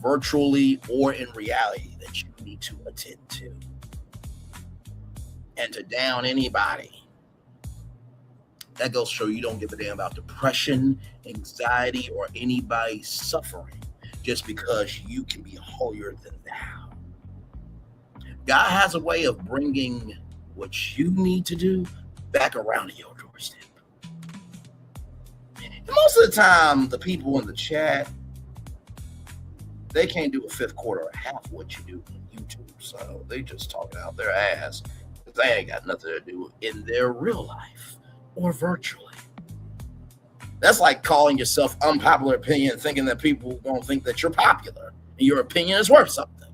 virtually or in reality that you need to attend to. And to down anybody, that goes to show you don't give a damn about depression, anxiety, or anybody suffering just because you can be holier than thou. God has a way of bringing what you need to do back around to your doorstep. And most of the time, the people in the chat, they can't do a fifth, quarter, or half of what you do on YouTube. So they just talking out their ass. They ain't got nothing to do in their real life or virtually. That's like calling yourself unpopular opinion, thinking that people don't think that you're popular and your opinion is worth something.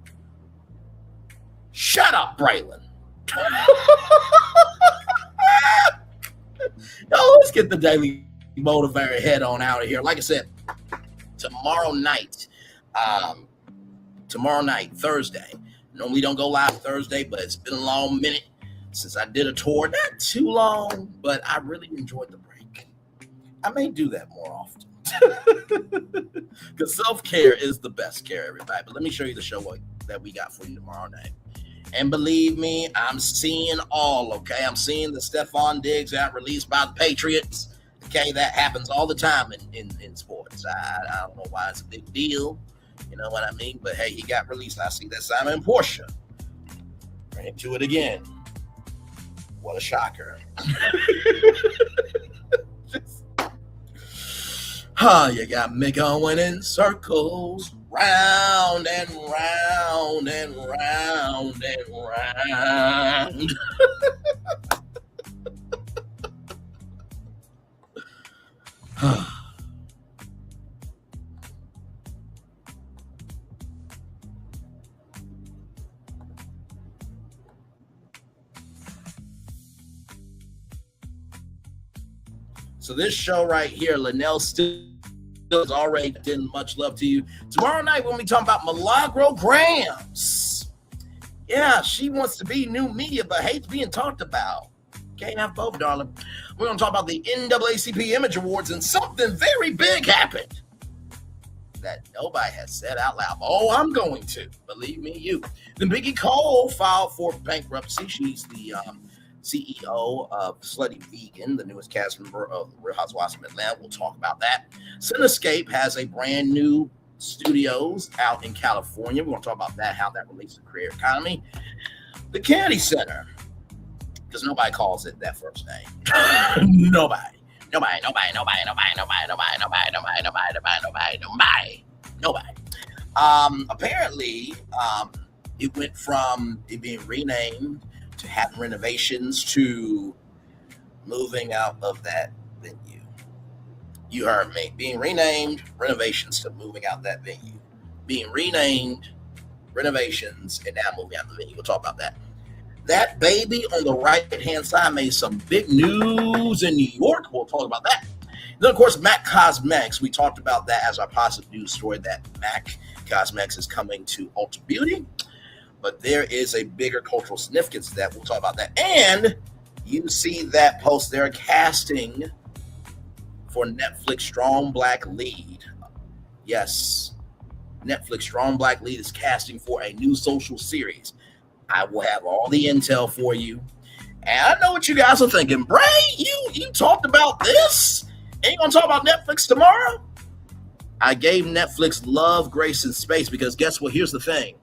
Shut up, Braylon. Yo, let's get the Daily Motivator head on out of here. Like I said, tomorrow night, Thursday. Normally don't go live Thursday, but it's been a long minute since I did a tour. Not too long, but I really enjoyed the break. I may do that more often. Because self-care is the best care, everybody. But let me show you the show that we got for you tomorrow night. And believe me, I'm seeing all, okay? I'm seeing the Stephon Diggs got released by the Patriots. Okay, that happens all the time in sports. I don't know why it's a big deal. You know what I mean? But hey, he got released. I see that Simon Portia. Bring him to it again. What a shocker. You got me going in circles, round and round and round and around. So this show right here, Linnell still is already getting much love to you. Tomorrow night, when we talk about Milagro-Grams. Yeah, she wants to be new media, but hates being talked about. Can't have both, darling. We're going to talk about the NAACP Image Awards, and something very big happened that nobody has said out loud. Oh, I'm going to. Believe me, you. Then Biggie Cole filed for bankruptcy. She's the CEO of Slutty Vegan, the newest cast member of The Real Housewives of Atlanta. We'll talk about that. Cinescape has a brand new studios out in California. We're going to talk about that, how that relates to the creator economy. The Kennedy Center, because nobody calls it that first name. Nobody. Apparently, it went from it being renamed to having renovations to moving out of that venue. You heard me. Being renamed, renovations to moving out that venue. Being renamed, renovations, and now moving out the venue. We'll talk about that. That baby on the right-hand side made some big news in New York. We'll talk about that. Then, of course, MAC Cosmetics. We talked about that as our positive news story, that MAC Cosmetics is coming to Ulta Beauty. But there is a bigger cultural significance to that. We'll talk about that. And you see that post there, casting for Netflix Strong Black Lead. Yes, Netflix Strong Black Lead is casting for a new social series. I will have all the intel for you. And I know what you guys are thinking. Bray, you talked about this? Ain't gonna talk about Netflix tomorrow? I gave Netflix love, grace, and space because guess what? Here's the thing.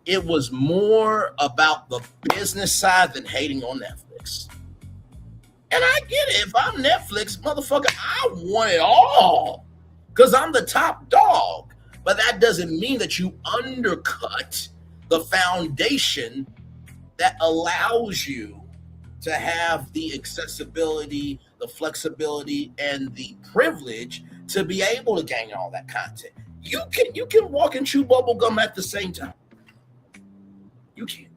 It was more about the business side than hating on Netflix. And I get it. If I'm Netflix, motherfucker, I want it all because I'm the top dog. But that doesn't mean that you undercut the foundation that allows you to have the accessibility, the flexibility, and the privilege to be able to gain all that content. You can walk and chew bubble gum at the same time. You can.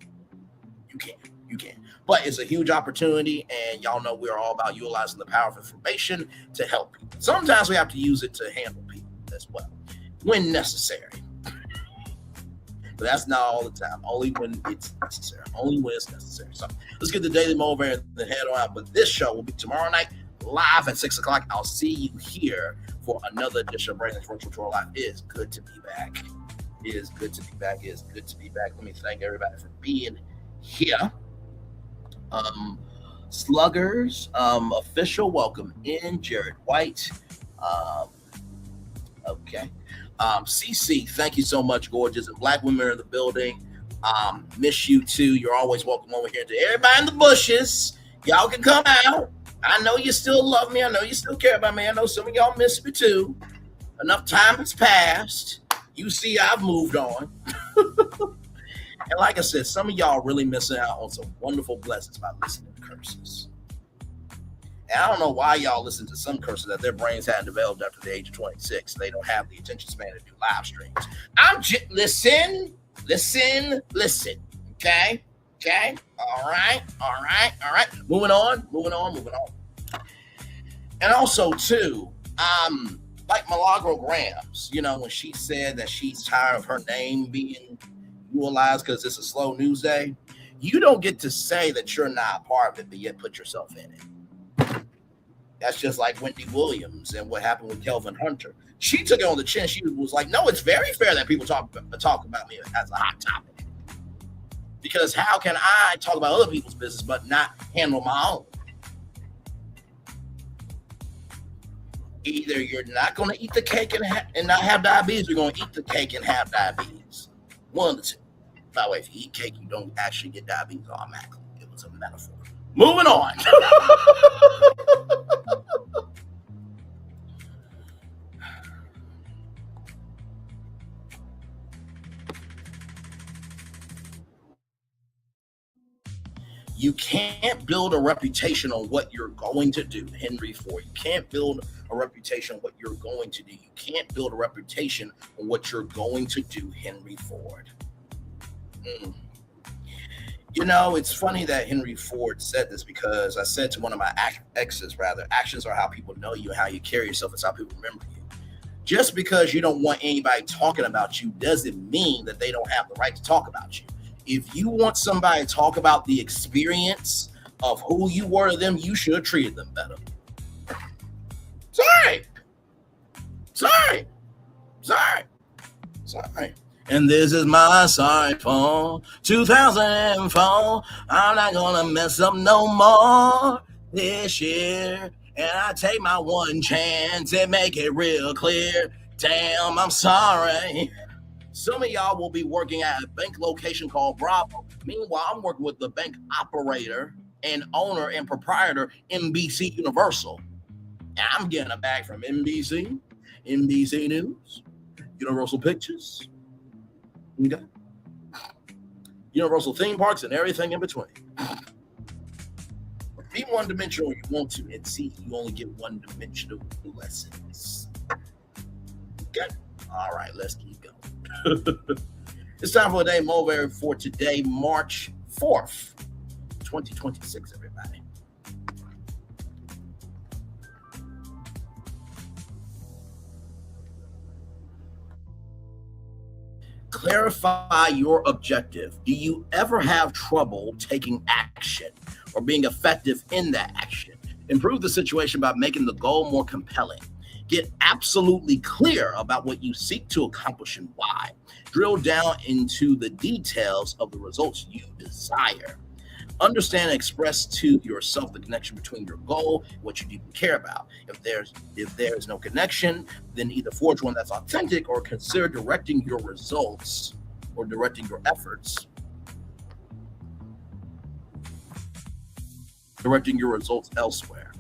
But it's a huge opportunity, and y'all know we're all about utilizing the power of information to help people. Sometimes we have to use it to handle people as well, when necessary. But that's not all the time. Only when it's necessary. So let's get the Daily Mover and then head on out. But this show will be tomorrow night, live at 6 o'clock. I'll see you here for another edition of Braylon's Virtual Tour Live. It is good to be back. Let me thank everybody for being here. Sluggers, official, welcome in. Jared White. Okay. CC, thank you so much, gorgeous. And Black women are in the building. Miss you too. You're always welcome over here. To everybody in the bushes, y'all can come out. I know you still love me. I know you still care about me. I know some of y'all miss me too. Enough time has passed. You see, I've moved on. And like I said, some of y'all really missing out on some wonderful blessings by listening to curses. And I don't know why y'all listen to some curses that their brains hadn't developed after the age of 26. They don't have the attention span to do live streams. Listen. Okay. All right. Moving on. And also too, like Milagro-Grams, when she said that she's tired of her name being utilized because it's a slow news day, you don't get to say that you're not a part of it, but yet put yourself in it. That's just like Wendy Williams and what happened with Kelvin Hunter. She took it on the chin. She was like, no, it's very fair that people talk about me as a hot topic. Because how can I talk about other people's business but not handle my own? Either you're not going to eat the cake and not have diabetes, or you're going to eat the cake and have diabetes. One of the two. By the way, if you eat cake, you don't actually get diabetes automatically. It was a metaphor. Moving on. You can't build a reputation on what you're going to do, Henry Ford. You can't build a reputation on what you're going to do. You can't build a reputation on what you're going to do, Henry Ford. You know, it's funny that Henry Ford said this, because I said to one of my exes, rather, actions are how people know you, how you carry yourself, it's how people remember you. Just because you don't want anybody talking about you doesn't mean that they don't have the right to talk about you. If you want somebody to talk about the experience of who you were to them, you should have treated them better. Sorry. And this is my sorry for 2004. I'm not gonna mess up no more this year. And I take my one chance and make it real clear. Damn, I'm sorry. Some of y'all will be working at a bank location called Bravo. Meanwhile, I'm working with the bank operator and owner and proprietor, NBC Universal. And I'm getting a bag from NBC, NBC News, Universal Pictures, okay, Universal theme parks, and everything in between. Be one-dimensional if you want to, and see you only get one-dimensional lessons. Okay? All right, let's keep going. It's time for a day mulberry for today, March 4th, 2026, everybody. Clarify your objective. Do you ever have trouble taking action or being effective in that action? Improve the situation by making the goal more compelling. Get absolutely clear about what you seek to accomplish and why. Drill down into the details of the results you desire. Understand and express to yourself the connection between your goal and what you deeply care about. If there's no connection, then either forge one that's authentic or consider directing your results or directing your efforts. Directing your results elsewhere.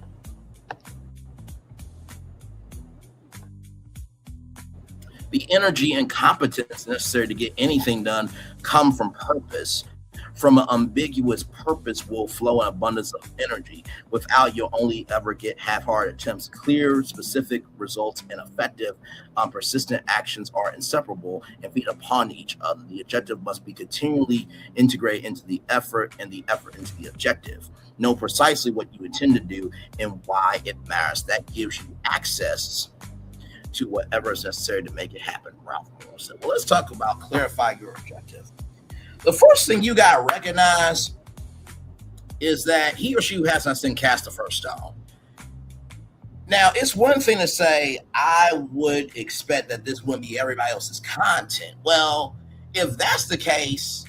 The energy and competence necessary to get anything done come from purpose. From an ambiguous purpose will flow an abundance of energy. Without, you'll only ever get half-hearted attempts. Clear, specific results and effective, persistent actions are inseparable and feed upon each other. The objective must be continually integrated into the effort and the effort into the objective. Know precisely what you intend to do and why it matters. That gives you access to whatever is necessary to make it happen. Ralph Lauren said. Well, let's talk about clarify your objective. The first thing you got to recognize is that he or she who has not sinned cast the first stone. Now, it's one thing to say, I would expect that this wouldn't be everybody else's content. Well, if that's the case,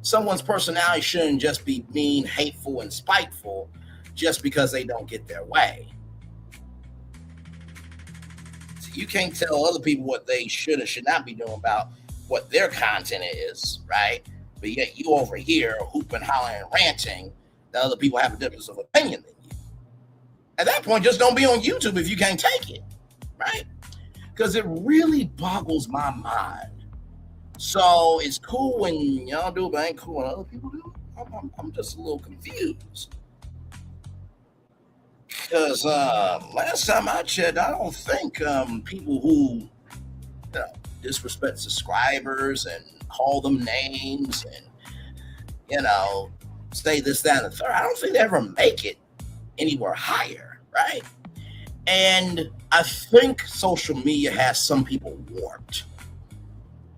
someone's personality shouldn't just be mean, hateful, and spiteful just because they don't get their way. You can't tell other people what they should or should not be doing about what their content is, right? But yet you over here hooping, hollering, and ranting that other people have a difference of opinion than you. At that point, just don't be on YouTube if you can't take it, right? Because it really boggles my mind. So it's cool when y'all do it, but ain't cool when other people do it. I'm just a little confused. Because last time I checked, I don't think people who disrespect subscribers and call them names and, say this, that, and the third, I don't think they ever make it anywhere higher, right? And I think social media has some people warped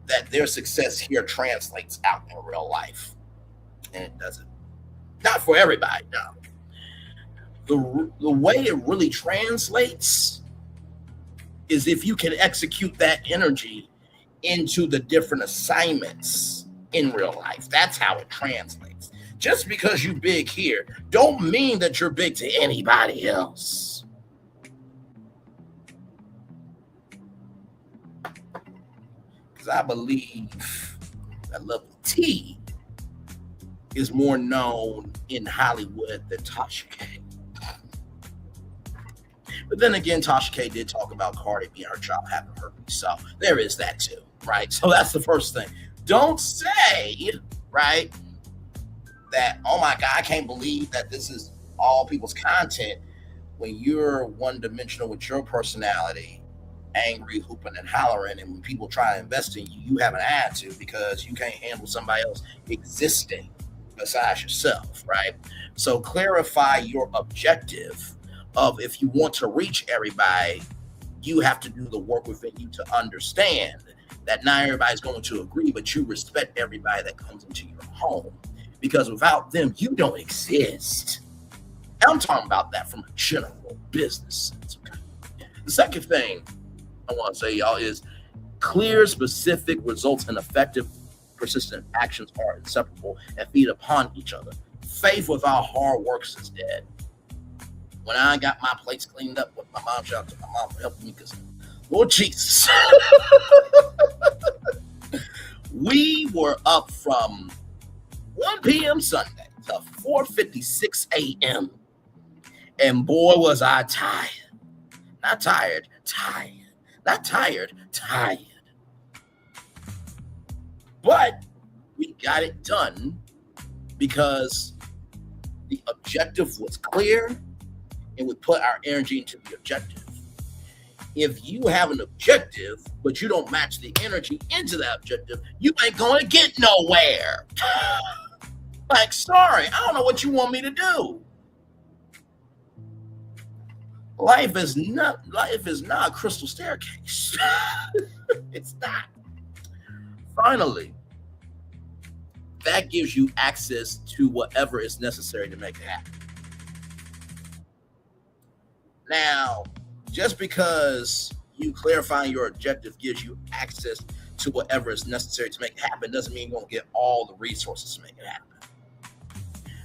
that their success here translates out in real life. And it doesn't. Not for everybody, no. The way it really translates is if you can execute that energy into the different assignments in real life. That's how it translates. Just because you're big here don't mean that you're big to anybody else. Because I believe that Level T is more known in Hollywood than Tasha K. But then again, Tasha K did talk about Cardi B and her child having herpes. So there is that too, right? So that's the first thing. Don't say, right, that, oh my God, I can't believe that this is all people's content, when you're one-dimensional with your personality, angry, hooping and hollering, and when people try to invest in you, you have an attitude because you can't handle somebody else existing besides yourself, right? So clarify your objective of, if you want to reach everybody, you have to do the work within you to understand that not everybody's going to agree, but you respect everybody that comes into your home, because without them, you don't exist. I'm talking about that from a general business sense. Okay? The second thing I want to say, y'all, is clear, specific results and effective, persistent actions are inseparable and feed upon each other. Faith without hard work is dead. When I got my plates cleaned up with my mom, shout out to my mom for helping me, because Lord Jesus, we were up from 1 p.m. Sunday to 4:56 a.m. And boy, was I tired. Not tired, tired. Not tired, tired. But we got it done because the objective was clear and we put our energy into the objective. If you have an objective, but you don't match the energy into that objective, you ain't going to get nowhere. Like, sorry, I don't know what you want me to do. Life is not a crystal staircase. It's not. Finally, that gives you access to whatever is necessary to make it happen. Now, just because you clarifying your objective gives you access to whatever is necessary to make it happen doesn't mean you're going to get all the resources to make it happen.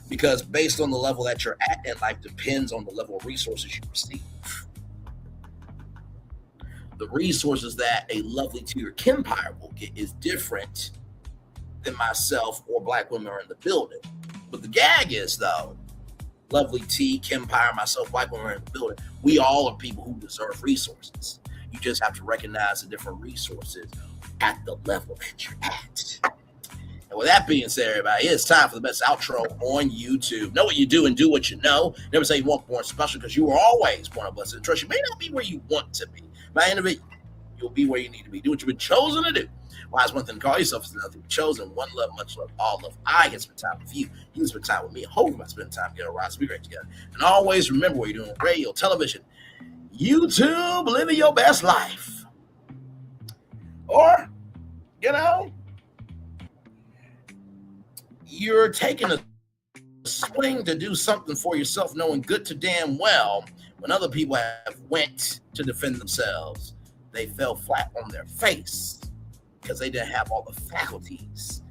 Because based on the level that you're at in life depends on the level of resources you receive. The resources that a lovely to your kinpire will get is different than myself or black women are in the building. But the gag is, though, lovely T, kinpire, myself, black women are in the building. We all are people who deserve resources. You just have to recognize the different resources at the level that you're at. And with that being said, everybody, it's time for the best outro on YouTube. Know what you do and do what you know. Never say you weren't born special, because you were always born a blessed. And trust, you may not be where you want to be. By the end of it, you'll be where you need to be. Do what you've been chosen to do. Why is one thing to call yourself is another. Chosen, one love, much love, all love. I can spend time with you. You can spend time with me. I hope you might spend time together. Rise, be great together. And always remember what you're doing: radio, television, YouTube, living your best life. Or, you're taking a swing to do something for yourself, knowing good to damn well when other people have went to defend themselves, they fell flat on their face because they didn't have all the faculties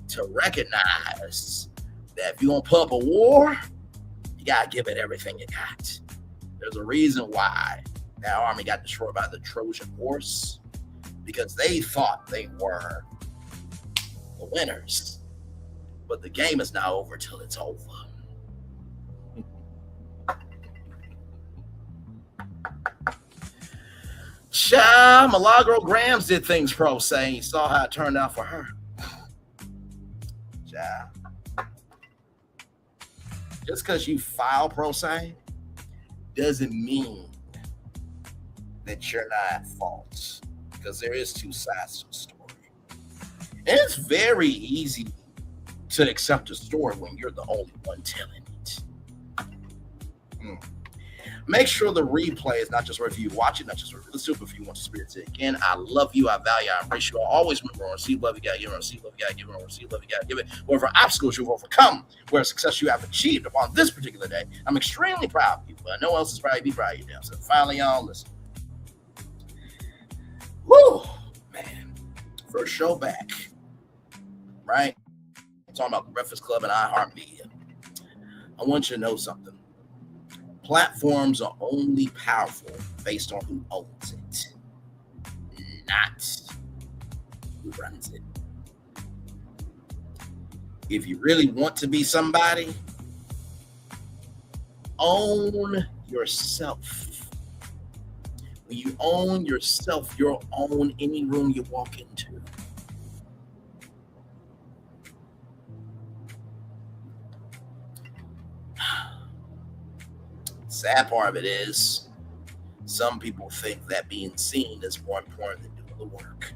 to recognize that if you're going to put up a war, you got to give it everything you got. There's a reason why that army got destroyed by the Trojan horse, because they thought they were the winners. But the game is not over till it's over. Milagro Grams did things pro se. You saw how it turned out for her. Just because you file pro se doesn't mean that you're not at fault, because there is two sides to the story. And it's very easy to accept a story when you're the only one telling it. Make sure the replay is not just right for you. Watch it, not just right for the super. If you want to spirit it again, I love you, I value, I embrace you. I always remember, on receive love, you gotta give it, on receive love, you gotta give it, on receive love, you gotta give it. Whatever obstacles you've overcome, whatever success you have achieved upon this particular day, I'm extremely proud of you, but no one else is probably be proud of you now. So finally, y'all, listen. Woo, man. First show back, right? I'm talking about the Breakfast Club and iHeartMedia. I want you to know something. Platforms are only powerful based on who owns it, not who runs it. If you really want to be somebody, own yourself. When you own yourself, you'll own any room you walk into. sad part of it is some people think that being seen is more important than doing the work.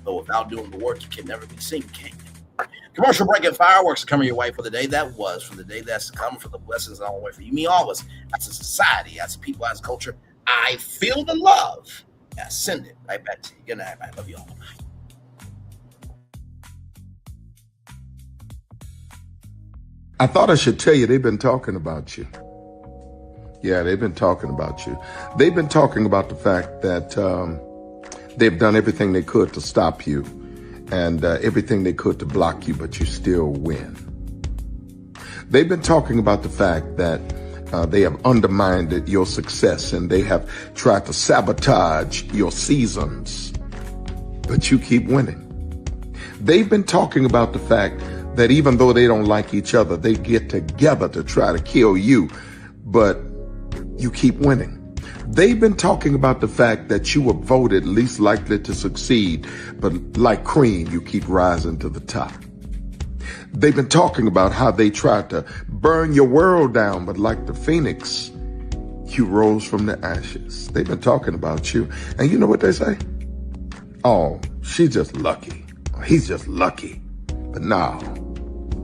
But without doing the work, you can never be seen, can you? Commercial break and fireworks are coming your way for the day that was, for the day that's to come, for the blessings on the way for you, me, all of us, as a society, as a people, as a culture. I feel the love. I send it right back to you. Good night, man. Love you all. I thought I should tell you they've been talking about you. Yeah, they've been talking about you. They've been talking about the fact that they've done everything they could to stop you and everything they could to block you, but you still win. They've been talking about the fact that they have undermined your success and they have tried to sabotage your seasons, but you keep winning. They've been talking about the fact that even though they don't like each other, they get together to try to kill you, but you keep winning. They've been talking about the fact that you were voted least likely to succeed, but like cream, you keep rising to the top. They've been talking about how they tried to burn your world down, but like the phoenix, you rose from the ashes. They've been talking about you. And you know what they say? Oh, she's just lucky. He's just lucky. But no,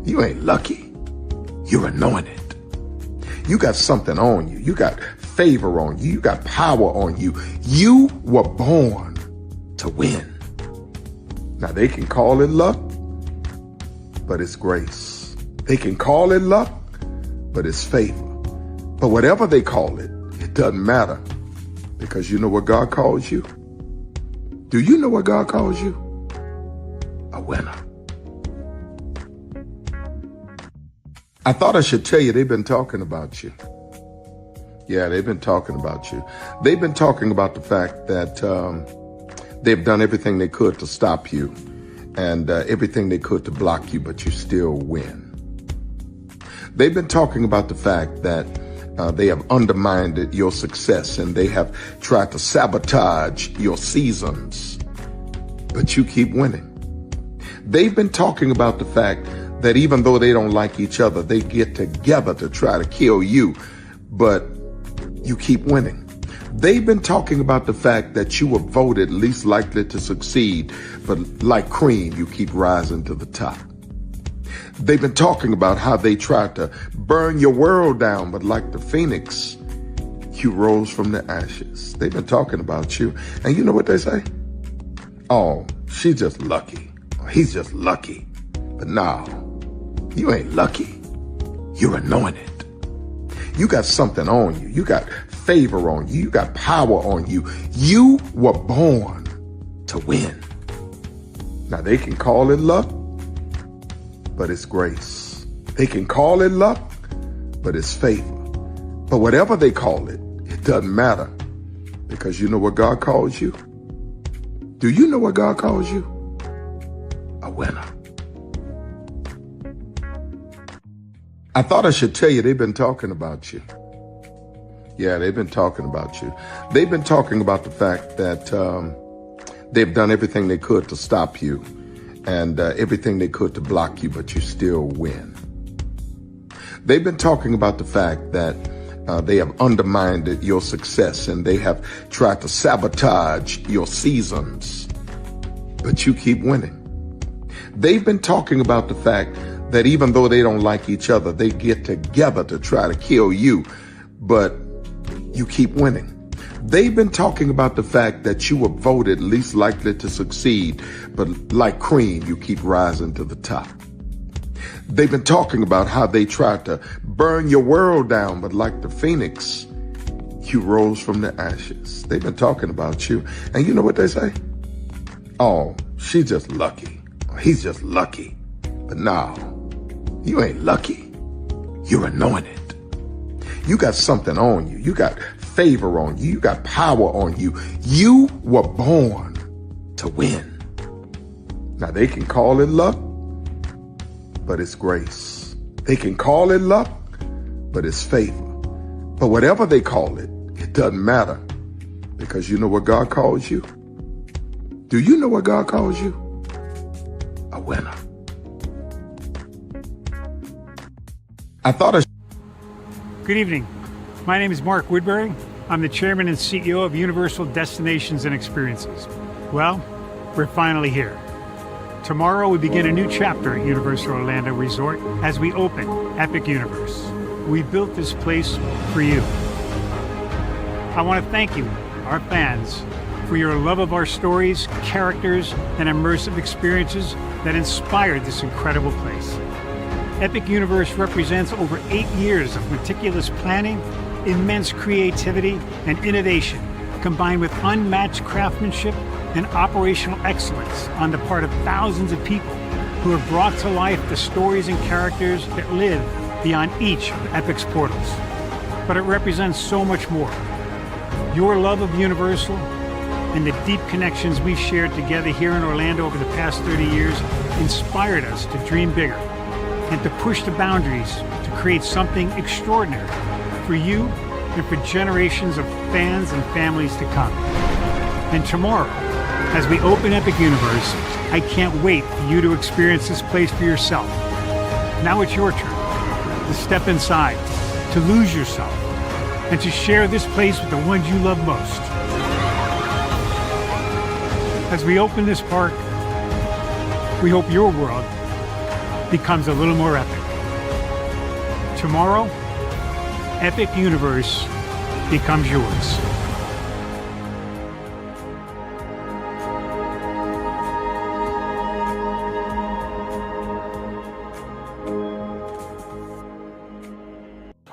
you ain't lucky. You're anointed. You got something on you. You got favor on you. You got power on you. You were born to win. Now they can call it luck, but it's grace. They can call it luck, but it's favor. But whatever they call it, it doesn't matter, because you know what God calls you? Do you know what God calls you? A winner. I thought I should tell you they've been talking about you. Yeah, they've been talking about you. They've been talking about the fact that they've done everything they could to stop you and everything they could to block you, but you still win. They've been talking about the fact that they have undermined your success and they have tried to sabotage your seasons, but you keep winning. They've been talking about the fact that even though they don't like each other, they get together to try to kill you, but you keep winning. They've been talking about the fact that you were voted least likely to succeed, but like cream, you keep rising to the top. They've been talking about how they tried to burn your world down, but like the phoenix, you rose from the ashes. They've been talking about you. And you know what they say? Oh, she's just lucky. He's just lucky. But no, you ain't lucky. You're anointed. You got something on you. You got favor on you. You got power on you. You were born to win. Now they can call it luck, but it's grace. They can call it luck, but it's favor. But whatever they call it, it doesn't matter, because you know what God calls you? Do you know what God calls you? A winner. I thought I should tell you they've been talking about you. Yeah, they've been talking about you. They've been talking about the fact that they've done everything they could to stop you and everything they could to block you, but you still win. They've been talking about the fact that they have undermined your success and they have tried to sabotage your seasons, but you keep winning. They've been talking about the fact that even though they don't like each other, they get together to try to kill you, but you keep winning. They've been talking about the fact that you were voted least likely to succeed, but like cream, you keep rising to the top. They've been talking about how they tried to burn your world down, but like the phoenix, you rose from the ashes. They've been talking about you. And you know what they say? Oh, she's just lucky. He's just lucky. But no, you ain't lucky. You're anointed. You got something on you. You got favor on you. You got power on you. You were born to win. Now they can call it luck, but it's grace. They can call it luck, but it's favor. But whatever they call it, it doesn't matter, because you know what God calls you? Do you know what God calls you? A winner. I thought Good evening. My name is Mark Woodbury. I'm the chairman and CEO of Universal Destinations and Experiences. Well, we're finally here. Tomorrow we begin a new chapter at Universal Orlando Resort as we open Epic Universe. We built this place for you. I want to thank you, our fans, for your love of our stories, characters, and immersive experiences that inspired this incredible place. Epic Universe represents over 8 years of meticulous planning, immense creativity, and innovation, combined with unmatched craftsmanship and operational excellence on the part of thousands of people who have brought to life the stories and characters that live beyond each of Epic's portals. But it represents so much more. Your love of Universal and the deep connections we've shared together here in Orlando over the past 30 years inspired us to dream bigger and to push the boundaries to create something extraordinary for you and for generations of fans and families to come. And tomorrow, as we open Epic Universe, I can't wait for you to experience this place for yourself. Now it's your turn to step inside, to lose yourself, and to share this place with the ones you love most. As we open this park, we hope your world becomes a little more epic. Tomorrow, Epic Universe becomes yours.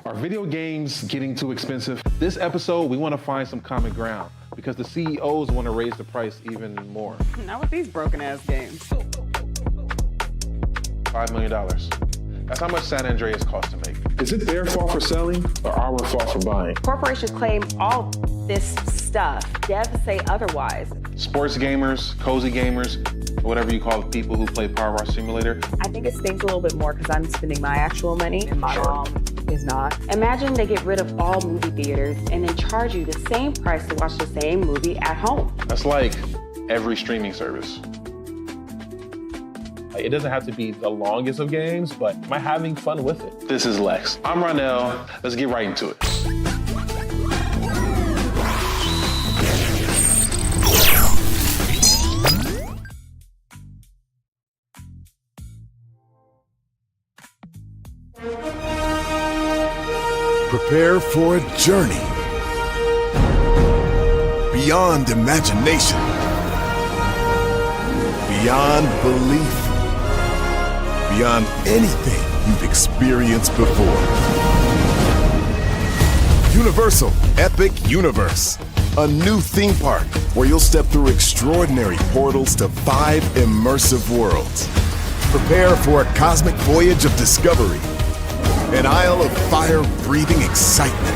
Are video games getting too expensive? This episode, we want to find some common ground because the CEOs want to raise the price even more. Not with these broken-ass games. $5 million. That's how much San Andreas costs to make. Is it their fault for selling or our fault for buying? Corporations claim all this stuff. Devs say otherwise. Sports gamers, cozy gamers, whatever you call the people who play Power Wash Simulator. I think it stings a little bit more because I'm spending my actual money and my mom is not. Imagine they get rid of all movie theaters and then charge you the same price to watch the same movie at home. That's like every streaming service. It doesn't have to be the longest of games, but am I having fun with it? This is Lex. I'm Ronell. Let's get right into it. Prepare for a journey beyond imagination, beyond belief, beyond anything you've experienced before. Universal Epic Universe, a new theme park where you'll step through extraordinary portals to 5 immersive worlds. Prepare for a cosmic voyage of discovery, an isle of fire-breathing excitement,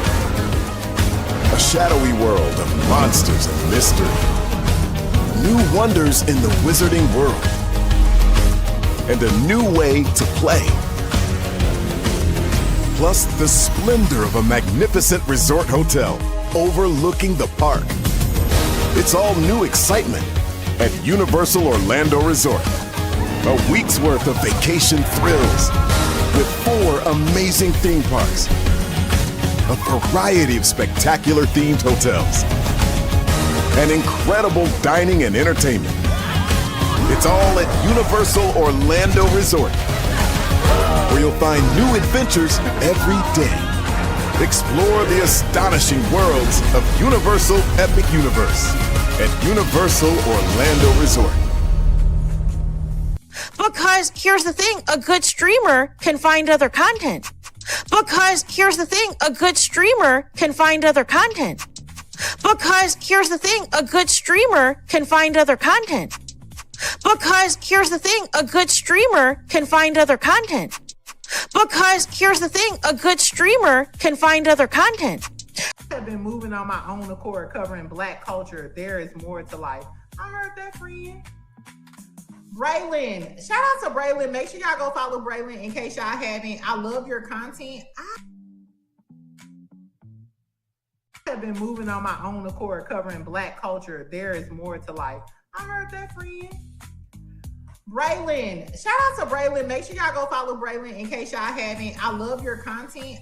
a shadowy world of monsters and mystery, new wonders in the wizarding world, and a new way to play. Plus the splendor of a magnificent resort hotel overlooking the park. It's all new excitement at Universal Orlando Resort. A week's worth of vacation thrills with 4 amazing theme parks, a variety of spectacular themed hotels, and incredible dining and entertainment. It's all at Universal Orlando Resort, where you'll find new adventures every day. Explore the astonishing worlds of Universal Epic Universe at Universal Orlando Resort. Because here's the thing, a good streamer can find other content. Because here's the thing, a good streamer can find other content. Because here's the thing, a good streamer can find other content. Because here's the thing, a good streamer can find other content. Because here's the thing, a good streamer can find other content. I've been moving on my own accord, covering Black culture. There is more to life. I heard that, friend. Braylon, shout out to Braylon. Make sure y'all go follow Braylon in case y'all haven't. I love your content. I have been moving on my own accord, covering Black culture. There is more to life. I heard that, friend. Braylon, shout out to Braylon. Make sure y'all go follow Braylon in case y'all haven't. I love your content.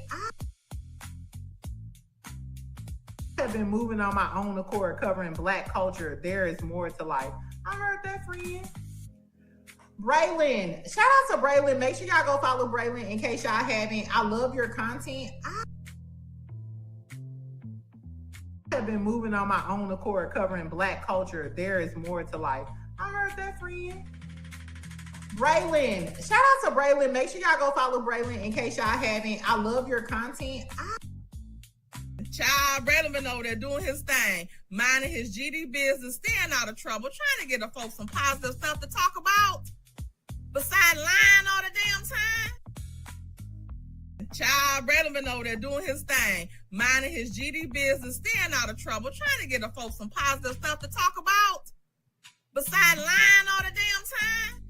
have been moving on my own accord, covering Black culture. There is more to life. I heard that, friend. Braylon, shout out to Braylon. Make sure y'all go follow Braylon in case y'all haven't. I love your content. I have been moving on my own accord, covering Black culture. There is more to life. I heard that, friend. Braylon, shout out to Braylon. Make sure y'all go follow Braylon in case y'all haven't. I love your content. Child, Braylon been over there doing his thing, minding his GD business, staying out of trouble, trying to get the folks some positive stuff to talk about. Besides lying all the damn time. Child, Braylon been over there doing his thing, minding his GD business, staying out of trouble, trying to get the folks some positive stuff to talk about. Besides lying all the damn time.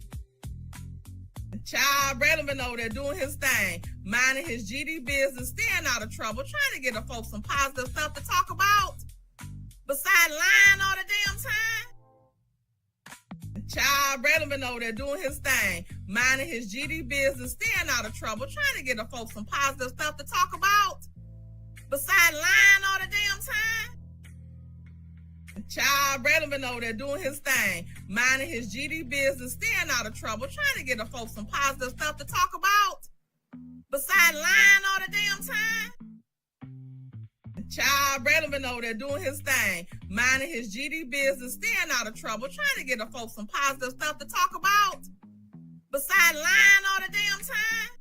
Child, Braylon been over there doing his thing, minding his GD business, staying out of trouble, trying to get the folks some positive stuff to talk about. Besides lying all the damn time. Child, Braylon been over there doing his thing, minding his GD business, staying out of trouble, trying to get the folks some positive stuff to talk about. Besides lying all the damn time. Child, Braylon been over there doing his thing, minding his GD business, staying out of trouble, trying to get the folks some positive stuff to talk about. Besides lying all the damn time. Child, Braylon been over there doing his thing, minding his GD business, staying out of trouble, trying to get the folks some positive stuff to talk about. Besides lying all the damn time.